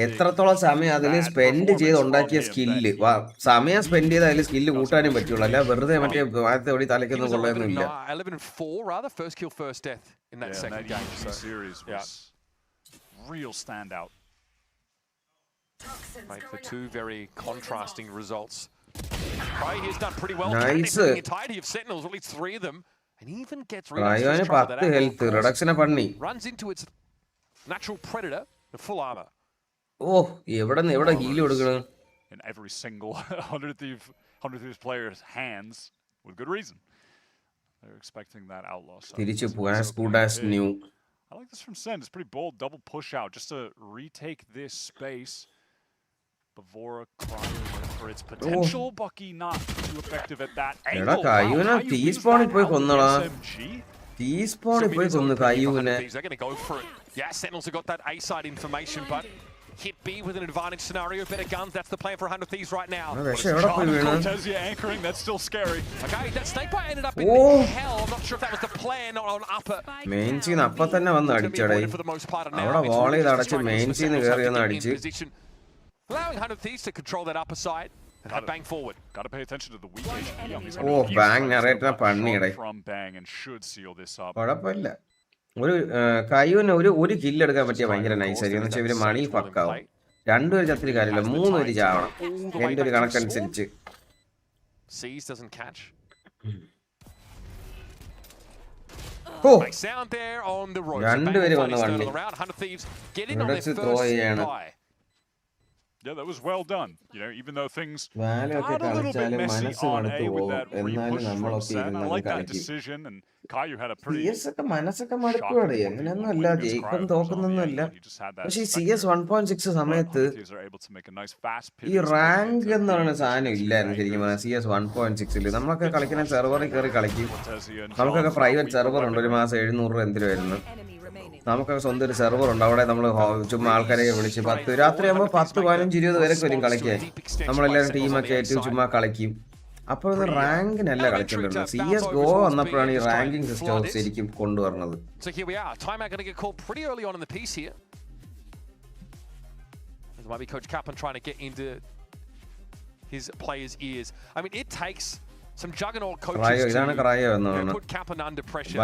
എത്രത്തോളം സമയം അതിൽ സ്പെൻഡ് ചെയ്ത് ഉണ്ടാക്കിയ സ്കില്ല്, സമയം സ്പെൻഡ് ചെയ്ത് അതിൽ സ്കില്ല് കൂട്ടാനും പറ്റുള്ളൂ. അല്ല വെറുതെ മറ്റേ ഭാഗത്തെ ഓടി തലയ്ക്കൊന്നും കൊള്ളയൊന്നുമില്ല. Real standout. Right, for two very contrasting results. Kreo has done pretty well. Nice. The entirety of Sentinels, at least 3 of them, and even gets Kreo 10 health reduction panni. Runs into its natural predator, the full armor. Oh, evada heal kodukana. In every single 100 Thieves player's hands with good reason. They're expecting that outlaw. Tirichu as good as new. I like this from Sen. It's pretty bold. Double push out just to retake this space. Bavora Kreo for its potential. Bucky not too effective at that angle. എടാ കയ്യൂനെ ടീസ്പോണിൽ പോയി കൊന്നടാ. ടീസ്പോണിൽ പോയി കൊന്നു കയ്യൂനെ. They're going to go for it. Yeah, Sentinels have got that A side information, but hit B with an advantage scenario. Better guns, that's the plan for 100 Thieves right now. Cortezia anchoring, that's still scary. Okay, that snake bite ended up in hell. I'm not sure if that was the plan on upper. Mainsീന്ന് അപ്പ തന്നെ വന്ന് അടിച്ചടേ. അവിടെ wall ചെയ്ത് അടച്ച് മെയിൻസീന്ന് കയറി വന്ന് അടിച്ച്. Allowing 100 Thieves to control that upper side. And bang forward. Got to pay attention to the weak HP on these. Oh, bang narrator പണ്ണിയടേ. From bang and should seal this up. കുഴപ്പമില്ല. ഒരു കയ്യൂന് ഒരു kill എടുക്കാൻ പറ്റിയ ഭയങ്കര നൈസായിരിക്കും. എന്ന് വെച്ചാൽ ഇവര് മണി ഫക്കാവും. രണ്ടുപേര് ചത്തിരി കാര്യമില്ല, 3 പേര് ചാവണം. എന്റെ ഒരു കണക്കനുസരിച്ച്. Seas doesn't catch. Oh. Sound there on the road. രണ്ടുപേര് വന്ന് വണ്ണി. 100 Thieves get in on their first buy. Yeah, that was well done. You know, even though things got a little bit messy on A with that re-push from Sen. I like that decision, and Caillou had a pretty മനസ്സൊക്കെ മടുക്കുവാടേ. അങ്ങനെയൊന്നുമല്ല, ജയിക്കും തോക്കുന്നൊന്നുമല്ല. പക്ഷെ ഈ CS 1.6 സമയത്ത് ഈ rank എന്ന് പറയുന്ന സാധനം ഇല്ലായിരുന്നു ശരിക്കും പറഞ്ഞാൽ. CS 1.6 നമ്മളൊക്കെ കളിക്കുന്ന സെർവറിൽ കയറി കളിക്കും. നമുക്കൊക്കെ പ്രൈവറ്റ് സെർവർ ഉണ്ട്, ഒരു മാസം 700 എന്തിനായിരുന്നു. നമുക്കൊക്കെ സ്വന്തം ഒരു സെർവർ ഉണ്ട്, അവിടെ നമ്മൾ ചുമ്മാ ആൾക്കാരെ വിളിച്ച് 10 രാത്രിയാകുമ്പോൾ 10, 15, 20 പേരൊക്കെ വരും കളിക്കാൻ. നമ്മളെല്ലാവരും ടീമൊക്കെ ആയിട്ട് ചുമ്മാ കളിക്കും. അപ്പോൾ ഇത് റാങ്കിനല്ല കളിക്കേണ്ടിരുന്നത്. CS GO വന്നപ്പോഴാണ് ഈ റാങ്കിങ് സിസ്റ്റം ശരിക്കും കൊണ്ടുവരുന്നത്. So here we are. Timeout going to get called pretty early on in the piece here. This might be Coach Kaplan trying to get into his players' ears. I mean, it takes some juggernaut coaches to put Kaplan under pressure.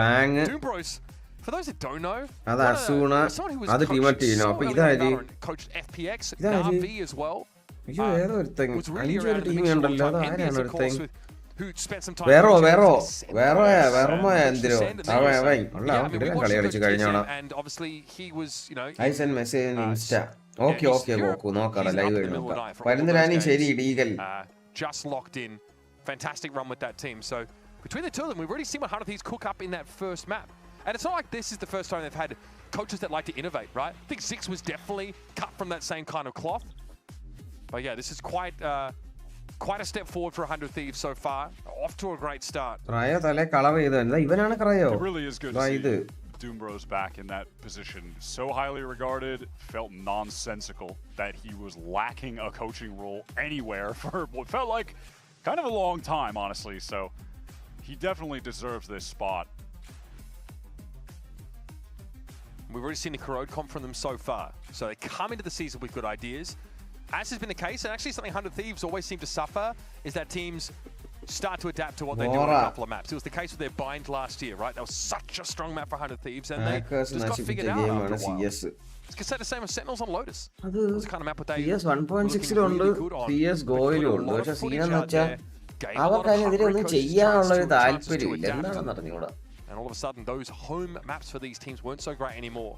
Doom Bros, for those that don't know, അത് അസൂണ അത് ടീമറ്റീനോ. അപ്പൊ ഇതായി coached FPX, NAV as well. ഏതോ ഒരുത്തൻ 5 team ഉണ്ടല്ലോ, അത് ആരാണ് ഒരുത്തൻ? വേറോ എന്തിനോ അവൻ കളി കളിച്ച് കഴിഞ്ഞോണം. ഐസൻ മെസ്സേജ് ഇൻസ്റ്റ. ഓക്കെ ഗോക്കു നോക്കാം, ലൈവ് കഴിഞ്ഞ് നോക്കാം. പരുന്നിലാനി ശരി ഡീഗൽ. Just locked in. Fantastic run with that team. So between the two of them, we've already seen what 100 Thieves cook up in that first map. And it's not like this is the first time they've had coaches that like to innovate, right? I think Zix was definitely cut from that same kind of cloth. But yeah, this is quite a step forward for 100 Thieves so far. Off to a great start. Kreo tale color ചെയ്തു. ഇവനാണ് Kreo. It really is good to see Doom Bros back in that position. So highly regarded, felt nonsensical that he was lacking a coaching role anywhere for what felt like kind of a long time, honestly. So he definitely deserves this spot. We've already seen a corrode comp from them so far. So they come into the season with good ideas. As has been the case, and actually something 100 Thieves always seem to suffer, is that teams start to adapt to what they do on a couple of maps. It was the case with their bind last year, right? That was such a strong map for 100 Thieves, and they just got figured out after a while. It's going to say the same as Sentinels on Lotus. It's the kind of map they CS 1.6 CS GOയിലും ഉണ്ട്. പക്ഷെ സീനെന്ന് വെച്ചാൽ അവർക്കതിനെതിരെ ഒന്നും ചെയ്യാനുള്ള ഒരു താല്പര്യമില്ല. എന്താണെന്ന് അറിഞ്ഞൂടാ. And all of a sudden, those home maps for these teams weren't so great anymore.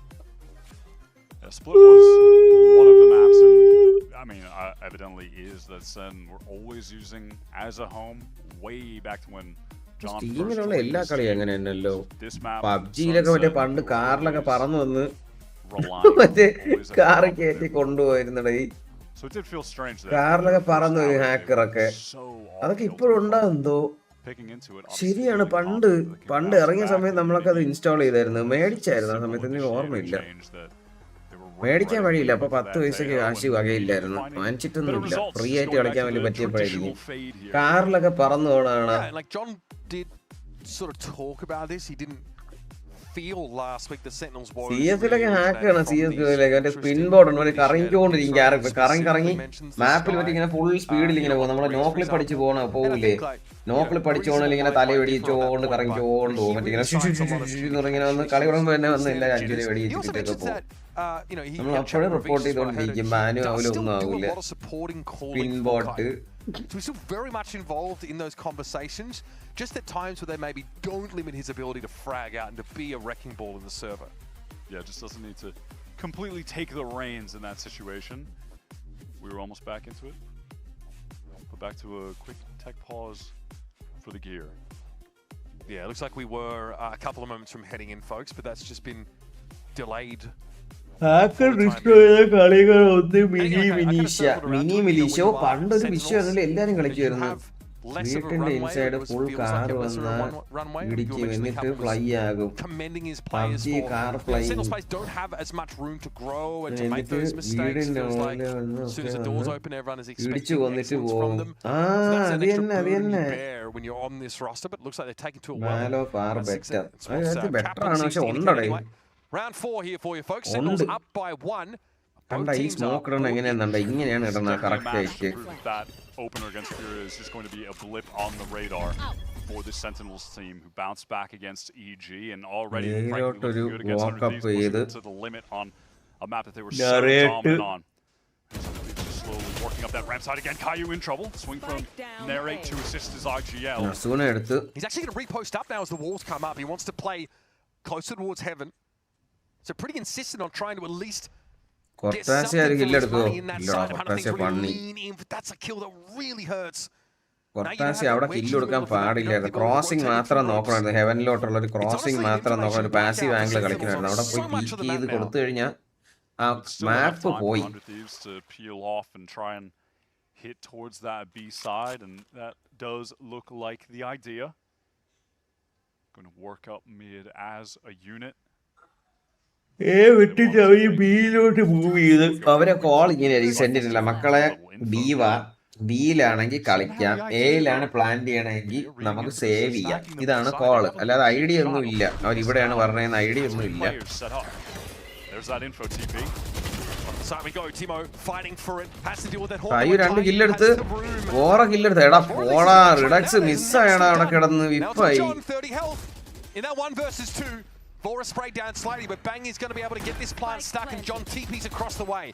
Yeah, Split was one of the maps, and I mean, evidently is that Sen were always using as a home way back to when John ടീമിലുള്ള എല്ലാ കളിയും അങ്ങനെ തന്നെയല്ലോ. പബ്ജിയിലൊക്കെ മറ്റേ പണ്ട് കാറിലൊക്കെ പറന്നു വന്ന് മറ്റേ car കയറ്റി കൊണ്ടുപോയിരുന്നടേ. കാറിലൊക്കെ പറന്നു വരും ഹാക്കറൊക്കെ. അതൊക്കെ ഇപ്പോഴും ഉണ്ടാകുന്നോ? ശരിയാണ്, പണ്ട് ഇറങ്ങിയ സമയത്ത് നമ്മളൊക്കെ അത് ഇൻസ്റ്റാൾ ചെയ്തായിരുന്നു, മേടിച്ചായിരുന്നു. ആ സമയത്ത് എനിക്ക് ഓർമ്മയില്ല, മേടിക്കാൻ വഴിയില്ല. അപ്പൊ 10 പൈസക്ക് കാശ് വകയില്ലായിരുന്നു, വാങ്ങിച്ചിട്ടൊന്നുമില്ല. ഫ്രീ ആയിട്ട് കളിക്കാൻ വേണ്ടി പറ്റിയപ്പോഴായിരിക്കും കാറിലൊക്കെ പറന്നു പോകണാണ്. CS-ലൊക്കെ ഹാക്കാണ്. CS സ്പിൻ ബോർഡ് ഉണ്ട്, കറങ്ങിക്കൊണ്ടിരിക്കും ക്യാരക്ടർ. കറങ്ങി മാപ്പിൽ പറ്റി ഇങ്ങനെ ഫുൾ സ്പീഡിൽ ഇങ്ങനെ പോകും. നമ്മളെ നോക്കിൽ പഠിച്ച് പോകില്ലേ, നോക്കിൽ പഠിച്ചോണെങ്കിൽ ഇങ്ങനെ തല വെടിയിച്ചോണ്ട് കറങ്ങിച്ചോണ്ട് പോകും. മറ്റേ ഇങ്ങനെ വന്ന് കളി തുടങ്ങുമ്പോൾ തന്നെ വന്ന് എല്ലാ 5 വെടിയിച്ചിട്ടൊക്കെ പോകും. നമ്മൾ അപ്പോഴും റിപ്പോർട്ട് ചെയ്തോണ്ടിരിക്കും. മാനു അവലൊന്നും ആവില്ല. Spin boat. So we're still very much involved in those conversations, just at times where they maybe don't limit his ability to frag out and to be a wrecking ball in the server. Yeah, just doesn't need to completely take the reins in that situation. We were almost back into it. But back to a quick tech pause for the gear. Yeah, it looks like we were a couple of moments from heading in, folks, but that's just been delayed. Hacker destroy ചെയ്ത കളികൾ ഒന്ന് mini militia. പണ്ടൊരു വിഷയമാണല്ലോ, എല്ലാരും കളിക്കുമായിരുന്നു. less of a വീട്ടിന്റെ runway. Inside It full feels car like a lesser വന്ന runway. ഇടിക്കും എന്നിട്ട് fly ആകും. Commending his players PUBG for car flying. Sentinel space don't have as much room to grow and to make എന്നിട്ട് those mistakes. വീടിന്റെ Feels like മുകളിൽ as soon as the doors open, everyone is ഇടിച്ചു expecting കൊന്നിട്ട് excellence പോകും. from them. ആ So that's an അത് extra തന്നെ അത് burden you തന്നെ. bear when you're on this roster, but it looks like they're taking to it well. Malo far That's better. it's what's, അത് better trapped on ആണ് പക്ഷെ 16 ഉണ്ടടേ. anyway. Round 4 here for you folks. Sentinels ഉണ്ട്. up by 1. കണ്ട ഈ smoke ഇടണ എങ്ങനെയാണെന്നുണ്ട് ഇങ്ങനെയാണ് ഇടണ correct ആയിട്ട്. That opener against Kiwiears is going to be a blip on the radar for this Sentinels team who bounced back against EG and already frankly looking good against Under Thieves, pushing to the limit on a map that they were so dominant on. Just slowly working up that ramp side again. Caillou in trouble. Swing from Narrate to assist his IGL. Soona എടുത്ത് He's actually going to repost up now as the walls come up. He wants to play closer towards heaven. So pretty insistent on trying to at least കൊട്ടാശ ഒരു കില്ലെടുക്കോ? ഇല്ലടാ കൊട്ടാശ പണി. That's a kill that really hurts. കൊട്ടാശ അവിടെ kill കൊടുക്കാൻ പാടില്ലായിരുന്നു. Crossing മാത്രം നോക്കണമായിരുന്നു. ഹെവനിലോട്ടുള്ള ഒരു crossing മാത്രം നോക്കണം. ഒരു പാസീവ് ആംഗിൾ കളിക്കണമായിരുന്നു. അവിടെ പോയി പീക്ക് ചെയ്ത് കൊടുത്തു കഴിഞ്ഞാൽ ആ മാപ്പ് പോയി. To peel off and try and hit towards that B side, and that does look like the idea. Going to work up mid as a unit. വിട്ടിട്ട് അവര് ബിയിലോട്ട് മൂവ് ചെയ്ത് അവരെ കോൾ ഇങ്ങനെയായിരിക്കും. സെന്റിനല്ല മക്കളെ ബിയിലാണെങ്കിൽ കളിക്കാം, എയിലാണ് പ്ലാൻ ചെയ്യണമെങ്കിൽ നമുക്ക് സേവ് ചെയ്യാം. ഇതാണ് കോള്. അല്ലാതെ ഐഡിയ ഒന്നും ഇല്ല. അവരിവിടെയാണ് പറഞ്ഞതെന്ന് ഐഡിയ ഒന്നും ഇല്ല. കൈ 2 കില്ലെടുത്ത് ഓറ കില്ലെടുത്ത്. എടാ പോടാ, റിഡക്സ് മിസ്സായടാ അവിടെ കിടന്ന് വിപ്പായി. Vora sprayed down slightly, but Bang is going to be able to get this plant stuck, and John TP's across the way.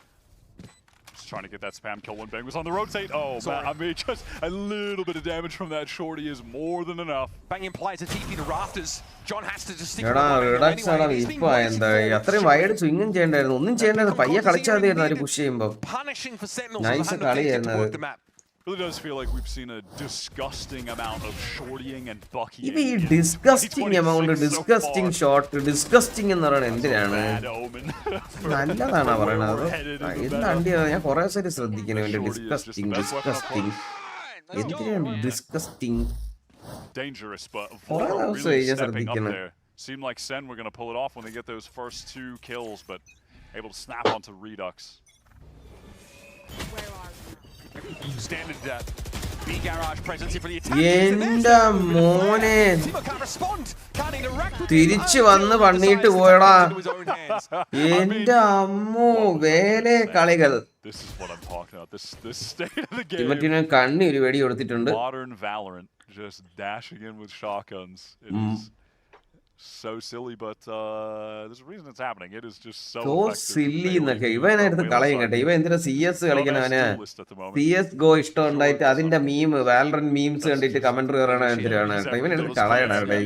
Just trying to get that spam kill when Bang was on the rotate. Oh, man, I mean, just a little bit of damage from that shorty is more than enough. Bang implies a TP to rafters. John has to just stick എടാ Redux ആടാ വിപ്പായി. എന്താ അത്രയും wide സ്വിങ്ങും ചെയ്യണ്ടായിരുന്നു, ഒന്നും ചെയ്യണ്ടായിരുന്നു. പയ്യെ കളിച്ചാൽ മതിയായിരുന്നു അവര് push ചെയ്യുമ്പോൾ. നൈസ് കളിയായിരുന്നു അത്. Really does feel like we've seen a disgusting amount of shortying and buckying. ഇത് ഈ disgusting amount, disgusting shot, disgusting എന്ന് പറയുന്നത് എന്തിനാണ്? നല്ലതാണോ പറയണത്? എന്താണ്ടിയാണ് ഞാൻ കുറെ സരി ശ്രദ്ധിക്കുന്നു. ഡിസ്കസ്റ്റിംഗ് ഡിസ്കസ്റ്റിംഗ് എന്തിനാണ് disgusting? Dangerous, but Vora really stepping up there. Seemed like Sen were going to pull it off when they get those first 2 kills, but able to snap onto Redux. Standard B garage presence for the attack. എന്റെ മോനെ തിരിച്ചു വന്ന് പണിയിട്ട് പോയടാ. എന്റെ അമ്മോ വേലെ കളികൾ. This is what I'm talking about. This state of the game. ഇവറ്റിനെ കണ്ണി ഒരു വെടി കൊടുത്തിട്ടുണ്ട്. Modern Valorant just dashing in with shotguns. It is so silly, but there's a reason it's happening. It is just so silly എന്നൊക്കെ ഇവനായിരുന്നു കളയും കേട്ടോ. ഇവ എന്തിനാ CS കളിക്കണവന്? CS go ഇഷ്ടം ഉണ്ടായിട്ട് അതിന്റെ മീം വാലറന്റ് മീംസ് കണ്ടിട്ട് കമന്റ് കയറണ എന്തിനാണ് കേട്ടോ. ഇവനെടുത്ത് കളയണേ.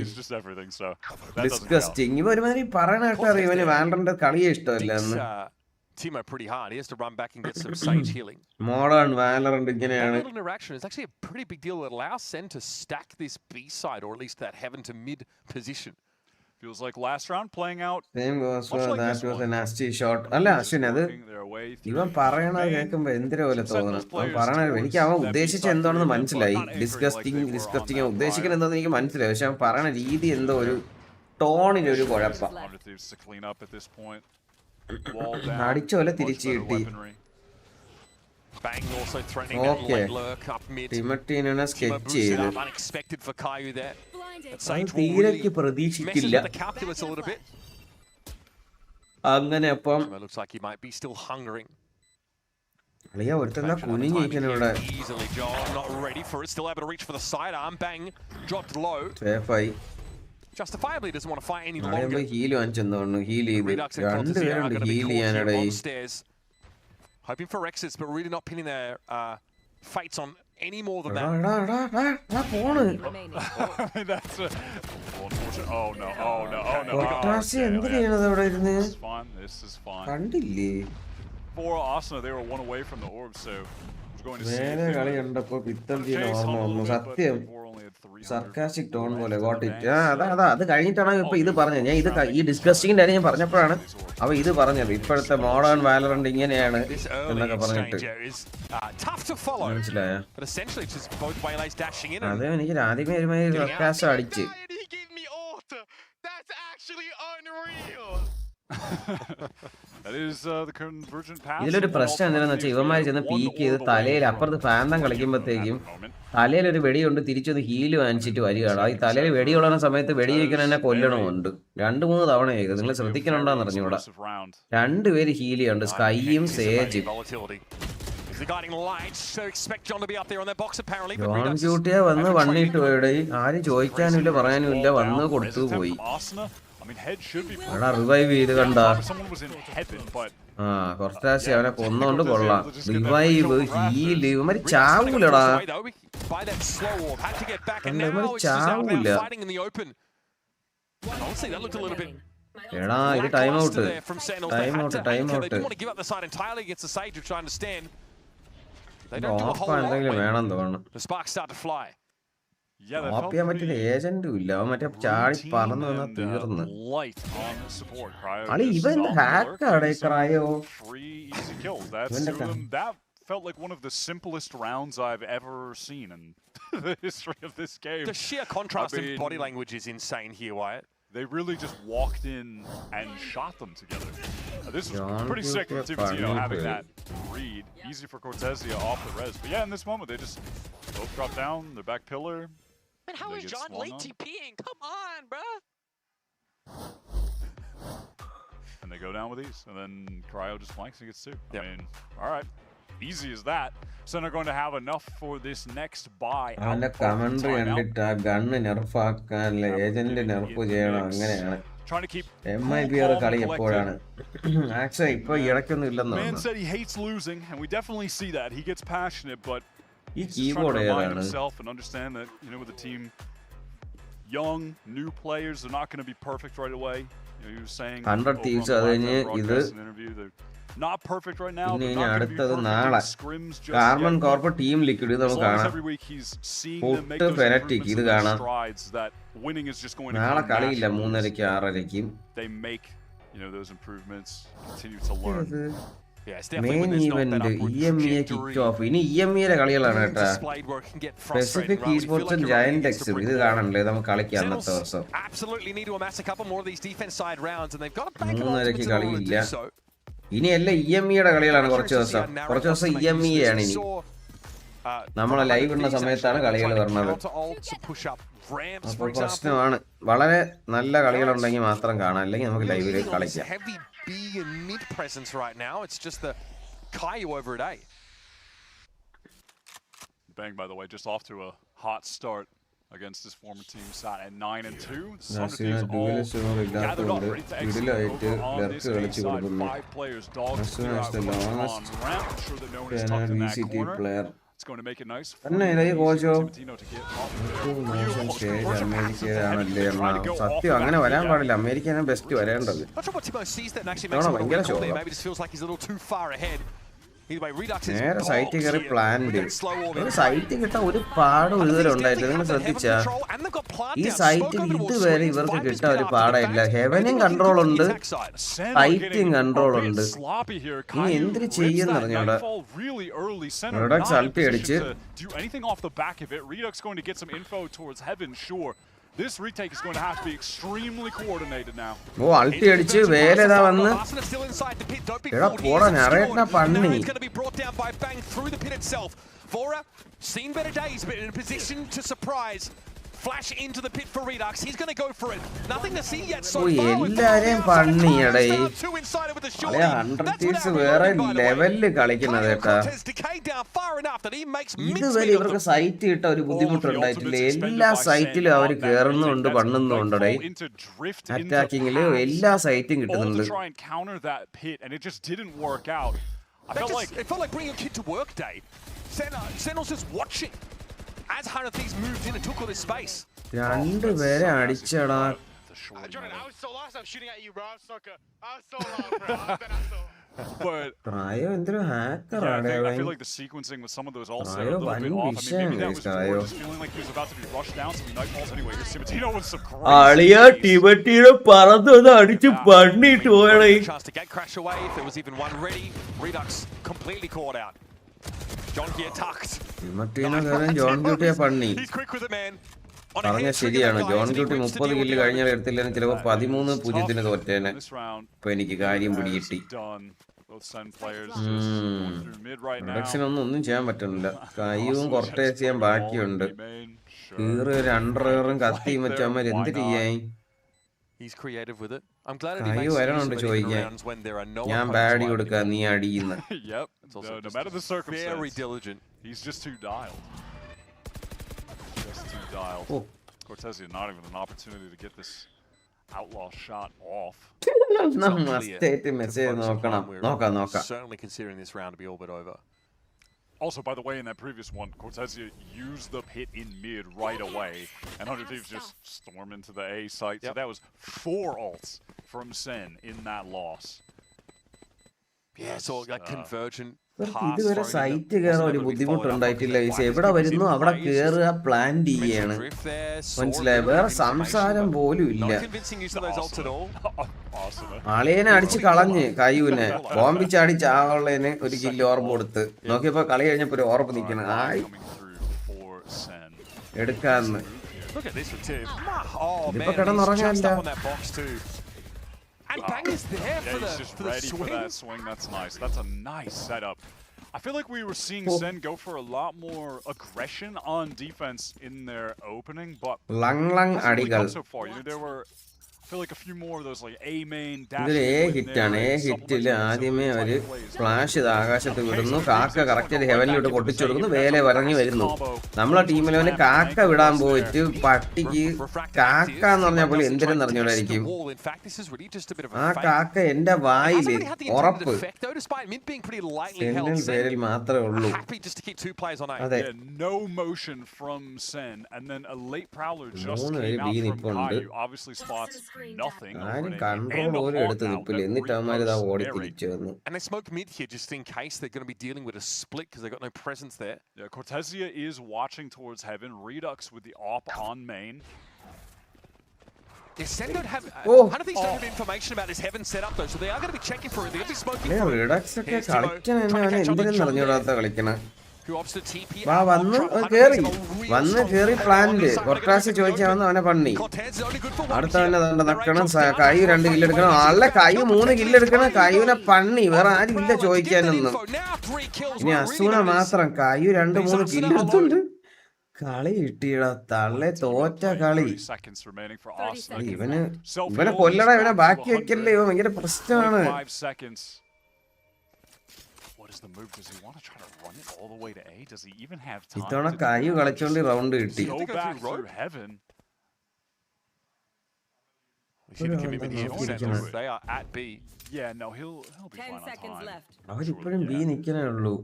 ഡിസ്കസ്റ്റിംഗ്. ഇവ ഒരുമാതിരി പറയണ കേട്ടോ. അറിയാം ഇവന് വാലറന്റ് കളിയെ ഇഷ്ടമല്ല എന്ന്. Timo pretty hard. He has to run back and get some Sage healing. Modern Valorant ഇങ്ങനെയാണ്. That interaction is actually a pretty big deal that allows Sen to stack this B side, or at least that heaven to mid position. Feels like last round playing out. Same goes for that was a nasty shot. അല്ല അശ്വിൻ അത് ഇവൻ പറയണത് കേൾക്കുമ്പോ എന്തിനാ പോലെ തോന്നണം. അവൻ പറയണത് എനിക്ക് അവൻ ഉദ്ദേശിച്ച എന്താണെന്ന് മനസ്സിലായി. ഡിസ്കസ്റ്റിംഗ് ഉദ്ദേശിക്കുന്നത് എന്താണെന്ന് എനിക്ക് മനസ്സിലായി. പക്ഷെ അവൻ പറയണ രീതി എന്തോ ഒരു ടോണിനൊരു കുഴപ്പം. അടിച്ചോലെ തിരിച്ചു കിട്ടി. ഓക്കെ ടിമറ്റീനെ സ്കെച്ച് ചെയ്ത് അത് തീരക്ക് പ്രതീക്ഷിക്കില്ല. അങ്ങനെ അപ്പം അളിയ ഒരുത്തന്നെ കുനിഞ്ഞിരിക്കുന്നു ഇവിടെ. സേഫായി Justifiably doesn't want to fight any longer. Heal വാങ്ങിച്ചെന്ന് തോന്നുന്നു. ഹീൽ ചെയ്ത് 2 പേരുണ്ട് ഹീൽ ചെയ്യാനിടയിൽ. Hoping for exits, but really not pinning their fates on any more than that. That's unfortunate. Oh no, oh no, oh no. This is fine, this is fine. കണ്ടില്ലേ? For Arsenal, they were 1 away from the orb, so കളി കണ്ടപ്പോ പിത്തംജീന ഓർമ്മ വന്നു. സത്യം sarcastic tone പോലെ got it. അത് കഴിഞ്ഞിട്ടാണ് ഇപ്പൊ ഇത് പറഞ്ഞത്. ഞാൻ ഇത് ഈ ഡിസ്കസ്റ്റിംഗിന്റെ കാര്യം ഞാൻ പറഞ്ഞപ്പോഴാണ് അവ ഇത് പറഞ്ഞത്. ഇപ്പോഴത്തെ മോഡേൺ വാലറന്റ് ഇങ്ങനെയാണ് എന്നൊക്കെ പറഞ്ഞിട്ട് tough to follow. But essentially, it's just both waylays dashing in. അതെ എനിക്ക് ആദ്യമേ ഒരുമാതിരി വ്യത്യാസം അടിച്ച്. That's actually unreal. That is the convergent pass. ഇതിലൊരു പ്രശ്നം എന്താണെന്ന് വെച്ചാൽ ഇവന്മാർ ചെന്ന് പീക്ക് ചെയ്ത് തലയിൽ അപ്പുറത്ത് ഫാന്തം കളിക്കുമ്പോഴത്തേക്കും തലയിൽ ഒരു വെടിയുണ്ട് തിരിച്ചൊന്ന് ഹീല് വാങ്ങിച്ചിട്ട് വരികയാണ്. ഈ തലയിൽ വെടിയുള്ള സമയത്ത് വെടി വയ്ക്കാൻ തന്നെ കൊല്ലണമുണ്ട്. 2-3 തവണ ചെയ്ത് നിങ്ങൾ ശ്രദ്ധിക്കണുണ്ടോന്ന് അറിഞ്ഞൂടാ. 2 പേര് ഹീൽ ചെയ്യുന്നുണ്ട്, സ്കൈയും സേജും. ജോൺ ക്യൂട്ടിയെ വന്ന് വണ്ണിട്ട് പോയി. ആരും ചോദിക്കാനുമില്ല പറയാനുമില്ല, വന്ന് കൊടുത്തു പോയി. റിവൈവ് ചെയ്ത് കണ്ട കുറച്ചാശി അവനെ കൊന്നോണ്ട് കൊള്ളാം. റിവൈവ് ഹീല് ഇവന്മാര് ചാവൂലടാ, ചാവൂല. എടാ ഇത് ടൈം ഔട്ട്. എന്തെങ്കിലും വേണം തോന്നുന്നു. ഓപ്പ് ചെയ്യാൻ പറ്റിയ ഏജന്റും ഇല്ല. അവൻ മറ്റേ ചാടി പറന്നു വന്ന തീർന്ന്. അളി ഇവൻ ഹാക്കാടെ cryo. Felt like one of the simplest rounds I've ever seen in the history of this game. The sheer contrast in body language is insane here, Wyatt. They really just walked in and shot them together. This is pretty sick for Tibetino having that read. Easy for Cortezia off the res. But yeah, in this moment, they just both drop down, their back pillar. Man, how is John late TPing? Come on, bro. And they go down with these. And then Kreo just flanks and gets 2. I mean, all right. Easy as that. So they're going to have enough for this next buy. അവന്റെ commentary കണ്ടിട്ട് ആ gun നെർഫാക്കാനല്ല agent nerf ചെയ്യണം അങ്ങനെയാണ്. MIBR കളി എപ്പോഴാണ് actually ഇപ്പൊ ഇടയ്ക്കൊന്നും ഇല്ലെന്ന് Man said he hates losing, and we definitely see that. He gets passionate, but ഈ കീബോർഡ് ഏതാണ്? himself and understand that, you know, with the team, young new players, they're not going to be perfect right away. You know, he was saying 100 Thieves അത് കഴിഞ്ഞ് ഇത് not perfect right now. പിന്നെ അടുത്തത് നാളെ carbon corp team liquid നമുക്ക് കാണാം. പൊട്ട് phonetic ഇത് കാണാം. നാളെ കളിയില്ല 3:30 6:30. Main event EMEA Kickoff. ഇനി EMEA കളികളാണ് കേട്ടാ. സ്പെസിഫിക് Esports Giantex ഇത് കാണണ്ടേ നമുക്ക് കളിക്കാം അന്നത്തെ ദിവസം. 3:30 കളിയില്ല. ഇനിയല്ല EMEയുടെ കളികളാണ് കുറച്ച് ദിവസം EMEA ആണ് ഇനി. നമ്മളെ ലൈവ് ഇടുന്ന സമയത്താണ് കളികൾ വരുന്നത്. അപ്പോൾ പ്രശ്നമാണ്. വളരെ നല്ല കളികളുണ്ടെങ്കിൽ മാത്രം കാണാം, അല്ലെങ്കിൽ നമുക്ക് ലൈവിലേക്ക് കളിക്കാം. Bang, by the way, just off to a hot start against his former team, sat at 9-2. Thieves all gathered up, ready to execute over on this A side. 5 players, dogs throughout on ramp. I'm sure that no one is tucked in that corner. It's going to make it nice for Tibetino to get off സത്യം അങ്ങനെ വരാൻ പാടില്ല. അമേരിക്കയാണ് best വരേണ്ടത്. ഭയങ്കര നേരെ സൈറ്റിൽ കയറി പ്ലാൻ ഒരു സൈറ്റ് കിട്ടാൻ ഒരു പാടും ഇതുവരെ ഉണ്ടായിട്ടില്ല. നിങ്ങൾ ശ്രദ്ധിച്ച ഈ സൈറ്റിൽ ഇതുവരെ ഇവർക്ക് കിട്ടാൻ ഒരു പാടായില്ല. ഹെവനും കൺട്രോൾ ഉണ്ട്, സൈറ്റും കൺട്രോൾ ഉണ്ട്. ഇനി എന്തിനു ചെയ്യുന്ന അറിഞ്ഞൂടെ. റിഡക്സ് അൽപ്പി അടിച്ച് This retake is going to have to be extremely coordinated now. Oh, ulti adichu veleda vannu. Eda poda narrate panni. It's going to be brought down by Bang through the pit itself. Vora seen better days, but in a position to surprise. Flash into the pit for Redux. He's going to go for it. Nothing to see yet so far. എല്ലാരെയും പണ്ണി എടേ. അല്ലേ 100 Thieves വേറെ ലെവലിൽ കളിക്കുന്നത് കേട്ടാ. ഇതുവരെ ഇവർക്ക് site കിട്ട ഒരു ബുദ്ധിമുട്ടുണ്ടായിട്ടില്ല. എല്ലാ സൈറ്റിലും അവർ കേറുന്നുണ്ട് പണ്ണുന്നുണ്ടേ. അറ്റാക്കിങ്ങില് എല്ലാ സൈറ്റും കിട്ടുന്നുണ്ട്. It felt like bringing a kid to work day. Sentinel's just watching. As 100 Thieves moved in and took all this space. രണ്ടുപേരെ അടിച്ചടാ. Jordan, I was so lost. I was shooting at you, bro. I was so lost, bro. But Kreo എന്തൊരു hacker ആണ്. I feel like the sequencing with some of those ults a little bit off. I mean, maybe that was just feeling like he was about to be rushed down, so he nightfalls anyway. Here's Tibetino with some crazy. അളിയാ ടിബറ്റിനെ പറന്ന് അടിച്ച് പണ്ണിട്ട് പോയടേ. Chance to get crash away if there was even one ready. Redux completely caught out. John here tucked. John ക്യൂട്ടിയെ പണി പറഞ്ഞ ശരിയാണ്. John cutie 30 kill കഴിഞ്ഞാൽ എടുത്തില്ലെങ്കിൽ ചിലപ്പോൾ 13-0 തോറ്റേനെ. ഇപ്പൊ എനിക്ക് കാര്യം പിടികിട്ടി. ഒന്നും ചെയ്യാൻ പറ്റുന്നില്ല. കയ്യും കൊർട്ടേസിയാൻ ബാക്കിയുണ്ട്. കീറി ഒരു അണ്ടർവെയറും കത്തിയും വെച്ചവന്മാർ എന്ത് ചെയ്യാൻ? കയ്യു വരണുണ്ട് ചോദിക്കാൻ. ഞാൻ ബാഡി കൊടുക്കാം, നീ അടിയുന്ന. Cortezia not even an opportunity to get this outlaw shot off. Certainly considering this round to be all but over. Also, by the way, in that previous one, Cortezia used the pit in mid right away, and 100 Thieves just stormed into the A site. So that was 4 ults from SEN in that loss. Yeah, so like convergent. ഇതുവരെ site കയറാൻ ഒരു ബുദ്ധിമുട്ടുണ്ടായിട്ടില്ല. എവിടെ വരുന്നു അവിടെ കയറുക, plan ചെയ്യാണ്. മനസ്സിലായി? വേറെ സംസാരം പോലും ഇല്ല. അളിയനെ അടിച്ച് കളഞ്ഞ് കയ്യൂനെ ബോംബിച്ചടിച്ച് ആവുള്ളതിന് ഒരു കില്ല് ഓർമ്മ കൊടുത്ത് നോക്കിയപ്പോ കളി കഴിഞ്ഞപ്പോ ഒരു ഓർമ്മ നിൽക്കണം. ആയി എടുക്കാന്ന് ഇതിപ്പോ കിടന്നുറങ്ങാനില്ല. And Bang is there for the swing. That's nice. That's a nice setup. I feel like we were seeing SEN go for a lot more aggression on defense in their opening, but so far, there were I feel like a few more of those like A main dash. ഹിറ്റാണ്. ഹിറ്റില് ആദ്യമേ ഒരു flash ഇത് ആകാശത്ത് വിടുന്നു. കാക്ക correct ഹെവനിലോട്ട് പൊട്ടിച്ചു കൊടുക്കുന്നു. വേലെ വരങ്ങി വരുന്നു. നമ്മളെ ടീമിലെ കാക്ക വിടാൻ പോയിട്ട് പട്ടിക്ക് കാക്ക എന്ന് പറഞ്ഞാൽ പോലും എന്തിനും അറിഞ്ഞോടായിരിക്കും. ആ കാക്ക എന്റെ വായില് ഉറപ്പ് സെന്റിനൽ പേരിൽ മാത്രമേ ഉള്ളൂ. അതെ, 3 ആരും കൺട്രോൾ പോലും എടുത്ത് നിൽപ്പില്ല. എന്നിട്ട് അവന്മാർ ഇതാ ഓടി തിരിച്ചു വന്നു. Cortezia is watching towards heaven. Redux with the op on main. SEN don't have information about his heaven setup though, so they are going to be checking for it. They're going to be smoking for it. Redux ഒക്കെ കളിക്കാൻ എന്തിനും അറിഞ്ഞൂടാത്ത കളിക്കണ. വന്ന് കേറി പ്ലാനില് കൊട്ടാസി ചോദിച്ചാൽ അവനെ പണി. അടുത്തവനെ നക്കണം. കൈ 2 കില്ലെടുക്കണം. അല്ല കൈ 3 കില്ലെടുക്കണം. കയ്യൂനെ പണി. വേറെ ആരും ഇല്ല ചോദിക്കാനൊന്നും. ഇനി അസൂന മാത്രം കയ്യു 2-3 കില്ലെടുത്തുണ്ട്. കളി കിട്ടിയടാ തള്ളെ. തോറ്റ കളി. ഇവനെ കൊല്ലടാ. ഇവനെ ബാക്കി വെക്കല്ലേ. ഇവ ഭയങ്കര പ്രശ്നമാണ്. ഇത്തവണ കയ്യു കളിച്ചോണ്ട് റൗണ്ട് കിട്ടി. അവരിപ്പോഴും ബി നിക്കണേ ഉള്ളൂ.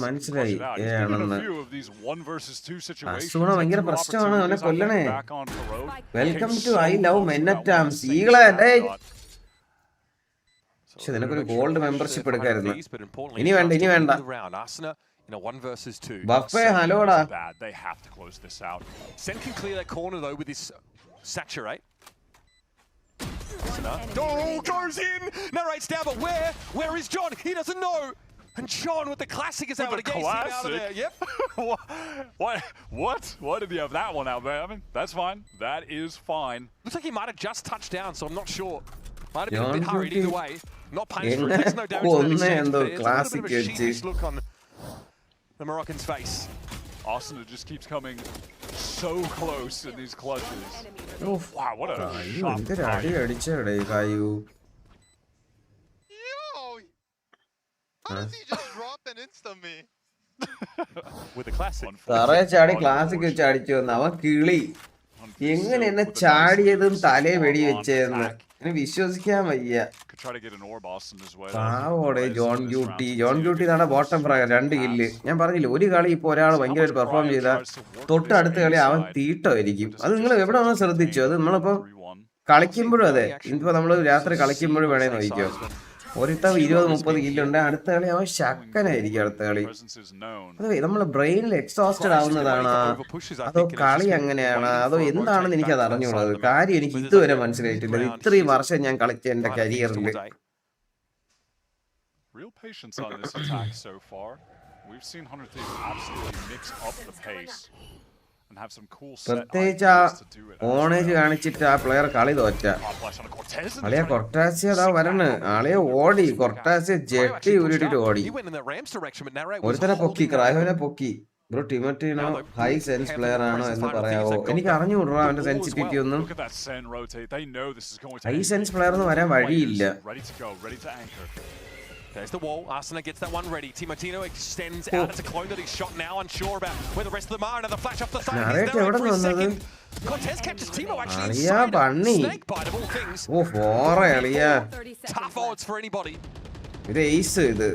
മനസ്സിലായി ഏണെന്ന്. അസൂണ ഭയങ്കര പ്രശ്നമാണ്. അവനെ കൊല്ലണേ. വെൽക്കം ടു ഐ ലവ് മെന്നറ്റാംസ്. ഈകളെ പക്ഷെ നിനക്കൊരു ഗോൾഡ് മെമ്പർഷിപ്പ് എടുക്കായിരുന്നു. ഇനി വേണ്ട, ഇനി വേണ്ട. ബഫേ ഹലോടാ. Goes in, narrates down, but where is John? He doesn't know. And John with the classic is able to get him out of there. Yep. What did he have that one out there? I mean, that's fine. That is fine. Looks like he might have just touched down, so I'm not sure. Might have been a bit hurried either way. Not painful. There's no damage to that exchange. There's a little bit of a sheepish look on the Moroccan's face. Arsenal just keeps coming so close in these clutches. Wow, what a shot. How does he just drop and insta me? With a classic. തറയെ ചാടി classic വെച്ച് അടിച്ചു വന്നു. അവൻ കിളി. എങ്ങനെ എന്നെ ചാടിയതും തലേ വെടി വെച്ചതെന്ന് വിശ്വസിക്കാൻ വയ്യ. പാവോടെ ജോൺ ഡ്യൂട്ടി. ജോൺ ഡ്യൂട്ടി നാളെ ബോട്ടം പ്രായം 2 കില്ല്. ഞാൻ പറഞ്ഞില്ല ഒരു കളി ഇപ്പൊ ഒരാൾ ഭയങ്കര പെർഫോം ചെയ്താൽ തൊട്ടടുത്ത കളി അവൻ തീട്ടമായിരിക്കും. അത് നിങ്ങൾ എവിടെ വന്ന് ശ്രദ്ധിച്ചു? അത് നമ്മളിപ്പോ കളിക്കുമ്പോഴും അതെ. ഇന്നിപ്പോ നമ്മള് രാത്രി കളിക്കുമ്പോഴും വേണേ നോക്കിക്കോ. ഒരുത്തം 20-30 കില്ലുണ്ട്. അടുത്ത കളി അവൻ ശക്കനായിരിക്കും. അടുത്ത കളി അതോ നമ്മളെ ബ്രെയിനിൽ എക്സോസ്റ്റഡ് ആവുന്നതാണ്, അതോ കളി അങ്ങനെയാണ്, അതോ എന്താണെന്ന് എനിക്കത് അറിഞ്ഞുള്ളത്. കാര്യം എനിക്ക് ഇതുവരെ മനസ്സിലായിട്ടില്ല. ഇത്രയും വർഷം ഞാൻ കളിച്ച എന്റെ കരിയറിൽ We've seen 100 Thieves absolutely mix up the pace and have some cool set പ്രത്യേകിച്ച് ആ ഓണേജ് കാണിച്ചിട്ട് ആ പ്ലെയർ കളി തോറ്റ ആളിയെ കൊർട്ടാസിയ അതാ വരണ് ആളിയെ ഓടി കൊർട്ടാസിയ ജെട്ടി ഉരുട്ടിട്ട് ഓടി ഒരുത്തനെ പൊക്കി ക്രയോനെ പൊക്കി ബ്രോ ടിമറ്റീനോ ഹൈ സെൻസ് പ്ലെയർ ആണോ എന്ന് പറയാവോ എനിക്ക് അറിഞ്ഞുകൂടാ അവന്റെ സെൻസിറ്റിവിറ്റി ഒന്നും ഹൈ സെൻസ് പ്ലെയർ എന്ന് വരാൻ വഴിയില്ല There's the wall. Arsena gets that one ready. Timotino extends out. It's a clone that he's shot now, unsure about where the rest of them are. Another flash off the side. He's there for a second. Cortez catches Timo actually inside. Snake bite of all things. Oh, four, Tough odds for anybody. This is ace.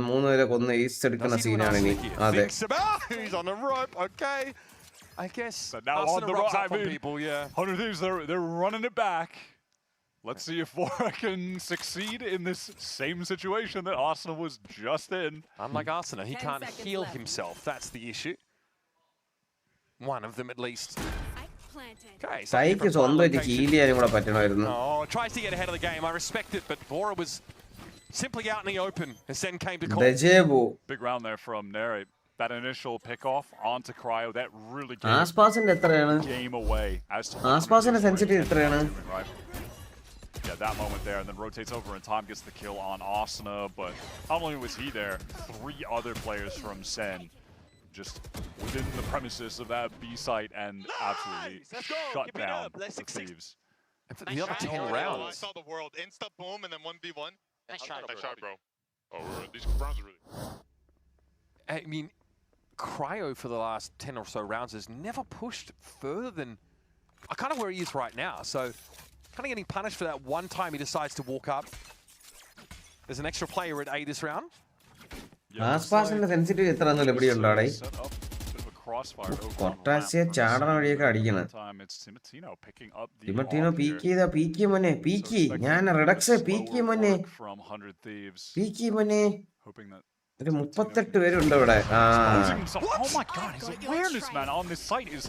മൂന്ന് പേരെ കൊന്ന് ace എടുക്കുന്ന സീനാണ് ഇനി. അതെ. He's on the rope. Okay. I guess. Now on the rope for people. Yeah. 100 Thieves. They're running it back. Let's see if Vora can succeed in this same situation that Arsena was just in. Unlike Arsena, he can't heal himself. That's the issue. One of them at least. Okay, Saiki സ്വന്തമായിട്ട് heal ചെയ്യാനും കൂടെ പറ്റണമായിരുന്നു. Oh, tries to get ahead of the game. I respect it, but Vora was simply out in the open as Sen came to call. Dejebu. Big round there from Nere. That initial pick-off onto Kreo, that really gave ആസ്പാസിന്റെ എത്രയാണ്? game away. ആസ്പാസിന്റെ sensitivity എത്രയാണ്? Yeah, that moment there, and then rotates over and Tom gets the kill on Arsena, but not only was he there, 3 other players from SEN just within the premises of that B site and absolutely shut down the Thieves. And for the other 10 rounds. I saw the world. Insta boom and then 1v1. Nice shot, bro. Oh, these rounds are really... I mean, Kreo for the last 10 or so rounds has never pushed further than kind of where he is right now, so kind of getting punished for that one time he decides to walk up. There's an extra player at A this round. ആസ്പാസിന്റെ sensitivity എത്ര ഒന്നും ഇവിടെ ഉണ്ടാടേ Cortezia ചാടണ വഴിയൊക്കെ അടിക്കണം ടിമറ്റീനോ പീക്കി മോനെ പീക്കി ഞാൻ റിഡക്സ് പീക്കി മോനെ പീക്കി മോനെ ഒരു 38 പേരുണ്ട് ഇവിടെ Oh my god, his awareness man on this site is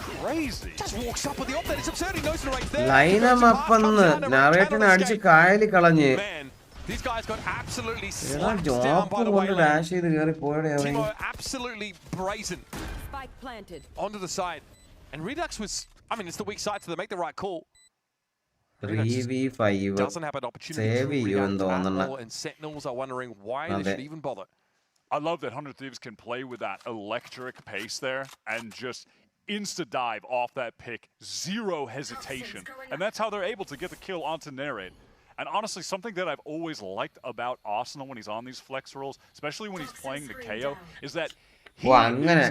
crazy. Just walks up with the op that is absurd. He knows the right there. ലൈനം അപ്പന്ന് നറേറ്റിനെ അടിച്ച് കായലി കളഞ്ഞ് These guys got absolutely slapped down by the way. dash ചെയ്ത് കേറി പോയടേ അവൻ Timo absolutely brazen. Spike planted onto the side. And Redux was, I mean, it's the weak side, so they make the right call. 3v5 doesn't have an opportunity to react at all, and Sentinels are wondering why they should even bother. I love that 100 Thieves can play with that electric pace there and just insta-dive off that pick, zero hesitation. And that's how they're able to get the kill onto Narrate. And honestly, something that I've always liked about Arsena when he's on these flex rolls, especially when he's playing the KO, is that അങ്ങനെ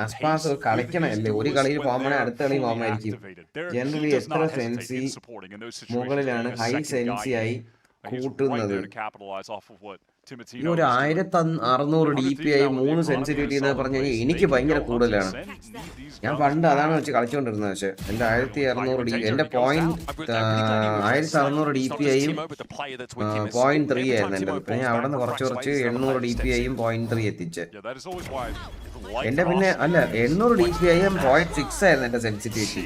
ആസ്പാസ് കളിക്കണല്ലേ ഒരു കളിയിൽ പോകുമ്പോഴേ അടുത്ത കളി പോകുമായിരിക്കും generally എത്ര സെൻസി മുകളിലാണ് high സെൻസി ആയി കൂട്ടുന്നത് ഈ ഒരു 1600 DPI 3 സെൻസിറ്റിവിറ്റി എന്ന് പറഞ്ഞു കഴിഞ്ഞാൽ എനിക്ക് ഭയങ്കര കൂടുതലാണ് ഞാൻ പണ്ട് അതാണ് വെച്ച് കളിച്ചുകൊണ്ടിരുന്നത് പക്ഷെ എന്റെ 1600 എന്റെ 1600 DPIയും 0.3 ആയിരുന്നു എന്റെ പിന്നെ ഞാൻ അവിടെ നിന്ന് കുറച്ച് 800 DPIയും 0.3 എത്തിച്ച് എന്റെ പിന്നെ അല്ല 800 DPIയും 0.6 ആയിരുന്നു എന്റെ sensitivity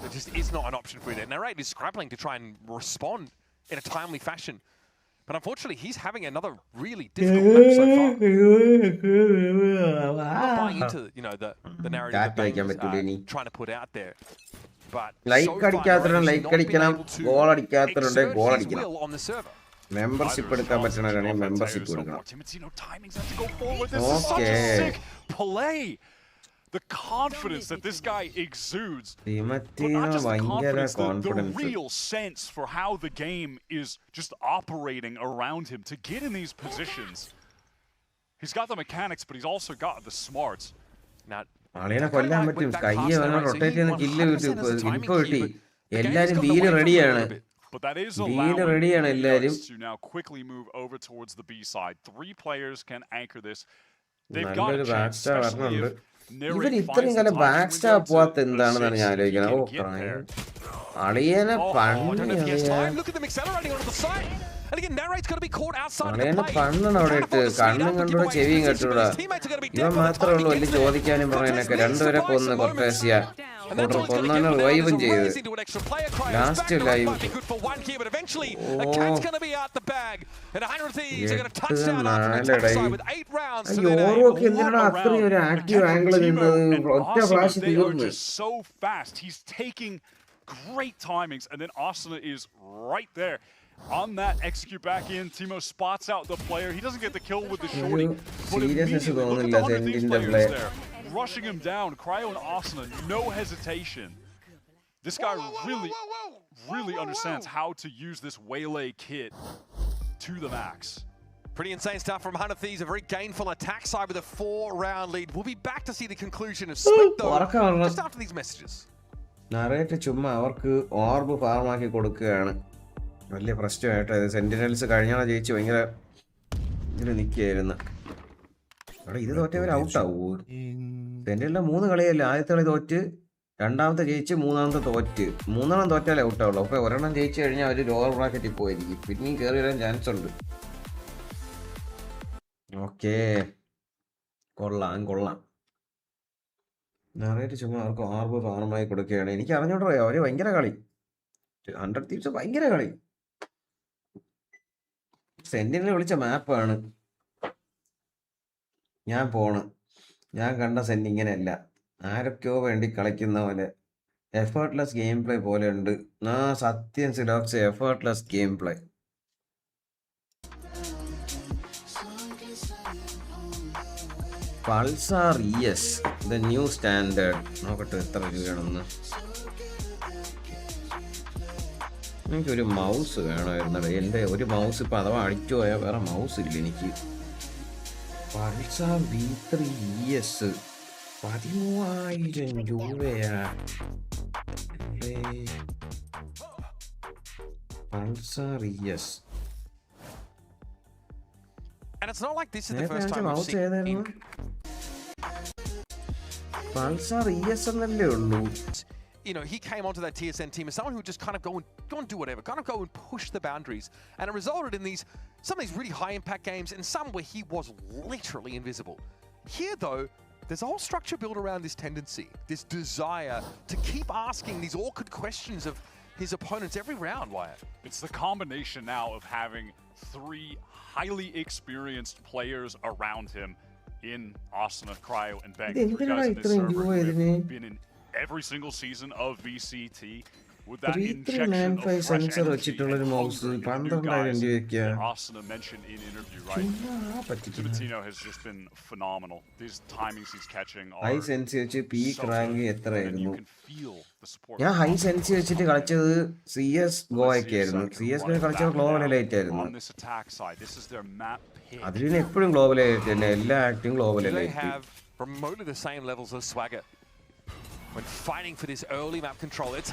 There just is not an option for you there. Narrate is scrabbling to try and respond in a timely fashion. But unfortunately, he's having another really difficult match so far. I'm not buying into the narrative that Bang is trying to put out there. But like അടിക്കാത്തവരുണ്ട് like അടിക്കണം goal അടിക്കാത്തവരുണ്ട് goal അടിക്കണം membership എടുക്കാൻ പറ്റണവരാണെങ്കിൽ membership എടുക്കണം okay The confidence that this guy exudes, but not just the confidence, the real sense for how the game is just operating around him to get in these positions. He's got the mechanics, but he's also got the smarts. Now, ആളിനെ കൊല്ലാൻ പറ്റും കയ്യെ വേണം rotate ചെയ്യുന്ന kill info കിട്ടി എല്ലാരും ബീല് റെഡിയാണ് ബീല് റെഡിയാണ് എല്ലാരും now quickly move over towards the B side. 3 players can anchor this. They've got നല്ലൊരു a back chance, star especially വരണുണ്ട് if ഇവർ ഇത്രയും കാലം ബാക്ക് സ്റ്റാർ പോവാത്ത എന്താണെന്നാണ് ഞാൻ ആലോചിക്കുന്നത് ഓ അളിയനെ പണി And again, Narrate's going to be caught outside of the Alena play. Pannan അവിടെ ഇട്ട് കണ്ണും കണ്ടൂടെ ചെവിയും കെട്ടൂടാ. ഇവൻ മാത്രമേ ഉള്ളൂ വലിയ ചോദിക്കാനും പറയാനൊക്കെ. രണ്ടുപേരെ കൊന്ന് കൊട്ടേസിയ. കൊന്നവനെ റിവൈവും ചെയ്ത്. Last live. യോറോക്ക് എന്തിനാണ് അത്രയും ഒരു ആക്റ്റീവ് ആംഗിൾ നിന്നത്? ഒറ്റ ഫ്ലാഷ് തീർന്നു. So fast. He's taking great timings, and then Asuna is right there. On that execute back in, Timo spots out the player. He doesn't get the kill with the shorty, but immediately look at the 100 Thieves players there, rushing him down. Kreo and Asuna, no hesitation. This guy really understands how to use this waylay kit to the max. Pretty insane stuff from Hunter Thieves. A very gainful attack side with a 4-round lead. We'll be back to see the conclusion of Split though, just after these messages. Narrate ചുമ്മാ അവർക്ക് orb ഫാർമാക്കി കൊടുക്കുകയാണ്. വലിയ പ്രശ്നമായിട്ട് sentinels കഴിഞ്ഞാൽ ജയിച്ച് ഭയങ്കര ഇതിൽ നിൽക്കുകയായിരുന്നു. അവിടെ ഇത് തോറ്റവർ ഔട്ടാവൂ. സെന്റിനലിലെ 3 കളിയല്ല. ആദ്യത്തെ കളി തോറ്റ്, രണ്ടാമത്തെ ജയിച്ച്, മൂന്നാമത്തെ തോറ്റ്. മൂന്നെണ്ണം തോറ്റാലേ ഔട്ടാവുള്ളൂ. അപ്പോൾ ഒരെണ്ണം ജയിച്ച് കഴിഞ്ഞാൽ അവർ ലോവർ ബ്രാക്കറ്റിൽ പോയിരിക്കും. പിന്നെയും കയറി വരാൻ ചാൻസ് ഉണ്ട്. ഓക്കേ, കൊള്ളാം. നിറയെ ചുമ്മാ അവർക്ക് ഓർബ് ഫാർമായി കൊടുക്കുകയാണ്. എനിക്ക് അറിഞ്ഞോട്ടോ അവര് ഭയങ്കര കളി. 100 Thieves ഭയങ്കര കളി. സെന്റിനെ വിളിച്ച മാപ്പാണ്. ഞാൻ കണ്ട സെന്റ് ഇങ്ങനെയല്ല. ആരൊക്കെയോ വേണ്ടി കളിക്കുന്ന പോലെ എഫേർട്ട്ലെസ് ഗെയിം പ്ലേ പോലെ ഉണ്ട്. സത്യം സിലോക്സ്, effortless game play. Pulsar ES, the new standard. നോക്കട്ടെ എത്ര രൂപയാണെന്ന്. എനിക്കൊരു മൗസ് വേണമായിരുന്നത്. എൻ്റെ ഒരു മൗസ് ഇപ്പം അഥവാ അടിച്ചു പോയാൽ വേറെ മൗസ് ഇല്ല എനിക്ക്. Pulsar V3 ES 13,000 രൂപയാ. Pulsar ES. And it's not like this is the first time we've seen Pulsar ES എന്നല്ലേ ഉള്ളൂ. You know, he came onto that TSN team as someone who would just kind of go and do whatever, kind of go and push the boundaries, and it resulted in some of these really high impact games and some where he was literally invisible. Here though, there's a whole structure built around this tendency, this desire to keep asking these awkward questions of his opponents every round, Wyatt. It's the combination now of having 3 highly experienced players around him in Asuna, Kreo, and Bang. Three guys in this server who have been in every single season of VCT with that injection of fresh energy and hunger into new guys that Asuna mentioned in interview, right? Tibatino has just been phenomenal. These timings he's catching are high sense വെച്ച് peak rank എത്രയായിരുന്നു? support. ഞാൻ high sense വെച്ചിട്ട് കളിച്ചത് CS ഗോയൊക്കെ ആയിരുന്നു. CS go കളിച്ചത് global elite ആയിരുന്നു. On this attack side, this is their map pick. അതിൽ പിന്നെ എപ്പോഴും ഗ്ലോബൽ എലൈറ്റ് തന്നെ. എല്ലാ acting global They elite. have remotely the same levels of swagger. When fighting for this early map control, it's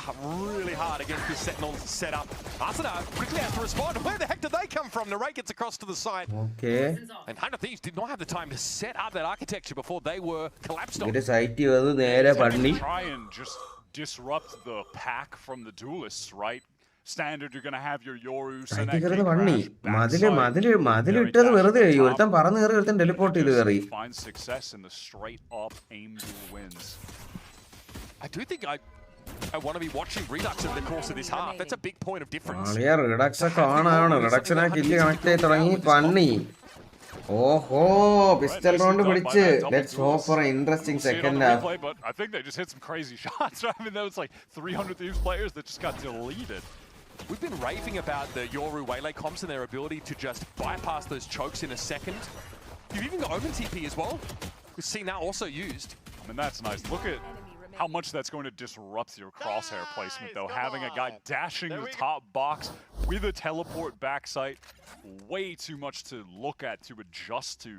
really hard against this Sentinel setup. Asuna quickly has to respond. Where the heck did they come from? Narrate gets across to the side. Okay. And Hunter Thieves did not have the time to set up that architecture before they were collapsed on. ഇത് site വന്ന് നേരെ പണി. Try and just disrupt the pack from the duelists, right? Standard, you're going to have your Yoru, മതിലിട്ടത് വെറുതെ. ഒരുത്തൻ പറന്ന് കയറി, ഒരുത്തൻ teleport ചെയ്ത് കയറി. Find success in the straight up aim duel wins. I do think I want to be watching Redux over the course of this half. That's a big point of difference. Redux ഒക്കെ ഓണാണ്. Reduction ആ kill connect ആയി തുടങ്ങി പണി. ഓഹോ, pistol round പിടിച്ച്. Let's hope for an interesting second half. But I think they just hit some crazy shots. I mean, that was like 300 Thieves players that just got deleted. We've been raving about the Yoru Waylay comps and their ability to just bypass those chokes in a second. You've even got Omen TP as well. We've seen that also used. I mean, that's nice. Look at how much that's going to disrupt your crosshair placement, though. Having a guy dashing the top box with a teleport backside, way too much to look at, to adjust to.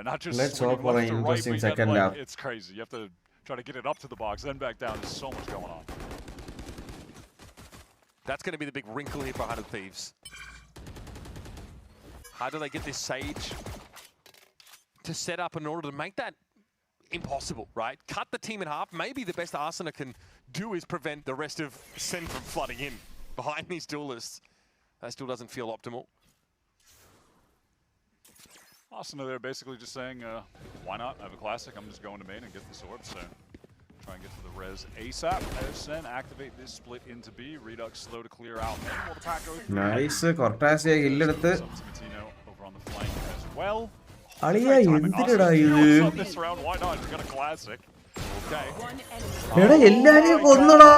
Not just let's hope for an interesting second half. It's crazy. You have to try to get it up to the box, then back down. There's so much going on. That's going to be the big wrinkle here for 100 Thieves. How do they get this Sage to set up in order to make that impossible, right? Cut the team in half. Maybe the best Asuna can do is prevent the rest of SEN from flooding in behind these duelists. That still doesn't feel optimal. Asuna there basically just saying, why not? I have a classic. I'm just going to main and get this orb. So try and get to the res ASAP. As SEN activate this split into B. Redux slow to clear out. While the pack goes through. Nice. Cortasia hilleduthu. Over on the flank as well. Aliya endira idu? This round, why not? You got a classic. Okay. Eda ellareyum konnada.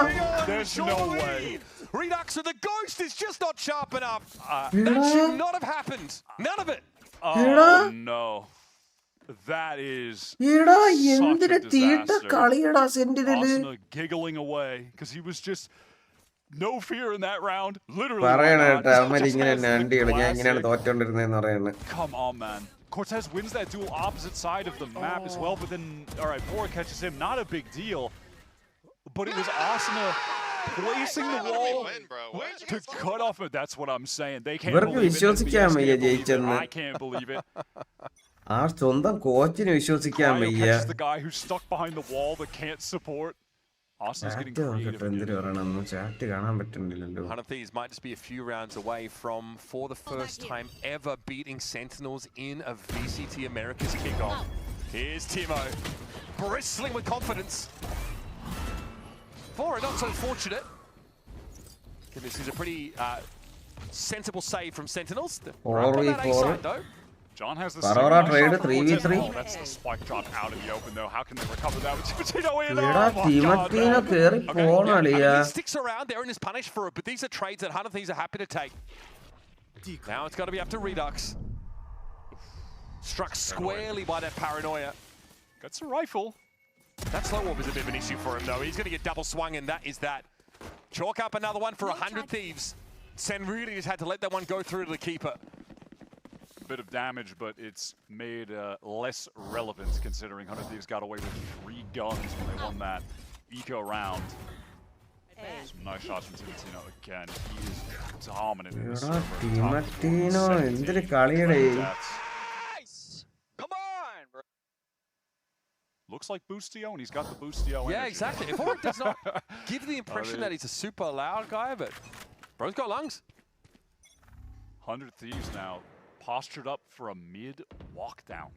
There's no way. Redux with the ghost is just not sharp enough. That should not have happened. None of it. Oh no. That is such a disaster. Asuna giggling away because he was just no fear in that round. Literally. Come on, man. Cortez wins that duel opposite side of the map as well, but then, all right, Bora catches him. Not a big deal, but it was Asuna placing the wall to cut off it. That's what I'm saying. They can't believe it. I can't believe it. Kreo catches the guy who's stuck behind the wall that can't support. Asuna's getting creative. One of these might just be a few rounds away from, for the first time ever, beating Sentinels in a VCT Americas kickoff. Here's Timo, bristling with confidence. Vora not so fortunate. This is a pretty sensible save from Sentinels. Though. John has the Parora trade 3v3. That's the spike drop out in the open though. How can they recover that with Timo in? He sticks around there and is punished for it, but these are trades that Hunter Thieves are happy to take. Now it's got to be up to Redux. Struck squarely by that paranoia. Gets a rifle. That slow warp is a bit of an issue for him though. He's going to get double swung and that is that. Chalk up another one for 100 Thieves. Sen really just had to let that one go through to the keeper. Bit of damage, but it's made less relevant considering 100 Thieves got away with 3 guns when they won that eco round. Some nice shots from Timo again. He is dominant in this server. Come on, bro. Looks like Boostio, and he's got the Boostio energy. Yeah, exactly. Vora does not give the impression that he's a super loud guy, but bro's got lungs. 100 Thieves now. Postured up for a mid walk down.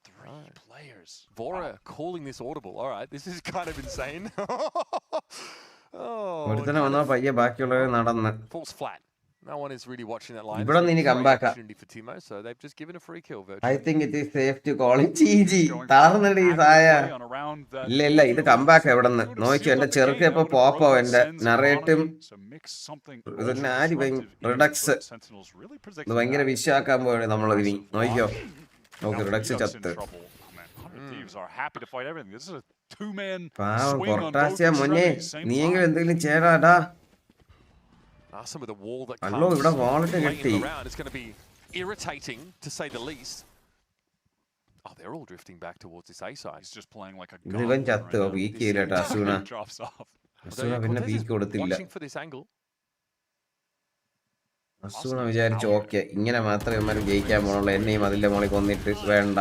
3 players. Vora calling this audible. All right, this is kind of insane. Falls flat. No one is really watching that line. Opportunity for Timo, so they've just given a free kill. I think it is safe to call it GG. ഇല്ല ഇത് comeback എവിടെ നിന്ന് നോക്കി എന്റെ ചെറുക്ക് ഇപ്പൊ പോപ്പോ എന്റെ നറേറ്റും Redux ഇത് ഭയങ്കര വിഷയാക്കാൻ പോയാണ് നമ്മളിനി നോക്കിയോ നോക്കി റിഡക്സ് ചത്ത് പാവം പൊട്ടാസ്യ മുന്നേ നീയെങ്കിലും എന്തെങ്കിലും ചേരാടാ അല്ലോ ഇവിടെ വാളിട്ട് കിട്ടി irritating to say the least. Oh, they're all drifting back towards this A side. He's just playing like a ഇവൻ ചത്ത് പീക്ക് ചെയ്തിട്ട് അസൂന പിന്നെ പീക്ക് കൊടുത്തില്ല. അസൂന വിചാരിച്ചു ഓക്കെ ഇങ്ങനെ മാത്രമേ ഇവന്മാർ ജയിക്കാൻ പോണുള്ളൂ, എന്നെയും അതിന്റെ മോളിൽ കൊന്നിട്ട് വേണ്ട.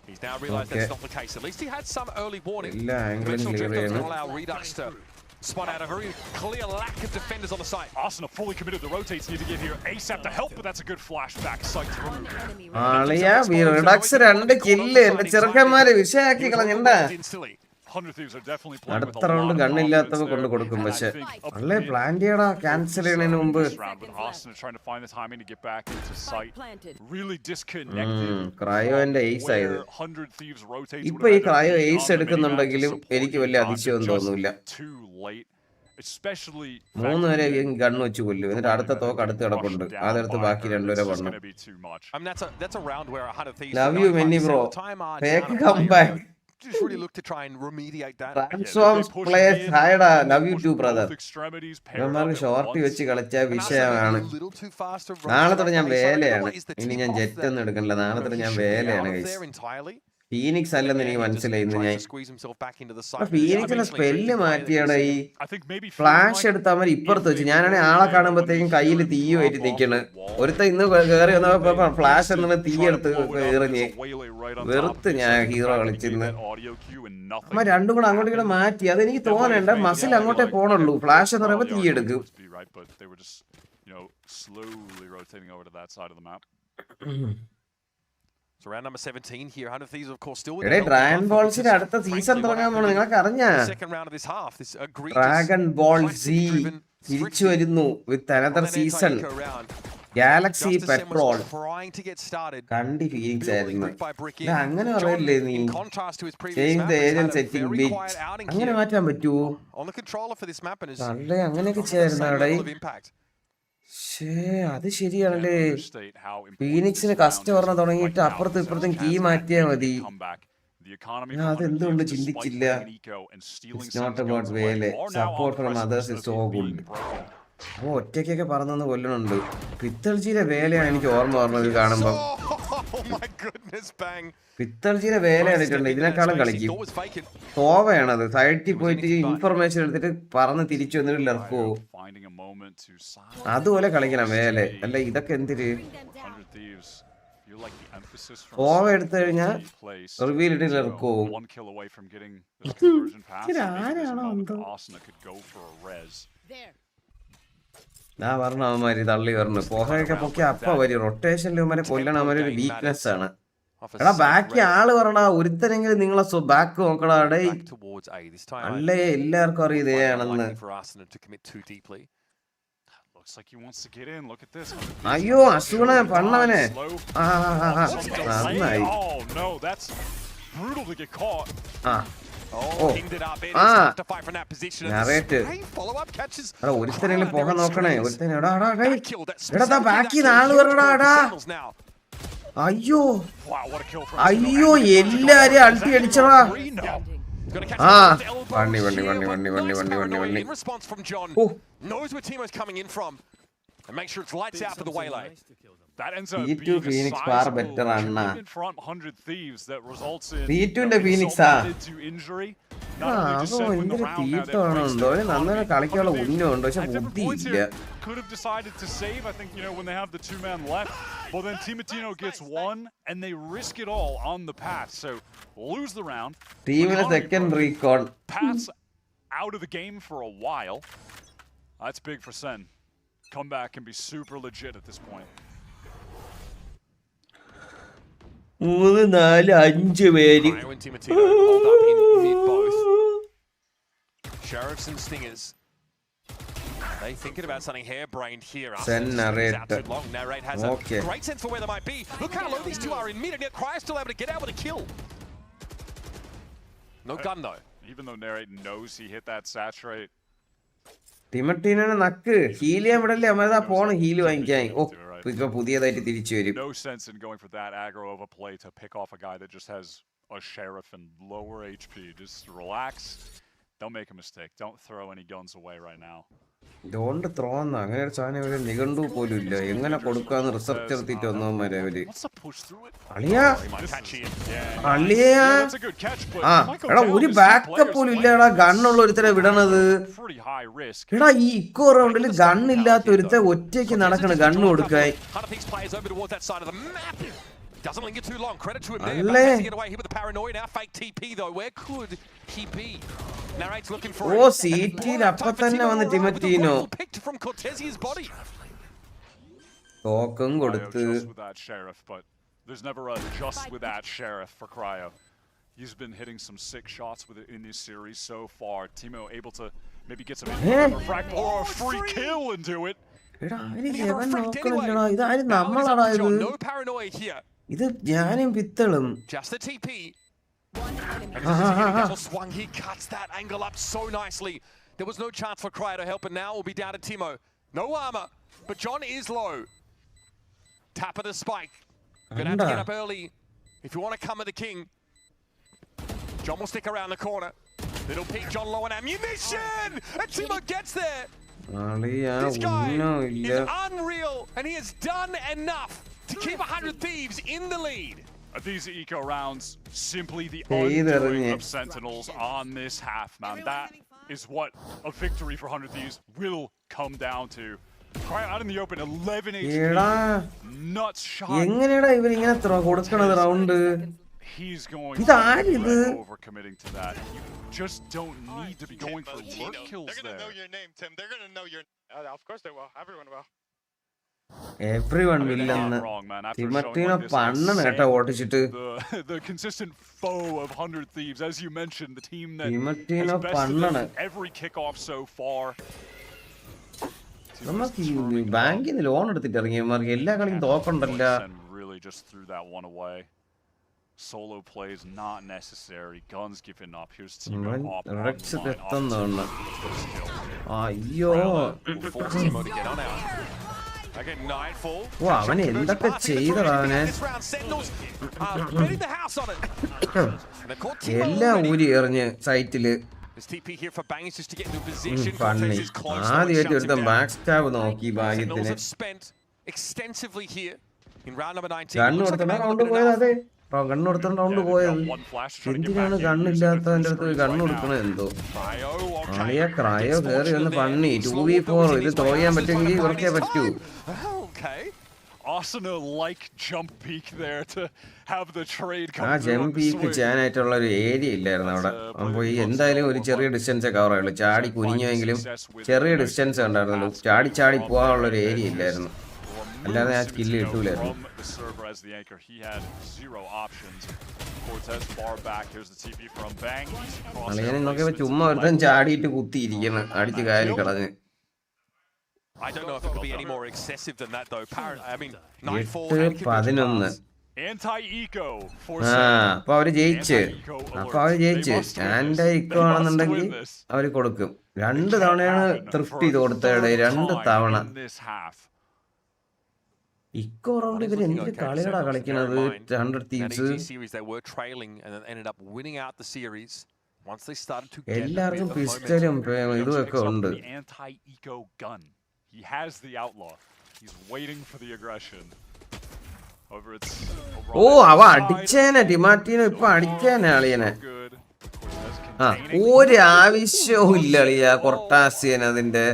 എല്ലാ ആംഗിളും ക്ലിയർ ചെയ്യണം. Spot out a very clear lack of defenders on the side. Asuna fully committed. The rotates need to get here ASAP to help, but that's a good flashback sight to remove. ആളിയാ Redux 2 kill എന്റെ ചെറുക്കന്മാരെ വിഷയാക്കി കളഞ്ഞണ്ട. അടുത്ത round ഗണ്ണില്ലാത്തവ കൊണ്ട് കൊടുക്കും, പക്ഷെ അല്ലേ plan ചെയ്യടാ cancel ചെയ്യുന്നതിന് മുമ്പ്. ക്രയോന്റെ എയ്സ് ആയത്. ഇപ്പൊ ഈ ക്രയോ എയ്സ് എടുക്കുന്നുണ്ടെങ്കിലും എനിക്ക് വലിയ അതിശയം തോന്നൂല. 3 വരെ ഗണ്ണ് വെച്ച് കൊല്ലും, എന്നിട്ട് അടുത്ത തോക്ക് അടുത്ത് കിടപ്പുണ്ട്, അതെടുത്ത് ബാക്കി 2 വരെ കൊണ്ടു. ലവ് യു മെന്നി bro, fake comeback. Just really look to try and remediate that. Transforms players higher. Love you too, brother. നമ്മൾ ഷോർട്ട് വെച്ച് കളിച്ച വിഷയമാണ്. നാളെ തൊട്ട് ഞാൻ വേലയാണ്, ഇനി ഞാൻ ജെറ്റ് ഒന്നും എടുക്കണില്ല, നാളെ തൊട്ട് ഞാൻ വേലയാണ് ഗൈസ്. ഫീനിക്സ് അല്ലെന്ന് എനിക്ക് മനസ്സിലായി. ഇന്ന് ഞാൻ ഫീനിക്സിന്റെ സ്പെല്ല് മാറ്റിയാണ് ഈ ഫ്ലാഷ് എടുത്ത് അവൻ ഇപ്പുറത്ത് വെച്ച്. ഞാനാണെങ്കിൽ ആളെ കാണുമ്പോഴത്തേക്കും കയ്യിൽ തീയുമായിട്ട് നിൽക്കണ്. ഒരുത്ത ഇന്ന് കയറി വന്നപ്പോ ഫ്ലാഷ് എന്നുള്ള തീ എടുത്ത് എറിഞ്ഞ് വെറുത്ത് ഞാൻ ഹീറോ കളിച്ചിരുന്ന്. അമ്മ രണ്ടും കൂടെ അങ്ങോട്ടും കൂടെ മാറ്റി. അതെനിക്ക് തോന്നണ്ട, മസിൽ അങ്ങോട്ടേ പോണുള്ളൂ, ഫ്ലാഷ് എന്ന് പറയുമ്പോ തീ എടുക്കും. So round number 17 here. 100 Thieves, of course, still with എടേ ഡ്രാഗൺ ബോൾസിന്റെ അടുത്ത സീസൺ തുടങ്ങാൻ പോണു നിങ്ങൾക്ക് അറിഞ്ഞാ ഡ്രാഗൺ ബോൾ സി തിരിച്ചു വരുന്നു with another season Galaxy petrol Kandi feelings ആയിരുന്നു അങ്ങനെ പറയല്ലേ നീ change the Aryan setting bit അങ്ങനെ മാറ്റാൻ പറ്റുമോ അല്ലേ അങ്ങനെയൊക്കെ ചെയ്യായിരുന്നു അവിടെ അത് ശരിയാണല്ലേ ഫീനിക്സിന് കസ്റ്റമറിനെ തുടങ്ങിയിട്ട് അപ്പുറത്തും ഇപ്പുറത്തും കീ മാറ്റിയാ മതി അതെന്തുകൊണ്ട് ചിന്തിച്ചില്ല നോട്ട് അബൌട്ട് വേലെ support from others is so good ഒറ്റയ്ക്കൊക്കെ പറന്നു കൊല്ലണുണ്ട് പിത്തൾജിയുടെ വേലയാണ് എനിക്ക് ഓർമ്മ പറഞ്ഞത് കാണുമ്പോ പിത്തൾജിയുടെ വേല കണ്ടിട്ടുണ്ട് ഇതിനേക്കാളും കളിക്കും തോവയാണത് സൈറ്റിൽ പോയിട്ട് ഇൻഫർമേഷൻ എടുത്തിട്ട് പറന്ന് തിരിച്ചു വന്നിട്ട് ലർക്കോ അതുപോലെ കളിക്കണം വേല അല്ല ഇതൊക്കെ എന്തിര് തോവ എടുത്തു കഴിഞ്ഞാൽ റിവീൽ ഇട്ട് ലർക്കോ ആരാണോ എന്തോ ഞാൻ പറഞ്ഞു അവന്മാര് തള്ളി പറഞ്ഞു പോഹയൊക്കെ പൊക്കി അപ്പ വരും റൊട്ടേഷനിൽ അവന്മാരെ കൊല്ലണം അവന്മാരെ ഒരു വീക്ക്നെസ് ആണ് എടാ ബാക്കി ആള് പറഞ്ഞ ഒരുത്തനെങ്കിലും നിങ്ങളെ ബാക്ക് നോക്കടാ ഡേ അല്ലേ എല്ലാവർക്കും അറിയാം ഇതേയാണെന്ന് അയ്യോ അസുഖണ പണ്ണവനെ നന്നായി ഒരുത്തനെങ്കിലും പോകാൻ നോക്കണേ ഒരുത്തനെടാ ബാക്കി നാള് പറഞ്ഞടാ അയ്യോ അയ്യോ എല്ലാരും അൾട്ടി അടിച്ചടാ ആ വണ്ടി വണ്ടി വണ്ടി വണ്ടി വണ്ടി വണ്ടി വണ്ടി വണ്ടി And make sure it's lights out for the waylay. That ends up being Phoenix far better Anna. in front 100 Thieves that results in the Phoenix to injury. Not only just set with the round now, could have decided to save. I think, you know, when they have the two-man left, well then Timatino gets one and they risk it all on the path. So lose the round. Team in a second recall. Pass out of the game for a while. That's big for Sen. Comeback can be super legit at this point. 3, 4, 5 പേര്. Sheriffs and Stingers. They thinking about something harebrained here. Sen narrate. Narrate has a great sense for where they might be. Look how low these two are in mid, and yet Kreo still able to get out with a kill. No gun though. Even though Narrate knows he hit that saturate. ടിമട്ടീനെ നക്ക് heal ചെയ്യാൻ വിടല്ലേ അമ്മ പോണ് heal വാങ്ങിക്കാൻ ഇപ്പൊ പുതിയതായിട്ട് തിരിച്ചു വരും No sense in going for that aggro of a play to pick off a guy that just has a sheriff and lower HP. Just relax. Don't make a mistake. Don't throw any guns away right now. Don't throw on അങ്ങനെ ഒരു സാധനം ഇവിടെ നിഘണ്ടു പോലും ഇല്ല എങ്ങനെ കൊടുക്കാന്ന് research നടത്തിയിട്ട് വന്നവന്മാരെ അവര് അളിയാ അളിയാ ആ എടാ ഒരു ബാക്കപ്പ് പോലും ഇല്ലടാ ഗണ്ണുള്ള ഒരുത്തരെ വിടണത് എടാ ഈ ഇക്കോ റൗണ്ടിൽ ഗണ്ണില്ലാത്ത ഒരുത്തെ ഒറ്റയ്ക്ക് നടക്കണ ഗണ്ണ് കൊടുക്കാൻ Doesn't linger too long. Credit to him there. But has to get away here with the paranoia now. Fake TP though. Where could he be? Narrate's looking for it. Oh, CT appa thanne vannu Timatino. Picked from Cortesia's body. Token koduthu. With that sheriff, but there's never a just with that sheriff for Kreo. He's been hitting some sick shots with it in this series so far. Timo able to maybe get some refract or a free kill into it. No paranoia here. ഇത് ഞാനും പിത്തളും Just the TP. Swung, he cuts that angle up so nicely. There was no chance for Kreo to help, and now will be down to Timo. No armor, but John is low. Tap of the spike. Gonna have to get up early if you want to come at the king. John will stick around the corner. Little peek, John low on ammunition, and Timo gets there. This guy is unreal, and he has done enough to keep 100 Thieves in the lead. These eco rounds, simply the undoing of Sentinels on this half, man. That is what a victory for 100 Thieves will come down to. Kreo out in the open, 11 HP. Nuts shot. He's going to over committing to that. You just don't need to be going for lurk kills there. They're going to know your name, Tim. They're going to know your name. Of course they will. Everyone will. Everyone will learn. The consistent foe of 100 Thieves, as you mentioned, the team that has bested every kickoff so far. Banking loan really just threw that one away. Solo plays not necessary. Guns giving up. Here's Timo up on Again, Nightfall. Wow, man, എന്തൊക്കെ ചെയ്തടാവനെ എല്ലാം ഊരി എറിഞ്ഞ് സൈറ്റില് പണ്ണി ആദ്യമായിട്ട് ഒരുത്തൻ back stab നോക്കി ഭാഗ്യത്തിന് കണ്ണു കൊടുത്തോണ്ടാ round പോയത് അതെ കണ്ണു കൊടുത്തോണ്ട് റൗണ്ട് പോയത് എന്തിനാണ് കണ്ണില്ലാത്തതിന്റെ അടുത്ത് കണ്ണു കൊടുക്കണത് എന്തോ ആളിയ ക്രയോ കേറി ഒന്ന് പണ്ണി 2v4 ഇത് ത്രോ ചെയ്യാൻ പറ്റുമെങ്കിൽ ഇവർക്കേ പറ്റൂ ആ ജംപ് പീക്ക് ചെയ്യാനായിട്ടുള്ള ഒരു ഏരിയ ഇല്ലായിരുന്നു അവിടെ അപ്പൊ ഈ എന്തായാലും ഒരു ചെറിയ ഡിസ്റ്റൻസേ കവർ ആയുള്ളൂ ചാടി കുനിഞ്ഞെങ്കിലും ചെറിയ ഡിസ്റ്റൻസ് ഉണ്ടായിരുന്നുള്ളൂ ചാടി ചാടി പോകാനുള്ള ഒരു ഏരിയ ഇല്ലായിരുന്നു അല്ലാതെ ആ സ്കില്ല് കിട്ടൂലായിരുന്നു അളിയനെ നോക്കിയപ്പോ ചുമ്മാ ഒരുത്തൻ ചാടിയിട്ട് കുത്തിയിരിക്കണം അടിച്ച് കായലിൽ കളഞ്ഞ് I don't know if it could be any more excessive than that though. I mean, 8-11. Anti-eco for അപ്പൊ അവര് ജയിച്ച് ആന്റി ഇക്കോ ആണെന്നുണ്ടെങ്കിൽ അവര് കൊടുക്കും 2 തവണയാണ് തൃപ്തി ചെയ്ത് കൊടുത്തവിടെ 2 തവണ ഇക്കോ റൗണ്ട് ഇവര് എന്ത് കളികളാ കളിക്കുന്നത് 100 Thieves എല്ലാവർക്കും പിസ്റ്റലും ഇതുമൊക്കെ ഉണ്ട് He has the outlaw. He's waiting for the aggression. However, it's അവ അടിച്ചേനെ ടിമാറ്റീനോ ഇപ്പൊ അടിച്ചേനെ അളിയനെ ഒരു ആവശ്യവും ഇല്ല അളിയ കൊർട്ടാസിയൻ അതിന്റെ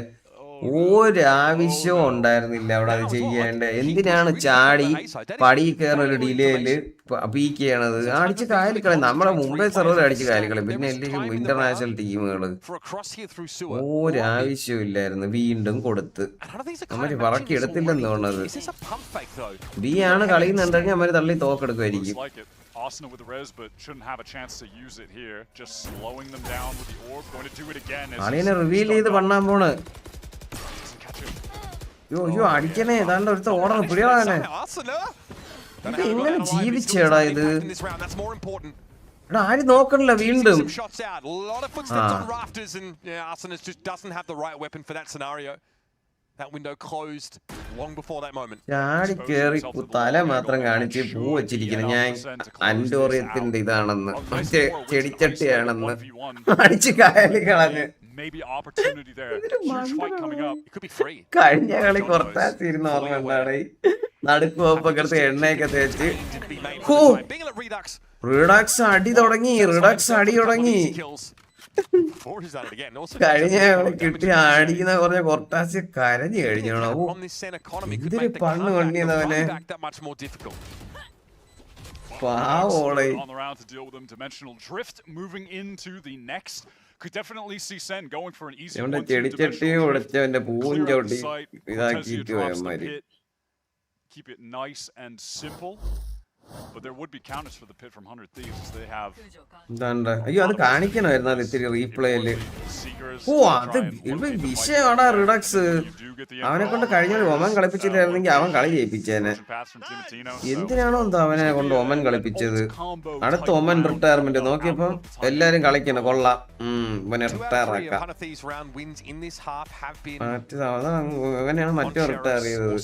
ഒരാവശ്യവും ഉണ്ടായിരുന്നില്ല അവിടെ അത് ചെയ്യേണ്ട എന്തിനാണ് ചാടി പടി കയറുന്ന ഒരു ഡിലേയില് പീക്ക് ചെയ്യണത് അടിച്ച് കായൽ കളി നമ്മുടെ മുംബൈ സെർവർ അടിച്ച് കായൽ കളി പിന്നെ എന്തെങ്കിലും ഇന്റർനാഷണൽ ടീമുകള് ഒരാവശ്യവും ഇല്ലായിരുന്നു വീണ്ടും കൊടുത്ത് അവര് പറക്കി എടുത്തില്ലെന്ന് തോന്നുന്നത് ബി ആണ് കളിയുന്നുണ്ടെങ്കിൽ അവര് തള്ളി തോക്കെടുക്കുമായിരിക്കും Arsenal with the res, but shouldn't have a chance to use it here. Just slowing them down with the orb. Going to do it again. അളിയനെ റിവീൽ ചെയ്ത് പണ്ണാൻ പോണ് യോ അടിക്കണേ ഏതാണ്ട് ഒരുത്ത ഓർഡർ പിടികളാനെ ഇത് എങ്ങനെ ജീവിച്ചേടാ ഇത് എടാ ആരും നോക്കണില്ല വീണ്ടും ചാടി കേറി തല മാത്രം കാണിച്ച് പൂ വെച്ചിരിക്കണം ഞാൻ അൻഡോറിയത്തിന്റെ ഇതാണെന്ന് മറ്റേ ചെടിച്ചട്ടിയാണെന്ന് അടിച്ച് കായലി കളഞ്ഞ് കഴിഞ്ഞ കളി കൊറത്താത്തിരുന്ന ഓർമ്മ എന്താണ് നടുക്കുവപ്പൊക്കെ എണ്ണയൊക്കെ തേച്ച് റിഡക്സ് അടി തുടങ്ങി കഴിഞ്ഞ കിട്ടി അടിക്കുന്ന കുറഞ്ഞ കൊർട്ടാസി കരഞ്ഞു കഴിഞ്ഞോളൂ എന്തൊരു പണ്ണ് കൊണ്ടിയതവനെ പാവോളെ ചെടിച്ചട്ടിയും ഒളിച്ചവന്റെ പൂവും ചവിട്ടി ഇതാക്കിയിട്ട് പോയമാര് keep it nice and simple. But there would be counters for the pit from 100 Thieves as they have. അയ്യോ അത് കാണിക്കണമായിരുന്നു അത് ഇത്തിരി റീപ്ലേയില് അത് വിഷയമാടാ റിഡക്സ് അവനെ കൊണ്ട് കഴിഞ്ഞ ഒമൻ കളിപ്പിച്ചില്ലായിരുന്നെങ്കിൽ അവൻ കളി ജയിപ്പിച്ചേനെ എന്തിനാണോ എന്തോ അവനെ കൊണ്ട് ഒമൻ കളിപ്പിച്ചത് അടുത്ത ഒമൻ റിട്ടയർമെന്റ് നോക്കിയപ്പോ എല്ലാരും കളിക്കണം കൊള്ളാം ഇവനെ റിട്ടയർ ആക്കാം അങ്ങനെയാണ് മറ്റോ റിട്ടയർ ചെയ്തത്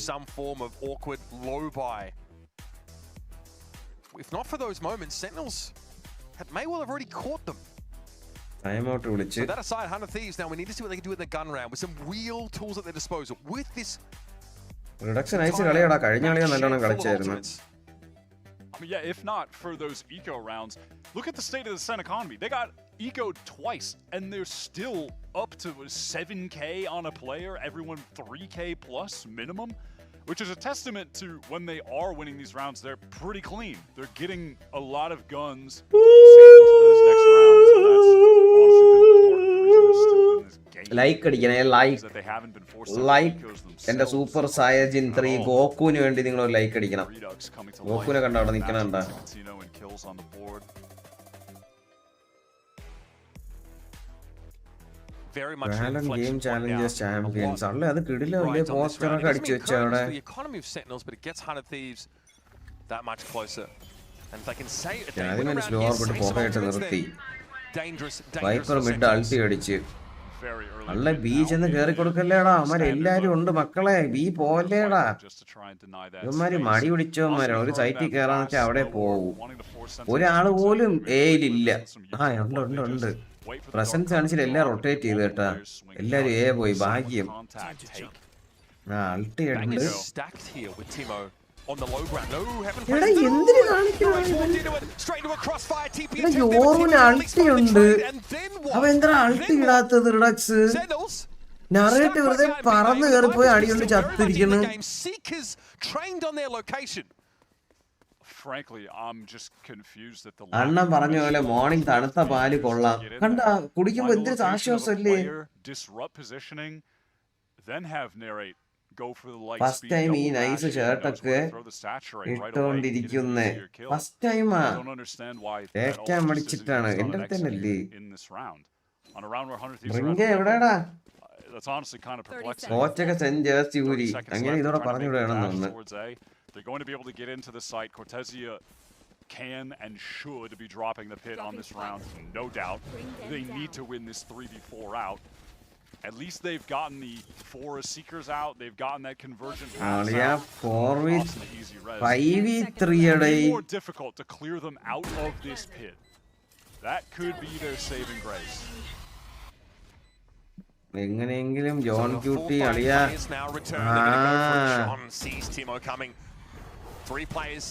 If not for those moments, Sentinels may well have already caught them. Timeout വിളിച്ച്. So that aside, 100 Thieves now we need to see what they can do in the gun round with some real tools at their disposal. With this reduction nice കളിയാടാ കഴിഞ്ഞ കളിയാ നല്ലോണം കളിച്ചായിരുന്നു. I mean, yeah, if not for those eco rounds, look at the state of the SEN economy. They got ecoed twice, and they're still up to 7K on a player, everyone 3K plus minimum. Which is a testament to when they are winning these rounds, they're pretty clean. They're getting a lot of guns saved into those next rounds. So that's honestly the important reason they're still in this game. Like അടിക്കണേ, like എന്റെ super Saiyan 3 ഗോക്കുവിന് വേണ്ടി നിങ്ങൾ ഒരു like അടിക്കണം. ഗോക്കുവിനെ കണ്ട അവിടെ നിൽക്കണണ്ട. Game challengers champions അല്ലേ, അത് കിടില വലിയ പോസ്റ്ററൊക്കെ അടിച്ചു വെച്ച അവിടെ. ആദ്യം സ്ലോ ആർബിട്ട് പോകായിട്ട് നിർത്തി. വൈപ്പർ മിഡ് അൾട്ടി അടിച്ച് അല്ല ബി ചെന്ന് കേറി കൊടുക്കല്ലേടാ. അവന്മാരെല്ലാരും ഉണ്ട് മക്കളെ, ബി പോലേടാ. ഇവന്മാര് മടി പിടിച്ചവന്മാരാണ്. ഒരു സൈറ്റിൽ കയറാന്ന് വെച്ചാൽ അവിടെ പോവും. ഒരാള് പോലും എയിലില്ല. ഉണ്ട് പ്രസൻസ് കാണിച്ചിട്ട് എല്ലാം റൊട്ടേറ്റ് ചെയ്ത് കേട്ടാ. എല്ലാരും എ പോയി, ഭാഗ്യം. അൾട്ടി ഉണ്ട്. എന്തിനു കാണിക്കണം? യോറുവിന് അൾട്ടി ഉണ്ട്. അവ എന്താ അൾട്ടി ഇടാത്തത്? റിഡക്സ് നറേറ്റ് വെറുതെ പറന്ന് കയറിപ്പോയി അടികൊണ്ട് ചത്തിരിക്കുന്നു. അണ്ണൻ പറഞ്ഞ പോലെ മോർണിംഗ് തണുത്ത പാല് കൊള്ളാം. കണ്ട കുടിക്കുമ്പോ എന്തൊരു ആശ്വാസമല്ലേ. ഫസ്റ്റ് ടൈം ഈ നൈസ് ഷർട്ടൊക്കെ ഇട്ടോണ്ടിരിക്കുന്നേ. ഫസ്റ്റ് ടൈമാ തേക്കാൻ മടിച്ചിട്ടാണ്. എന്റെ അടുത്ത് തന്നെ അല്ലേ. റിങ്ക എവിടെടാ? കോച്ചൊക്കെ സെന്റ് ജേഴ്സി ഊരി അങ്ങനെ ഇതോടെ പറഞ്ഞു വിടണമെന്ന് തോന്നുന്നു. They're going to be able to get into the site. Cortesia can and should be dropping the pit on this round, no doubt. They need to win this 3v4 out. At least they've gotten the 4 Seekers out. They've gotten that conversion pass out. 5v3 more difficult to clear them out of this pit. That could be their saving grace. എങ്ങനെയെങ്കിലും John cutie അളിയ. Three players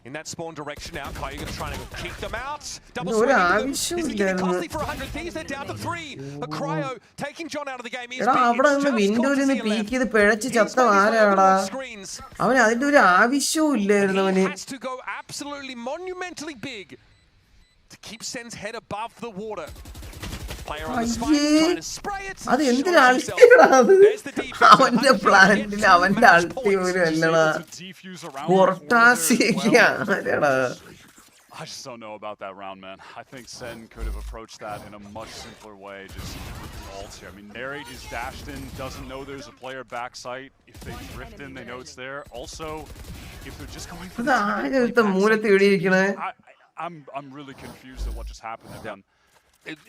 in that spawn direction now. Kai, you're going to try and keep them out. Double swing. This is getting costly for 100 Thieves. They're down to 3. A Kreo taking John out of the game. അവിടെ നിന്ന് വിൻഡോയിൽ നിന്ന് peak ചെയ്ത് പിഴച്ച് ചത്ത ആരാടാ? അവന് അതിന്റെ ഒരു ആവശ്യവും ഇല്ലായിരുന്നു. അവന് has to go absolutely monumentally big to keep Sen's head above the water. അത് എന്തിനാ അവന്റെ പ്ലാന്റിൽ അവന്റെ അൾട്ടി പോലും അല്ലടാ. I just don't know about that round, man. I think Sen could have approached that in a much simpler way. Just ult here. I mean, Narrate is dashed in, doesn't know there's a player backside. If they drift in, they know it's there. Also, if they're just going for the I'm really confused at what just happened there.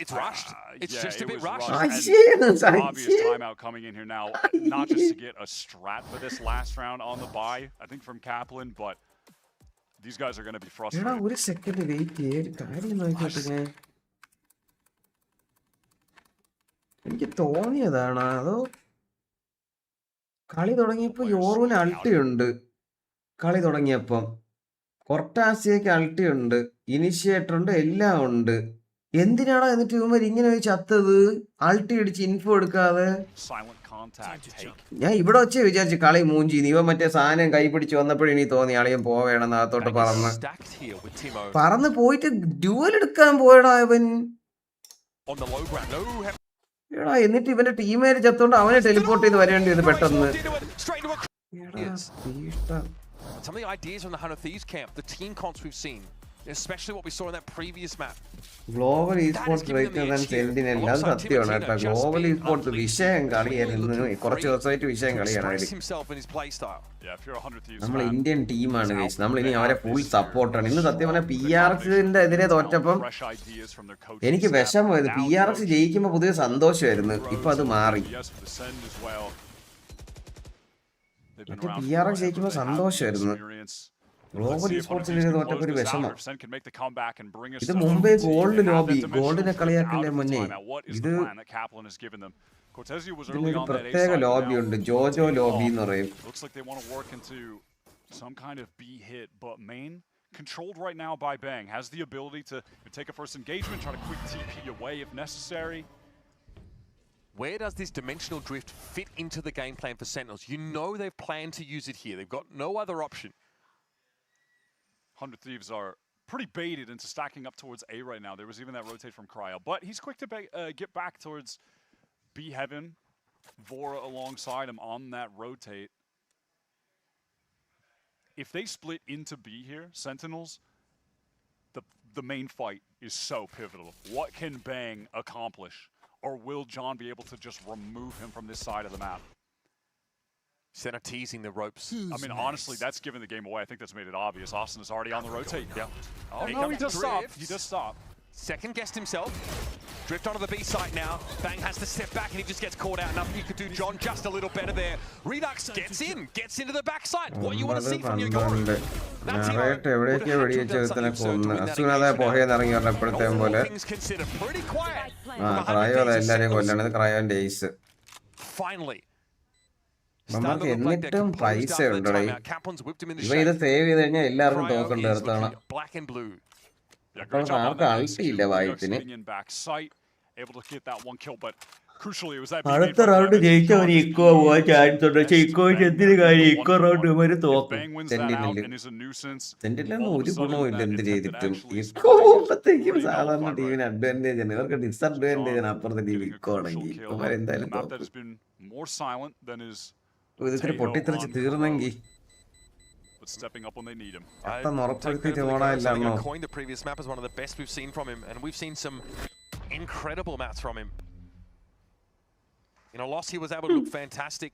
It's rushed. It's just a bit rushed. Obvious timeout coming in here now. Not just to get a strat for this last round on the bye, I think from Kaplan, but these guys are going to be frustrated. ഒരു second wait ചെയ്യ്, കാര്യം നോക്കിയിട്ട് എനിക്ക് തോന്നിയതാണ്. അതോ കളി തുടങ്ങിയപ്പോ യോറുവിന് അൾട്ടി ഉണ്ട്. കളി തുടങ്ങിയപ്പം കൊർട്ടാസിയക്ക് അൾട്ടി ഉണ്ട്, ഇനിഷ്യേറ്റർ ഉണ്ട്, എല്ലാം ഉണ്ട്. എന്തിനാടാ എന്നിട്ട് ഇവന്മാർ ഇങ്ങനെ ചത്തത്? അൾട്ടി അടിച്ച് ഇൻഫോ എടുക്കാതെ. ഞാൻ ഇവിടെ വെച്ചേ വിചാരിച്ചു കളി മൂഞ്ചി. ഇവൻ മറ്റേ സാധനം കൈ പിടിച്ച് വന്നപ്പോഴേ തോന്നി അളിയൻ പോവേണം അകത്തോട്ട് പറന്ന് പോയിട്ട് ഡ്യൂവൽ എടുക്കാൻ പോയടാ ഇവൻ. എടാ എന്നിട്ട് ഇവന്റെ ടീമേര് ചത്തോണ്ട് അവനെ ടെലിപ്പോർട്ട് ചെയ്ത് വരേണ്ടി വന്നു പെട്ടെന്ന്. Some of the ideas from the Hunter Thieves camp, the team comps we've seen, especially what we saw in that previous map. Global esports greater than Sentinel. അത് സത്യമാണ് കേട്ടോ. ഗ്ലോബൽ ഈസ്പോർട്സ് വിഷയം കളിയായിരുന്നു. കുറച്ച് ദിവസമായിട്ട് വിഷയം കളിയാണ്. നമ്മൾ ഇന്ത്യൻ ടീമാണ് ഗൈസ്. നമ്മൾ ഇനി അവരെ ഫുൾ സപ്പോർട്ടാണ്. ഇന്ന് സത്യം പറഞ്ഞാൽ PRXന്റെ എതിരെ തോറ്റപ്പം എനിക്ക് വിഷമമായത്. PRX ജയിക്കുമ്പോൾ പുതിയ സന്തോഷമായിരുന്നു. ഇപ്പൊ അത് മാറി. PRX ജയിക്കുമ്പോൾ സന്തോഷമായിരുന്നു. ഗ്ലോബൽ ഈസ്പോർട്സിന്റെ തോറ്റപ്പോ ഒരു വിഷമം. ഇത് മുമ്പേ ഗോൾഡ് ലോബി, ഗോൾഡിനെ കളിയാക്കില്ലേ മുന്നേ. ഇത് ഇതിനൊരു പ്രത്യേക ലോബി ഉണ്ട്, ജോജോ ലോബി എന്ന് പറയും. Controlled right now by Bang, has the ability to take a first engagement, try to quick TP away if necessary. Where does this dimensional drift fit into the game plan for Sentinels? You know they've planned to use it here. They've got no other option. 100 Thieves are pretty baited into stacking up towards A right now. There was even that rotate from Kreo, but he's quick to get back towards B B Heaven, Vora alongside him on that rotate. If they split into B here, Sentinels, the main fight is so pivotal. What can Bang accomplish? Or will John be able to just remove him from this side of the map? Center teasing the ropes. I mean, honestly, that's giving the game away. I think that's made it obvious. Austin is already on the rotate. Yeah. Oh, no, he does stop. He does stop. Second guessed himself. Drift onto the B site now. Bang has to step back and he just gets caught out. Nothing you could do, John, just a little better there. Redux gets into the backside. What you want to see from your goal? Finally. എന്നിട്ടും പൈസ ഉണ്ടടേ ഇവ ഇത് save ചെയ്ത് കഴിഞ്ഞാൽ എല്ലാവർക്കും തോക്കണ്ട് എടുത്താണ് ആർക്കും അൾട്ടിയില്ല വായിത്തിന് അടുത്ത റൗണ്ട് ജയിക്കാൻ ഒരു ഇക്കോ പോവാൻ ചാൻസ് ഉണ്ട് പക്ഷെ ഇക്കോയ്ക്ക് എന്തിനു കാര്യം ഇക്കോ റൗണ്ട് ഇവര് തോക്കും സെന്റിനലിന് ഒരു ഗുണവും ഇല്ല എന്ത് ചെയ്തിട്ടും ഇക്കോ പോകുമ്പോഴത്തേക്കും സാധാരണ ടീമിന് അഡ്വാൻറ്റേജ് ആണ് ഇവർക്ക് ഡിസഡ്വാൻറ്റേജ് ആണ് അപ്പുറത്തെ ടീം ഇക്കോ ആണെങ്കിൽ ഇവന്മാർ എന്തായാലും തോക്കും ഇതിൽ പൊട്ടിത്തെറിച്ച് തീർന്നെങ്കിൽ stepping up when they need him. Coined the previous map as one of the best we've seen from him, and we've seen some incredible maps from him. In a loss, he was able to look fantastic.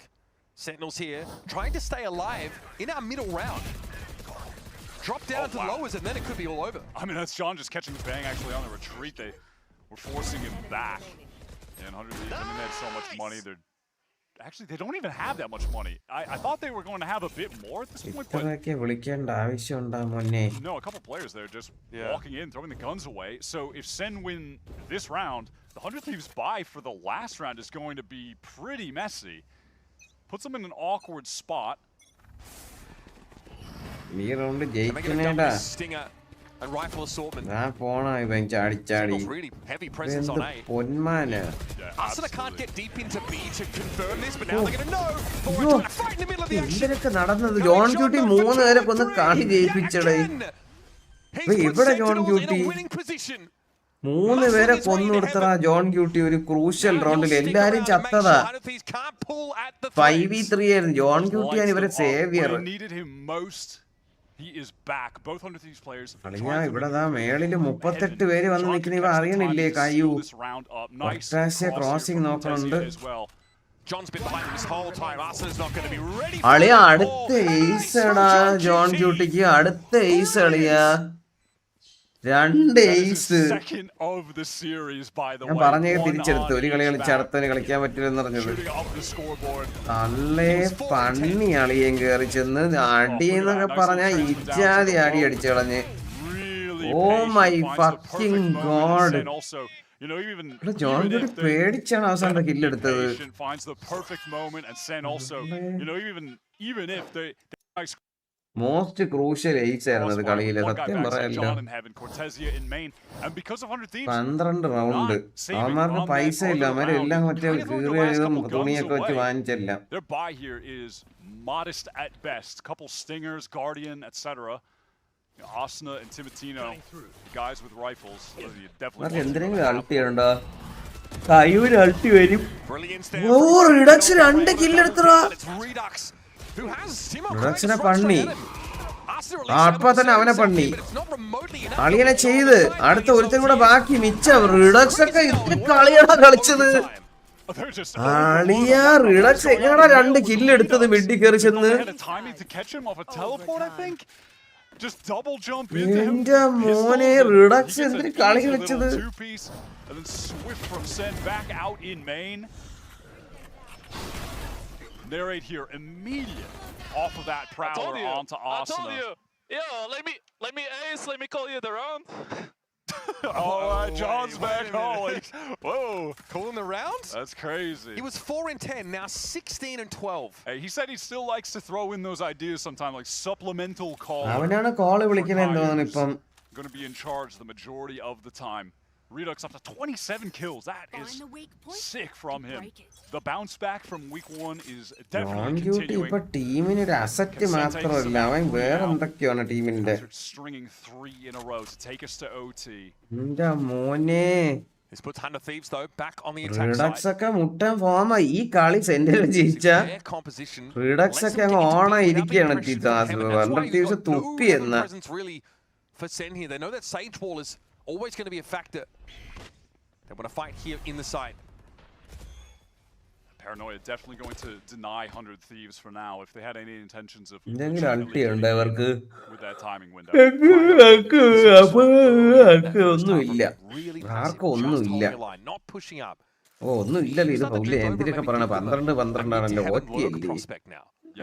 Sentinels here, trying to stay alive in our middle round. Drop down to the lowers, and then it could be all over. I mean, that's John just catching the Bang actually on the retreat. They were forcing him back. And 100 Thieves, I mean, they had so much money. Actually, they don't even have that much money. I thought they were going to have a bit more at this point, but no, a couple players there just walking in, throwing the guns away. So if Sen win this round, the 100 Thieves buy for the last round is going to be pretty messy. Puts them in an awkward spot. Stinger and rifle assortment. Really heavy presence on A. Asuna can't get deep into B to confirm this, but now they're going to know. Trying to fight in the middle of the action. John Duty 3 പേരെ കൊന്ന് കളി ജയിപ്പിച്ചടേ ഇവിടെ John duty 3 പേരെ കൊന്നു കൊടുത്തടാ John duty ഒരു crucial റൗണ്ടിൽ എല്ലാരും ചത്തതാ 5v3 ആയിരുന്നു ജോൺ ഡ്യൂട്ടിയാണ് ഇവരെ Xavier He is back. Both 100 Thieves players. ഇവിടെ ദാ മേളില് 38 പേര് വന്ന് നിൽക്കുന്ന ഇവ അറിയണില്ലേ കയ്യു ഒട്ടാശ ക്രോസിംഗ് നോക്കണുണ്ട് അളിയ അടുത്ത എയ്സടാ ജോൺ ഡ്യൂട്ടിക്ക് അടുത്ത എയ്സ് അളിയാ 2 എയ്സ് ഞാൻ പറഞ്ഞേ തിരിച്ചെടുത്തു ഒരു കളി കളിച്ച് അടുത്തവന് കളിക്കാൻ പറ്റില്ലെന്ന് പറഞ്ഞത് അല്ലേ പണ്ണി അളിയേം കേറി ചെന്ന് അടിയെന്നൊക്കെ പറഞ്ഞാ ഇജാതി അടി അടിച്ചു കളഞ്ഞ് oh my fucking god John Cutie പേടിച്ചാണ് അവസാനത്തെ കില്ലെടുത്തത് മോസ്റ്റ് ക്രൂഷ്യൽ എയ്സ് ആയിരുന്നത് കളിയിലെ സത്യം പറയാലോ 12 റൗണ്ട് അവന്മാർക്ക് പൈസ ഇല്ല അവന്മാരെല്ലാം മറ്റേ കീറിയതും തുണിയൊക്കെ വെച്ച് വാങ്ങിച്ചെല്ലാം എന്തിനെങ്കിലും അൾട്ടി ചെയ്യണ്ടോ കയ്യൂര് അൾട്ടി വരും ഓ റിഡക്സ് 2 കില്ലെടുത്തടാ റിഡക്സിനെ പണ്ണി അപ്പൊ തന്നെ അവനെ പണ്ണി അളിയനെ ചെയ്ത് അടുത്ത ഒരുത്തരും കൂടെ ബാക്കി മിച്ചം റിഡക്സ് ഒക്കെ കളിയാണോ കളിച്ചത് അളിയ റിഡക്സ് എങ്ങനെയാ 2 കില്ലെടുത്തത് മിഡി കയറി ചെന്ന് എന്റെ മോനെ റിഡക്സ് എന്തിന് കളി കളിച്ചത് Narrate here immediate off of that prowler onto Asuna. I told you. Yo, let me ace, let me call you the round. All right, John's back home. Whoa, calling the round? That's crazy. He was 4-10, now 16-12. Hey, he said he still likes to throw in those ideas sometimes, like supplemental calls. അവനാണ് call വിളിക്കുന്നത് തോന്നുന്നു ഇപ്പം. Going to be in charge the majority of the time. Redux up to 27 kills. That is sick from him. The bounce back from week 1 is definitely continuing. ഇപ്പോ ടീമിന് ഒരു asset മാത്രമല്ല അവൻ വേറെ എന്തൊക്കെയാണ് ടീമിന്റെ stringing 3 in a row to take us to OT. എന്റെ മോനെ This puts Hunter Thieves though back on the attack Redux side. ഒക്കെ മുട്ടാൻ ഫോമാ ഈ കളി സെന്റിനൽ ജയിച്ച Redux ഒക്കെ അങ്ങ് ഓണായിരിക്കുകയാണ് Hunter Thieves തുപ്പി എന്ന for SEN here. They know that Sage Wall is always going to be a factor. They want to fight here in the side. Paranoia definitely going to deny 100 Thieves for now if they had any intentions of with that timing window. Not pushing up. ഒന്നുമില്ലല്ലോ ഇത് പൗലി എന്തിനൊക്കെ പറയണ 12-12ആണല്ലോ ഓറ്റിയല്ലേ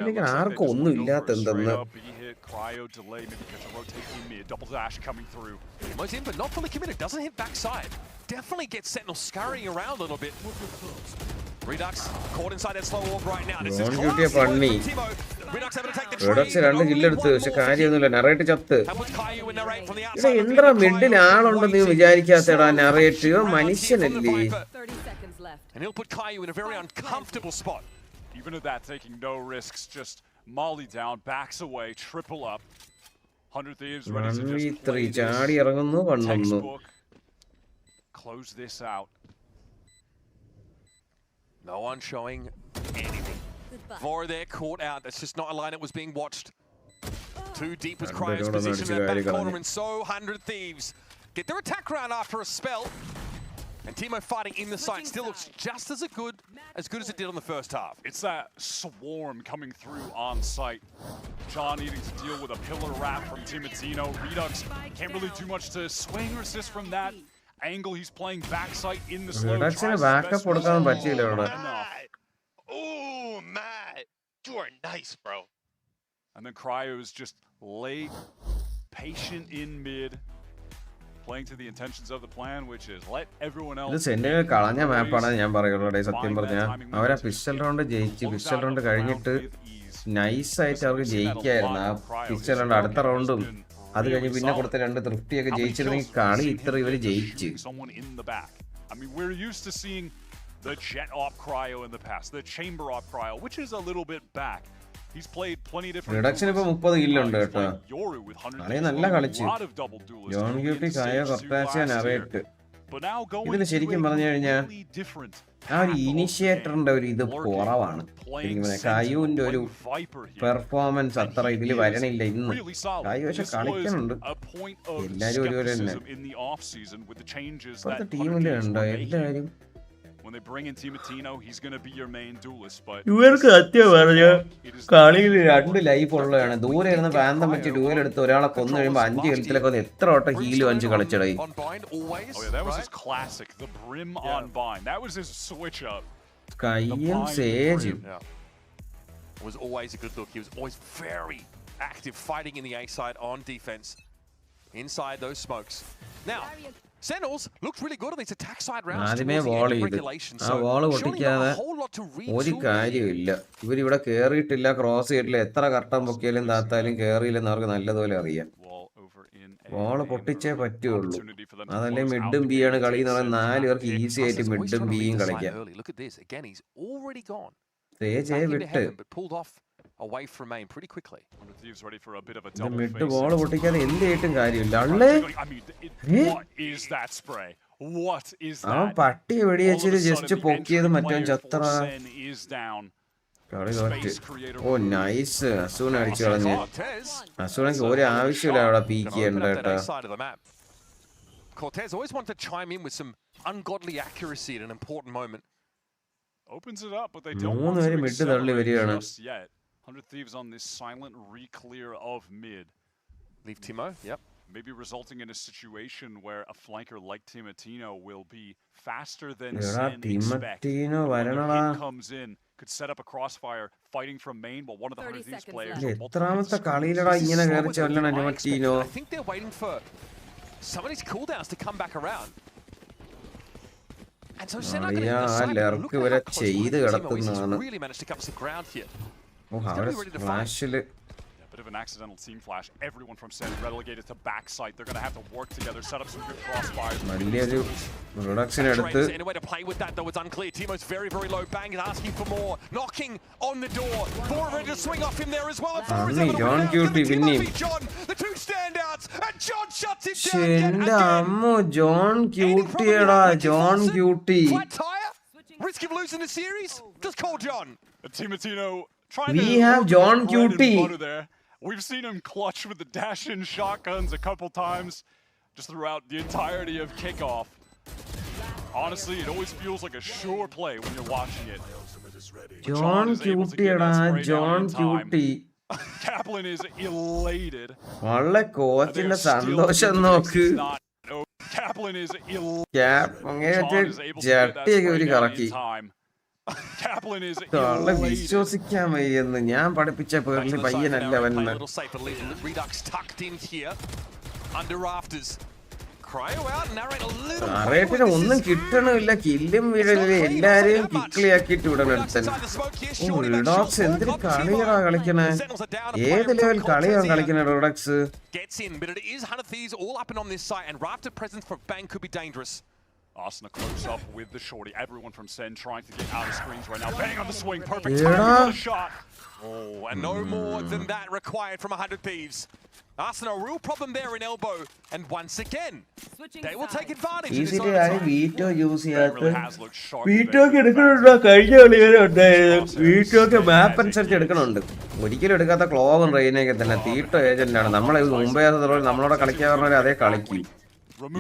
അല്ലെങ്കിൽ ആർക്കും ഒന്നും ഇല്ലാത്ത എന്തെന്ന് Kreo delay, maybe gets a rotate in mid, double dash coming through. Most in, but not fully committed, doesn't hit backside. Definitely gets Sentinel scurrying around a little bit. Redux caught inside that slow orb right now. This is close. Redux able to take the tree. Redux 2 kill എടുത്തു പക്ഷെ കാര്യമൊന്നുമില്ല narrate ചത്ത് ഇത് എന്താ middle ആളുണ്ടെന്ന് നീ വിചാരിക്കാത്തടാ narrate മനുഷ്യനല്ലേ And he'll put Caillou in a very uncomfortable spot. Even at that, taking no risks, just Molly down, backs away, triple up. 100 Thieves ready to just play this textbook. Close this out. No one showing anything. Vora there caught out. That's just not a line that was being watched. Too deep was Cryo's position in that back corner, and so 100 Thieves get their attack round after a spell. And Timo fighting in the site still looks just as good as it did on the first half. It's that swarm coming through on site. John needing to deal with a pillar wrap from Timotino. Redux can't really do much to swing or assist from that angle. He's playing backside in the slow. Oh, Matt, you are nice, bro. And then Kryo is just late, patient in mid. Playing to the intentions of the plan, which is let everyone else. ഇത് sentinel കളഞ്ഞ മാപ്പാണ് ഞാൻ പറയുള്ളൂ സത്യം പറഞ്ഞാൽ അവരെ pistol round ജയിച്ച് pistol round കഴിഞ്ഞിട്ട് നൈസായിട്ട് അവർക്ക് ജയിക്കായിരുന്നു ആ പിസ്റ്റൽ റൗണ്ട് അടുത്ത റൗണ്ടും അത് കഴിഞ്ഞ് പിന്നെ കൊടുത്ത 2 തൃപ്തിയൊക്കെ ജയിച്ചിരുന്നെങ്കിൽ കളി ഇത്ര ഇവര് ജയിച്ച് I mean, we're used to seeing the jet op Kryo in the past, the chamber op Kryo, which is a little bit back. He's played plenty of different. Reduction ഇപ്പോ 30 കിൽ ഉണ്ട് കേട്ടോ. കളി നല്ല കളിച്ചു. ജോൺ ഗ്യൂട്ടി കായ കൊർട്ടാച്ച narrate. ഇതിന് ശരിക്കും പറഞ്ഞു കഴിഞ്ഞാൽ ആ ഒരു ഇനിഷ്യേറ്ററിന്റെ ഒരു ഇത് കുറവാണ്. കായുവിന്റെ ഒരു പെർഫോമൻസ് അത്ര ഇതിൽ വരണില്ല ഇന്ന്. കായു പക്ഷെ കളിക്കുന്നുണ്ട്. എല്ലാരും ഒരുപോലെ തന്നെ. ഇപ്പോഴത്തെ ടീമില് ഉണ്ടോ എല്ലാരും When they bring in Timotino, he's going to be your main duelist, but ഇവർക്ക് സത്യം പറഞ്ഞ കളിയിൽ 2 ലൈഫ് ഉള്ളതാണ് ദൂരെ ഇരുന്ന് പാന്തം വെച്ച് ഡ്യൂവൽ എടുത്ത് ഒരാളെ കൊന്നു കഴിയുമ്പോൾ 5 ഹെൽത്തിലൊക്കെ ഒന്ന് എത്ര വട്ടം ഹീൽ വാങ്ങിച്ച് കളിച്ചടായി that was his classic, the brim on bind. That was his switch up. കയ്യും സേജും It was always a good look. He was always very active fighting in the A side on defense inside those smokes. Now Sentinels looked really good on these attack side rounds. ആദ്യമേ wall ചെയ്ത് ആ wall പൊട്ടിക്കാതെ ഒരു കാര്യമില്ല ഇവരിവിടെ കേറിയിട്ടില്ല cross ചെയ്തിട്ടില്ല എത്ര curtain പൊക്കിയാലും താത്താലും കേറിയില്ലെന്ന് അവർക്ക് നല്ലതുപോലെ അറിയാം വോൾ പൊട്ടിച്ചേ പറ്റുള്ളൂ അതല്ലേ മിഡും ബി ആണ് കളി എന്ന് പറഞ്ഞാൽ 4 പേർക്ക് ഈസി ആയിട്ട് മിഡും ബിയും കളിക്കാം വിട്ട് away from main pretty quickly. Mid ball പൊട്ടിക്കാതെ എന്തായിട്ടും കാര്യമില്ല അവൻ പട്ടി വെടിവെച്ചിട്ട് ജസ്റ്റ് പൊക്കിയത് മറ്റോ ചത്ര കളി തോറ്റ് ഓ നൈസ് അസൂൺ അടിച്ചു കളഞ്ഞ് അസൂണെങ്കിൽ ഒരു ആവശ്യമില്ല അവിടെ പീക്ക് ചെയ്യണ്ട കേട്ടോ Cortez always wanted to chime in with some ungodly accuracy at an important moment. Opens it up, but they don't want to accelerate just yet. 100 Thieves on this silent re-clear of mid. Leave Timo, yep. Maybe resulting in a situation where a flanker like Timotino will be faster than SEN expect. When comes in, could set up a crossfire, fighting from main, but one of the 100 Thieves players. I think they're waiting for some of these cooldowns to come back around. And so SEN are going to decide to look at how Timo really managed to cover some ground here. ഫ്ലാഷില് of an accidental team flash. Everyone from SEN relegated to backside. They're going to have to work together, set up some good crossfires. Anyway to play with that though, it's unclear. Timo's very, very low. Bang is asking for more. Knocking on the door. Bora ready to swing off him there as well. John John, the two standouts, and John shuts it down. John Cutie, John Cutie. Flat tire? Risk of losing the series? Just call John. Timatino trying we to have John Cutie. There. We've seen him clutch with the dash-in shotguns a couple times just throughout the entirety of Kickoff. Honestly, it always feels like a sure play when you're watching it. John Cutie, John Cutie. Kaplan is elated. വളരെ കോച്ചിന്റെ സന്തോഷം നോക്ക്. Kaplan is ജട്ടിയൊക്കെ ഒരു കറക്കി. വിശ്വസിക്കാൻ വയ്യെന്ന് ഞാൻ പഠിപ്പിച്ച പേരിൽ പയ്യനല്ല വന്ന്. അറിയത്തിന് ഒന്നും കിട്ടണമില്ല, കില്ലും വീഴലില്ല, എല്ലാരെയും കിക്ലിയാക്കിട്ട് വിടണം ഒരുത്തൻ. റിഡോക്സ് എന്തിന് കളിയാ കളിക്കണേ? ഏത് ലെവൽ കളിയാണ് കളിക്കണേ redox? Asna close up with the shorty. Everyone from SEN trying to get out of screens right now. Bang on the swing. Perfect timing for the shot. Oh, and no more than that required from 100 Thieves. Asna, a real problem there in elbow. And once again, they will take advantage of this. Veto use Veto എടുക്കണുണ്ടോ? കഴിഞ്ഞ കളി വരെ ഉണ്ടായിരുന്നു. Veto മാപ്പ് അനുസരിച്ച് എടുക്കണുണ്ട്. ഒരിക്കലും എടുക്കാത്ത ക്ലോവും റെയിനൊക്കെ തന്നെ തീട്ടോ ഏജന്റാണ്. നമ്മളെ മുമ്പേ നമ്മളോട് കളിക്കാൻ പറഞ്ഞാൽ അതേ കളിക്കും.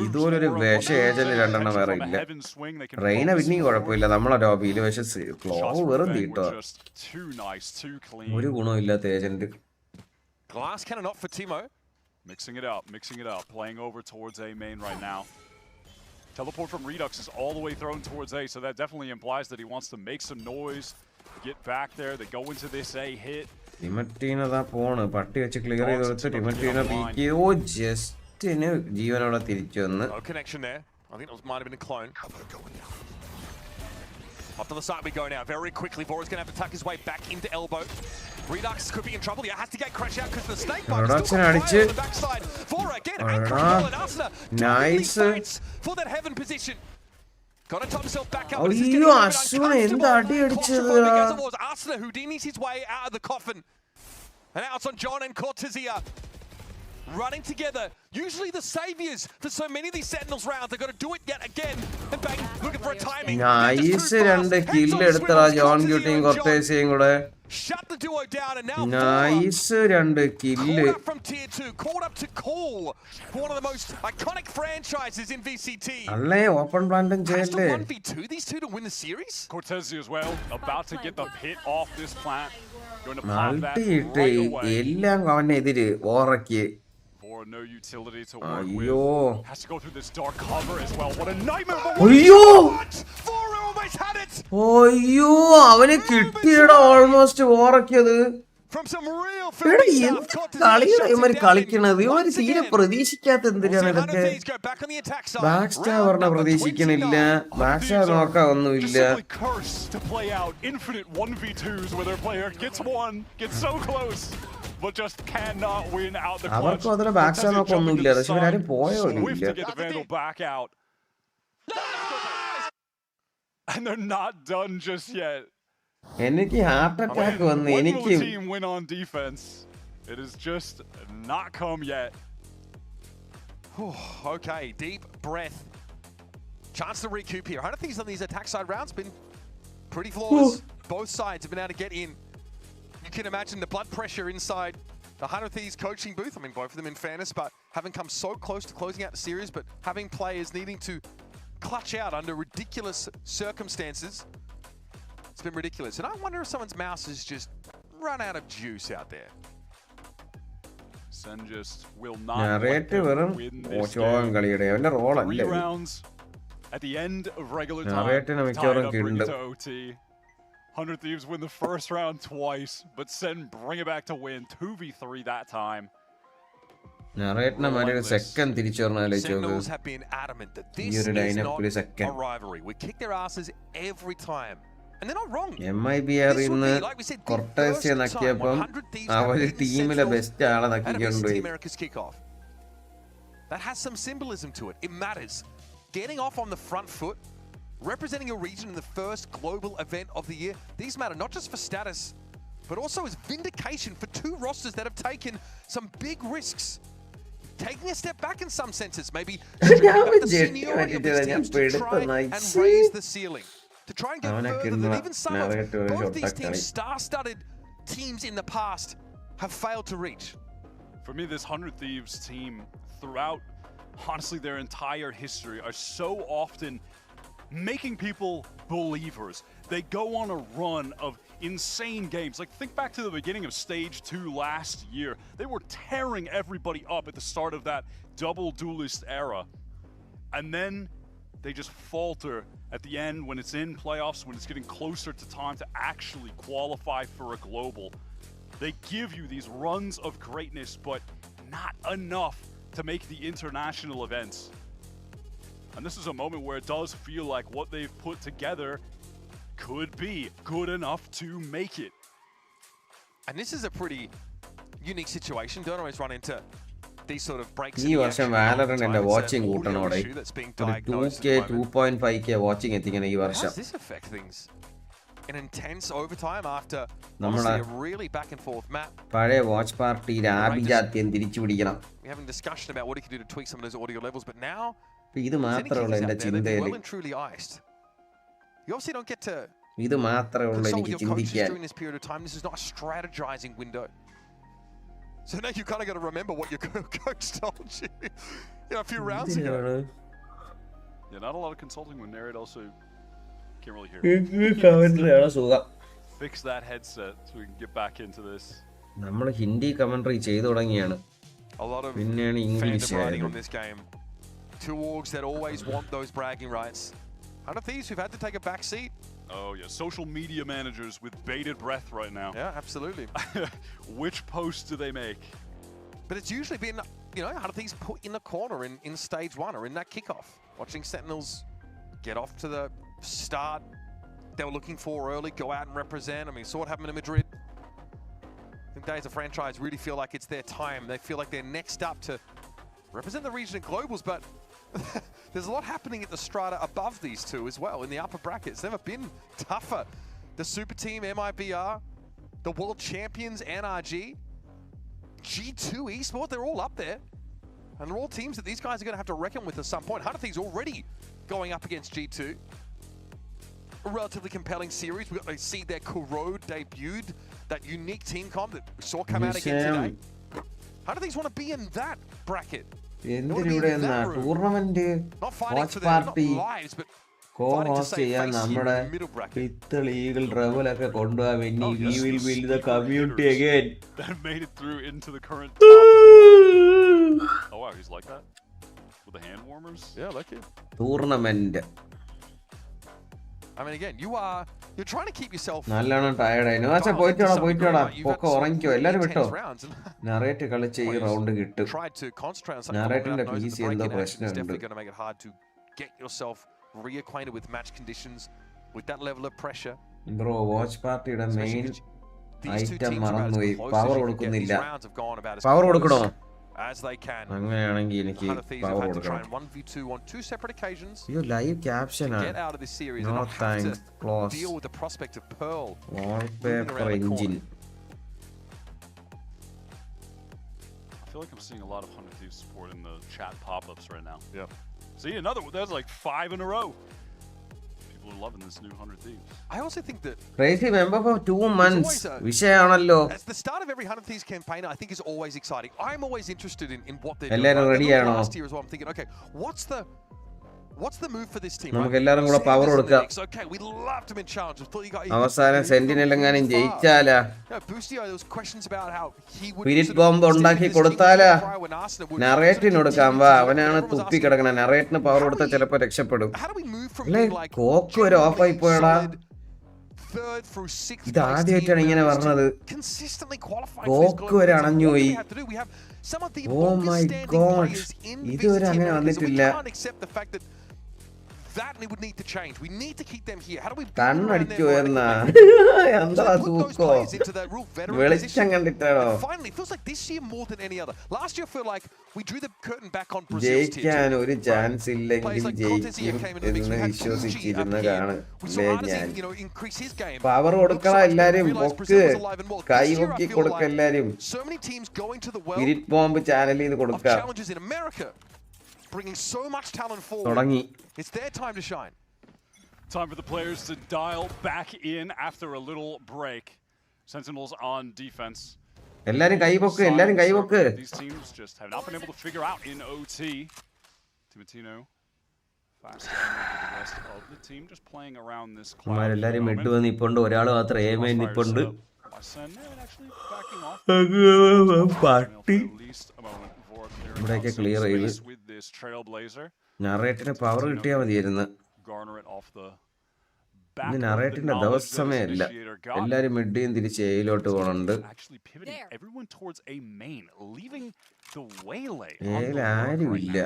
ഇതുപോലൊരു വിഷ ഏജന്റ് രണ്ടെണ്ണം വേറെ ഇല്ല. റെയിന പിന്നെയും കുഴപ്പമില്ല, നമ്മളെ ടോപ്പിൽ. പക്ഷെ ക്ലോവ് വെറും തീട്ടോ, ഒരു ഗുണവും ഇല്ലാത്ത agent. Glass cannon up for Timo. Mixing it up, playing over towards A main right now. Teleport from Redux is all the way thrown towards A, so that definitely implies that he wants to make some noise, get back there. They go into this A hit. Timatina da pone, പട്ടി വെച്ച് clear ചെയ്ത് കൊടുത്ത് ടിമറ്റീന പിക്കോ Justin ജീവനോടെ തിരിച്ചു വന്ന്. No connection there. I think it might have been a clone. Up to the side we go now, very quickly. Vora's going to have to tuck his way back into elbow. Redux could be in trouble. He has to get crash out because the snake bite is still on the backside. Vora again, anchoring ball and Asna. Nice. For that heaven position. Got to top himself back up. Oh, you are soon in the Asna Houdini's his way out of the coffin. And now it's on John and Cortezia. Running together, usually the saviors for so many of these Sentinels rounds. They've got to do it yet again. And bang, looking for a timing. Nice, രണ്ട് kill എടുത്തടാ John ക്യൂട്ടിയും കോർട്ടേസിയും കൂടെ. Shut the duo down and now nice രണ്ട് kill. Caught up from tier 2, caught up to call one of the most iconic franchises in VCT. അല്ലേ open പ്ലാന്റും ചെയ്യല്ലേ? 1v2 these two to win the series. Cortezia as well, about to get the hit off this plant. Going to pop that multi എല്ലാം അവനെതിരെ ഓറക്കി. No utility to work with. Has to go through this dark cover as well. What a nightmare! Ayyo! Vora almost had it. Ayyo, avane kittiyada almost ഓറക്കിയത്. From some real കളിയാണ് ഇവന്മാര് കളിക്കണത്. ഇവന്മാര് തീരെ പ്രതീക്ഷിക്കാത്ത എന്തിനാണ് ഇതൊക്കെ? Back star പറഞ്ഞ പ്രതീക്ഷിക്കണില്ല, back star നോക്കാൻ ഒന്നുമില്ല. But just cannot win out the clutch. അവർക്ക് ബാക്ക് സ്റ്റാർ നോക്കാൻ ഒന്നുമില്ല, പക്ഷെ ഇവരാരും പോയോ ഇല്ല. And they're not done just yet. എനിക്ക് ഹാർട്ട് അറ്റാക്ക് വന്നു. എനിക്ക് team win on defense. It has just not come yet. Okay, deep breath. Chance to recoup here. I don't think some of these attack side rounds been pretty flawless. Both sides have been able to get in. You can imagine the blood pressure inside the 100 Thieves coaching booth. I mean, both of them in fairness, but having come so close to closing out the series, but having players needing to clutch out under ridiculous circumstances. It's been ridiculous. And I wonder if someone's mouse has just run out of juice out there. Sen just will not win this game. 3 rounds at the end of regular time. Tied up, bring it to OT. 100 Thieves win the first round twice, but Sen bring it back to win 2v3 that time. Sentinels have been adamant that this is not a rivalry. We kick their asses every time. And they're not wrong. MIBR ഇന്ന് കൊർട്ടേഴ്സിയെ നക്കിയപ്പം അവര് ടീമിലെ best ആളെ നക്കിക്കൊണ്ടുപോയി. America's Kickoff. That has some symbolism to it. It matters. Getting off on the front foot, representing your region in the first global event of the year, these matter not just for status, but also as vindication for two rosters that have taken some big risks. Taking a step back in some senses, maybe stripping back the seniority of these teams to try and raise the ceiling. To try and get further than even some of both these teams, star-studded teams in the past, have failed to reach. For me, this 100 Thieves team, throughout, honestly, their entire history, are so often making people believers. They go on a run of insane games. Like, think back to the beginning of Stage 2 last year. They were tearing everybody up at the start of that double duelist era. And then they just falter at the end when it's in playoffs, when it's getting closer to time to actually qualify for a global. They give you these runs of greatness, but not enough to make the international events. And this is a moment where it does feel like what they've put together could be good enough to make it. And this is a pretty unique situation. Don't always run into these sort of breaks. ഈ വർഷം വാലറന്റിന്റെ watching കൂട്ടണോടെ 2K 2.5K watching എത്തിക്കണം ഈ വർഷം. How does this affect things? An intense overtime after honestly a really back and forth map. പഴയ watch പാർട്ടിയുടെ ആഭിജാത്യം തിരിച്ചു പിടിക്കണം. We having discussion about what he can do to tweak some of those audio levels, but now ഇത് മാത്രമുള്ള എൻ്റെ ചിന്തയിൽ. Well and truly iced. You obviously don't get to ഇത് മാത്രമുള്ള എനിക്ക് ചിന്തിക്കാൻ. during this period of time. This is not a strategizing window. So now you kind of got to remember what your coach told you, a few rounds ago. Yeah, not a lot of consulting when narrate also can't really hear. Fix that headset so we can get back into this. നമ്മൾ Hindi commentary ചെയ്തു തുടങ്ങിയാണ്. A lot of പിന്നെയാണ് English writing on this game. Two orgs that always want those bragging rights. 100 Thieves who've had to take a back seat. Oh yeah, social media managers with bated breath right now. Yeah, absolutely. Which post do they make? But it's usually been, 100 Thieves put in the corner in stage 1 or in that kickoff. Watching Sentinels get off to the start they were looking for early, go out and represent. I mean, saw what happened in Madrid. I think they as a franchise really feel like it's their time. They feel like they're next up to represent the region at globals, but there's a lot happening at the strata above these two as well in the upper brackets. Never been tougher. The super team MIBR, the world champions NRG, G2 eSport, they're all up there. And they're all teams that these guys are going to have to reckon with at some point. 100 Thieves already going up against G2. A relatively compelling series. We got to see their Kreo debuted, that unique team comp that we saw come out again today. 100 Thieves want to be in that bracket. Tournament watch party co-host ചെയ്യാൻ നമ്മുടെ പിത്തൾ eagle റെവലൊക്കെ കൊണ്ടുപോകാൻ വേണ്ടി we will build the community again. That made it through into the current Oh wow, he's like that with the hand warmers. Yeah, like it. Tournament. I mean, again, you're trying to keep yourself. നല്ലോണം tired ആയി. ആച്ചാ പോയിട്ടോടാ പൊക്കെ ഉറങ്ങിക്കോ. എല്ലാരും വിട്ടോ. Narrate കളിച്ച് ഈ round കിട്ടും. നറേറ്റിന്റെ PC എന്തോ പ്രശ്നമുണ്ട്. Get yourself reacquainted with match conditions, with that level of pressure. Bro, watch partyയുടെ മെയിൻ ഐറ്റം മറന്നുപോയി. പവർ കൊടുക്കുന്നില്ല. പവർ കൊടുക്കണോ? As they can. അങ്ങനെയാണെങ്കിൽ എനിക്ക് പവർ കൊടുക്കണം. 1v2 on 2 separate occasions. You live caption ആണ്. Get out of this series no and not have to close. deal with the prospect of Pearl. Wallpaper engine. I feel like I'm seeing a lot of 100 Thieves support in the chat pop-ups right now. Yep. See, another one. That's like 5 in a row. People are loving this new 100 Thieves. I also think that crazy member for 2 months. വിഷയമാണല്ലോ. At the start of every 100 Thieves campaign, I think is always exciting. I'm always interested in what they're എല്ലാരും doing. Ready ആണോ? Last year as well, I'm thinking, okay, what's the move for this team? നമുക്ക് എല്ലാവരും കൂടെ power കൊടുക്കാം. Okay, we loved him in challenge. We thought you got അവസാനം സെന്റിനെൽ എങ്ങാനും ജയിച്ചാലാ. Boostio, there was questions about how he would spirit bomb ഉണ്ടാക്കി കൊടുത്താലാ. നറേറ്റിന് കൊടുക്കാം. വാ, അവനാണ് തുപ്പി കിടക്കണ. നറേറ്റിന് പവർ കൊടുത്താൽ ചിലപ്പോൾ രക്ഷപ്പെടും. കോക്ക് ഒരു ഓഫ് ആയി പോയടാ. ഇത് ആദ്യമായിട്ടാണ് ഇങ്ങനെ പറഞ്ഞത്. കോക്ക് വരെ അണഞ്ഞു പോയി. Oh my god, ഇതുവരെ അങ്ങനെ വന്നിട്ടില്ല. That would need to change. We need to keep them here. How do we കണ്ണടിക്കോ എന്നാ എന്താ തൂക്കോ വെളിച്ചം കണ്ടിട്ടാണോ finally feels like this year more than any other. Last year I feel like we drew the curtain back on Brazil's ജയിക്കാൻ ഒരു chance ഇല്ലെങ്കിൽ ജയിക്കും എന്ന് വിശ്വസിച്ചിരുന്നതാണ് ഞാൻ power കൊടുക്കണം എല്ലാരും പൊക്ക് കൈ പൊക്കി കൊടുക്ക എല്ലാരും സ്പിരിറ്റ് ബോംബ് ചാനലിൽ നിന്ന് കൊടുക്കാം bringing so much talent forward. തുടങ്ങി It's their time to shine. Time for the players to dial back in after a little break. Sentinels on defense. എല്ലാരും കൈ പൊക്ക് എല്ലാരും കൈ പൊക്ക് These teams just have not been able to figure out in OT. Timatino fast with the rest of the team just playing around this cloud. എല്ലാരും mid വന്ന് നിപ്പുണ്ട് ഒരാൾ മാത്രം എയിമേ നിപ്പുണ്ട് പട്ടി ഇവിടെയൊക്കെ ക്ലിയർ ചെയ്ത് നറേറ്റിന് പവർ കിട്ടിയാൽ മതിയായിരുന്നു ഇന്ന് നറേറ്റിന്റെ ദിവസമേ അല്ല എല്ലാരും മിഡിയും തിരിച്ച് എയിലോട്ട് പോകണുണ്ട് ആരും ഇല്ല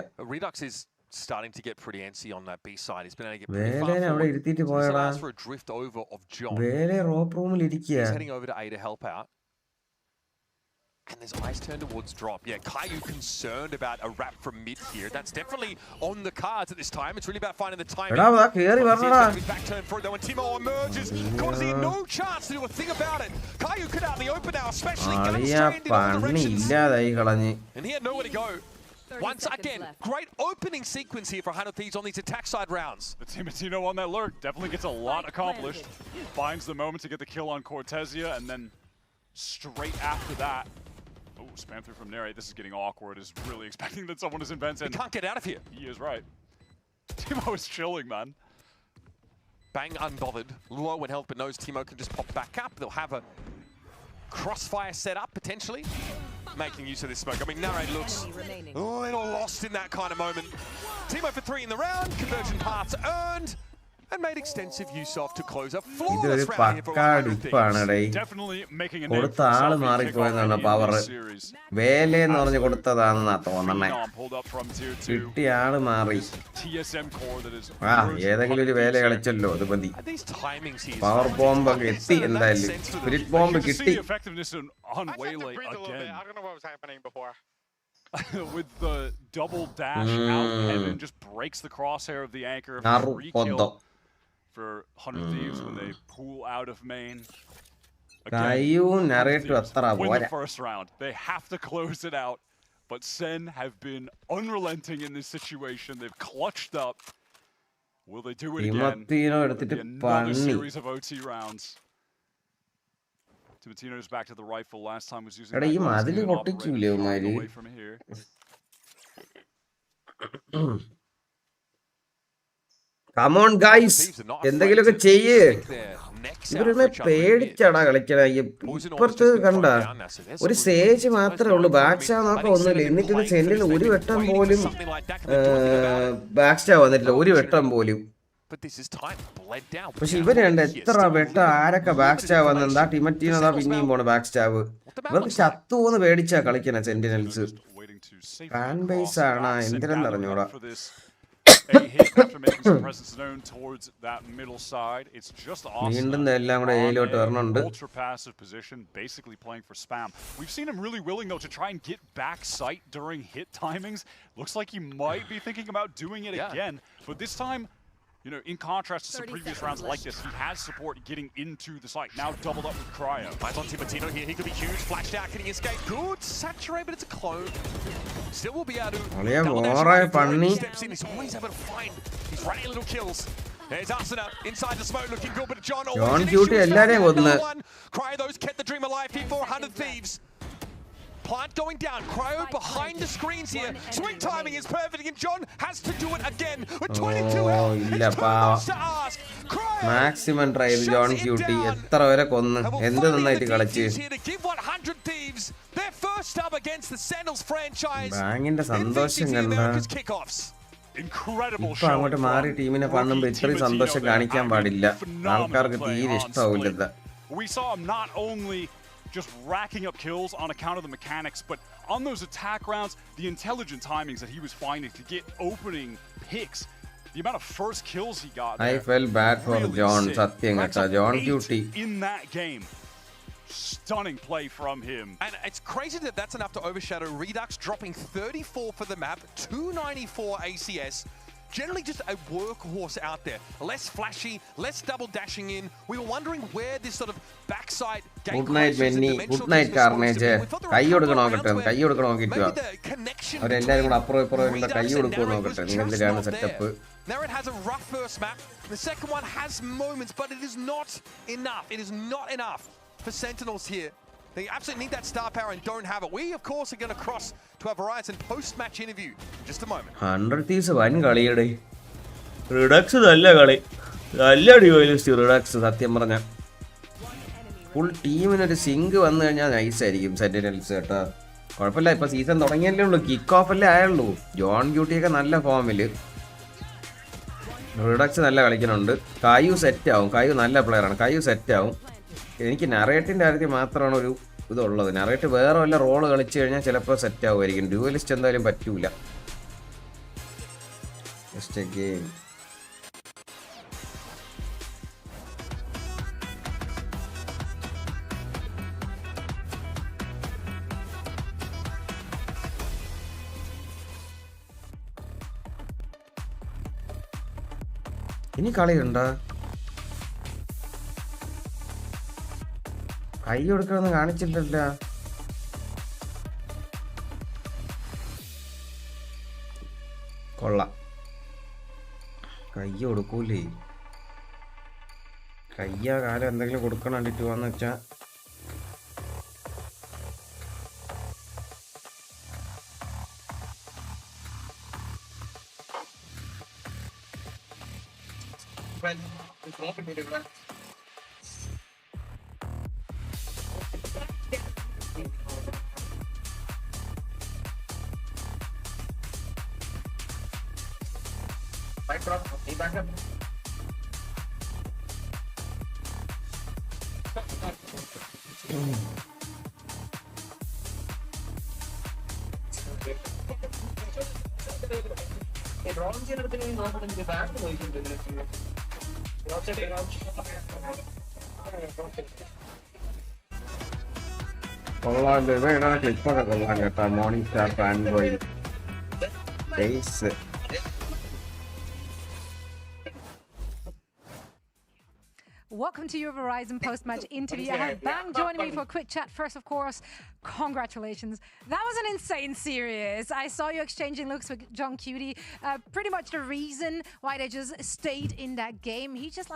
starting to get pretty antsy on that B side. He's been able to get pretty far forward. For a drift over of John. He's heading over to A to help out. And there's eyes turned towards drop. Yeah, Caillou concerned about a wrap from mid here. That's definitely on the cards at this time. It's really about finding the timing. Back turn for it though, and Timo emerges. Corsi no chance to do a thing about it. Caillou could out the open now, especially going straight into all directions. And he had nowhere to go. Once again, great opening sequence here for Hunter Thieves on these attack side rounds. The Timatino on that lurk definitely gets a lot accomplished. Finds the moment to get the kill on Cortesia, and then straight after that, oh, spam through from Nere. This is getting awkward. Is really expecting that someone is in vents. He can't get out of here. He is right. Timo is chilling, man. Bang unbothered. Low in health, but knows Timo can just pop back up. They'll have a crossfire set up potentially. Making use of this smoke. I mean, Nare looks a little lost in that kind of moment. Timo for 3 in the round. Conversion parts earned. And made extensive use of to close a flawless round here for 100 Thieves. Definitely making a കൊടുത്ത ആള് മാറിപ്പോയെന്നാണ് power വേലെന്ന് പറഞ്ഞ് കൊടുത്തതാണെന്നാ തോന്നണേ കിട്ടിയ ആള് മാറി ഏതെങ്കിലും ഒരു വേല കളിച്ചല്ലോ അത് മതി പവർ ബോംബ് ഒക്കെ എത്തി എന്തായാലും സ്പിരിറ്റ് ബോംബ് കിട്ടി with the double dash out heaven just breaks the crosshair of the anchor. For 100 Thieves when they pull out of main. Again, win the first round. They have to close it out. But Sen have been unrelenting in this situation. They've clutched up. Will they do it again? Another series of OT rounds. Timatino's back to the rifle. Last time was using away from here. Come on guys, എന്തെങ്കിലുമൊക്കെ ചെയ്യ് ഇവരൊന്ന് പേടിച്ചാടാ കളിക്കണ ഇപ്പുറത്ത് കണ്ട ഒരു stage മാത്രമേ ഉള്ളൂ back സ്റ്റാ നോക്കാൻ ഒന്നുമില്ല എന്നിട്ട് സെന്നിൽ ഒരു വട്ടം പോലും ബാക്ക് സ്റ്റാ വന്നിട്ടില്ല ഒരു വട്ടം പോലും പക്ഷെ ഇവരുണ്ട് എത്ര വട്ടം ആരൊക്കെ ബാക്ക് സ്റ്റാ വന്നെന്താ ടിമറ്റീനോ പിന്നെയും പോണ ബാക്ക് സ്റ്റാവ് ഇവർക്ക് ചത്തുവെന്ന് പേടിച്ചാ കളിക്കണ സെന്റിനൽസ് ഫാൻ ബേസ് ആണ് എന്തിനെന്ന് അറിഞ്ഞൂടാ A hit after making some presence known towards that middle side. It's just awesome. Ultra passive position, basically playing for spam. We've seen him really willing though to try and get back sight during hit timings. Looks like he might be thinking about doing it again, but this time, you know, in contrast to some previous rounds like this, he has support getting into the site. Now doubled up with Kreo. Eyes on Timatino here. He could be huge. Flashed out. Can he escape? Good. Saturate, but it's a clone. Still will be able to. Steps in. He's always able to find. He's running little kills. There's Arsenal inside the smoke, looking good, but John always Kreo, those kept the dream alive here for 100 Thieves. Plant going down. Kreo behind the screens here. Swing timing is perfect, and John has to do it again with 22 health. It's too much to ask. Maximum try John Cutie. എത്ര വരെ കൊന്ന് എന്ത് നന്നായിട്ട് കളിച്ച് to give 100 Thieves their first stub against the Sentinels franchise. ബാങ്ങിന്റെ സന്തോഷം കണ്ടാ ഇപ്പൊ അങ്ങോട്ട് മാറി ടീമിനെ കാണുമ്പോൾ ഇത്രയും സന്തോഷം കാണിക്കാൻ പാടില്ല ആൾക്കാർക്ക് തീരെ ഇഷ്ടമാവില്ല We saw him not only just racking up kills on account of the mechanics, but on those attack rounds, the intelligent timings that he was finding to get opening picks. the amount of first kills he got I there, felt bad for really John. sick. Satyam Racks Gata. up John 8 Duty. in that game. Stunning play from him. And it's crazy that that's enough to overshadow Redux, dropping 34 for the map, 294 ACS. Generally just a workhorse out there. Less flashy, less double dashing in. We were wondering where this sort of backside game Good night, Benny. Good night, Carnage. കൈ കൊടുക്കണം നോക്കട്ടെ. കൈ കൊടുക്കണം നോക്കിയിട്ട് അവരെല്ലാവരും കൂടെ അപ്പുറം ഇപ്പുറം കൈ കൊടുക്കുമോ നോക്കട്ടെ. നിങ്ങൾക്കാണ് setup. Now it has a rough first map. The second one has moments, but it is not enough. It is not enough for Sentinels here. They absolutely need that star power and don't have it. We, of course, are going to cross to our Verizon post-match interview in just a moment. 100 Thieves വൻ കളിയുടെ Redux നല്ല കളി, നല്ല അടിപൊളി Redux. സത്യം പറഞ്ഞ full ടീമിനൊരു zinc വന്നു കഴിഞ്ഞാൽ നൈസായിരിക്കും സെന്റിനൽസ് കേട്ടോ. കുഴപ്പമില്ല, ഇപ്പൊ സീസൺ തുടങ്ങിയല്ലേ ഉള്ളൂ, കിക്ക് ഓഫ് അല്ലേ ആയുള്ളൂ. ജോൺ ഡ്യൂട്ടിയൊക്കെ നല്ല ഫോമില്, റിഡക്സ് നല്ല കളിക്കുന്നുണ്ട്. കായു സെറ്റ് ആവും, കായു നല്ല പ്ലെയറാണ്, കായു സെറ്റ് ആവും. എനിക്ക് നറേറ്റിൻ്റെ കാര്യത്തിൽ മാത്രമാണ് ഒരു ഇതുള്ളത്. നറേറ്റ് വേറെ വല്ല റോള് കളിച്ചു കഴിഞ്ഞാൽ ചിലപ്പോൾ സെറ്റ് ആവുമായിരിക്കും. ഡ്യൂവലിസ്റ്റ് എന്തായാലും പറ്റൂല. Just A game. ഇനി കളിയുണ്ടോ? കൈ കൊടുക്കണമെന്ന് കാണിച്ചിട്ടില്ല. കൊള്ളാം, കൈ കൊടുക്കൂലേ. കയ്യാ കാലം എന്തെങ്കിലും കൊടുക്കണം വേണ്ടിട്ട് പോവാന്ന് വെച്ചാ കൊള്ളാം. ഇവയുടെ ക്ലിപ്പൊക്കെ കൊള്ളാം കേട്ടോ. Morning star fan boy days. Welcome to your Verizon post-match interview. I have Bang joining me for a quick chat. First, of course, congratulations. That was an insane series. I saw you exchanging looks with John Cutie. Pretty much the reason why they just stayed in that game. He just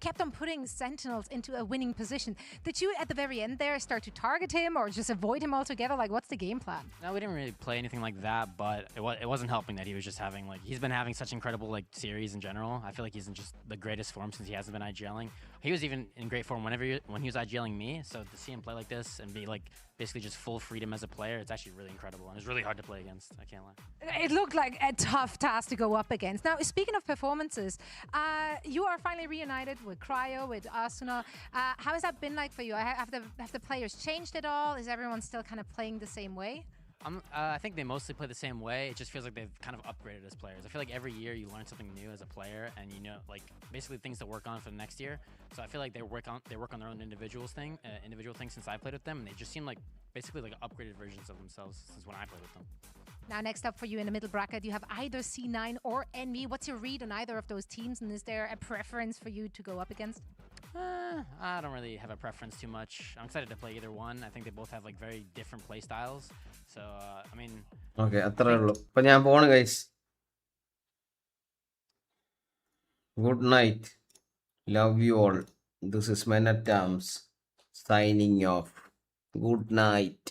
kept on putting Sentinels into a winning position. Did you, at the very end there, start to target him or just avoid him altogether? What's the game plan? No, we didn't really play anything like that, but it wasn't helping that he was just having, he's been having such incredible, series in general. I feel like he's in just the greatest form since he hasn't been IGLing. He was even in great form when he was IGLing me, so to see him play like this and be basically just full freedom as a player, it's actually really incredible, and it's really hard to play against, I can't lie. It looked like a tough task to go up against. Now, speaking of performances, you are finally reunited with Kreo, with ASTRO. How has that been like for you? Have the players changed at all? Is everyone still kind of playing the same way? I think they mostly play the same way. It just feels like they've kind of upgraded as players. I feel like every year you learn something new as a player, and basically things to work on for the next year. So I feel like they work on their own individual things since I played with them, and they just seem basically upgraded versions of themselves since when I played with them. Now, next up for you in the middle bracket, you have either C9 or Envy. What's your read on either of those teams, and is there a preference for you to go up against? I don't really have a preference too much. I'm excited to play either one. I think they both have very different play styles. So, I mean... Okay, അത്രേ ഉള്ളൂ. അപ്പോൾ ഞാൻ പോണു guys. Good night. Love you all. This is Men at Arms signing off. Good night.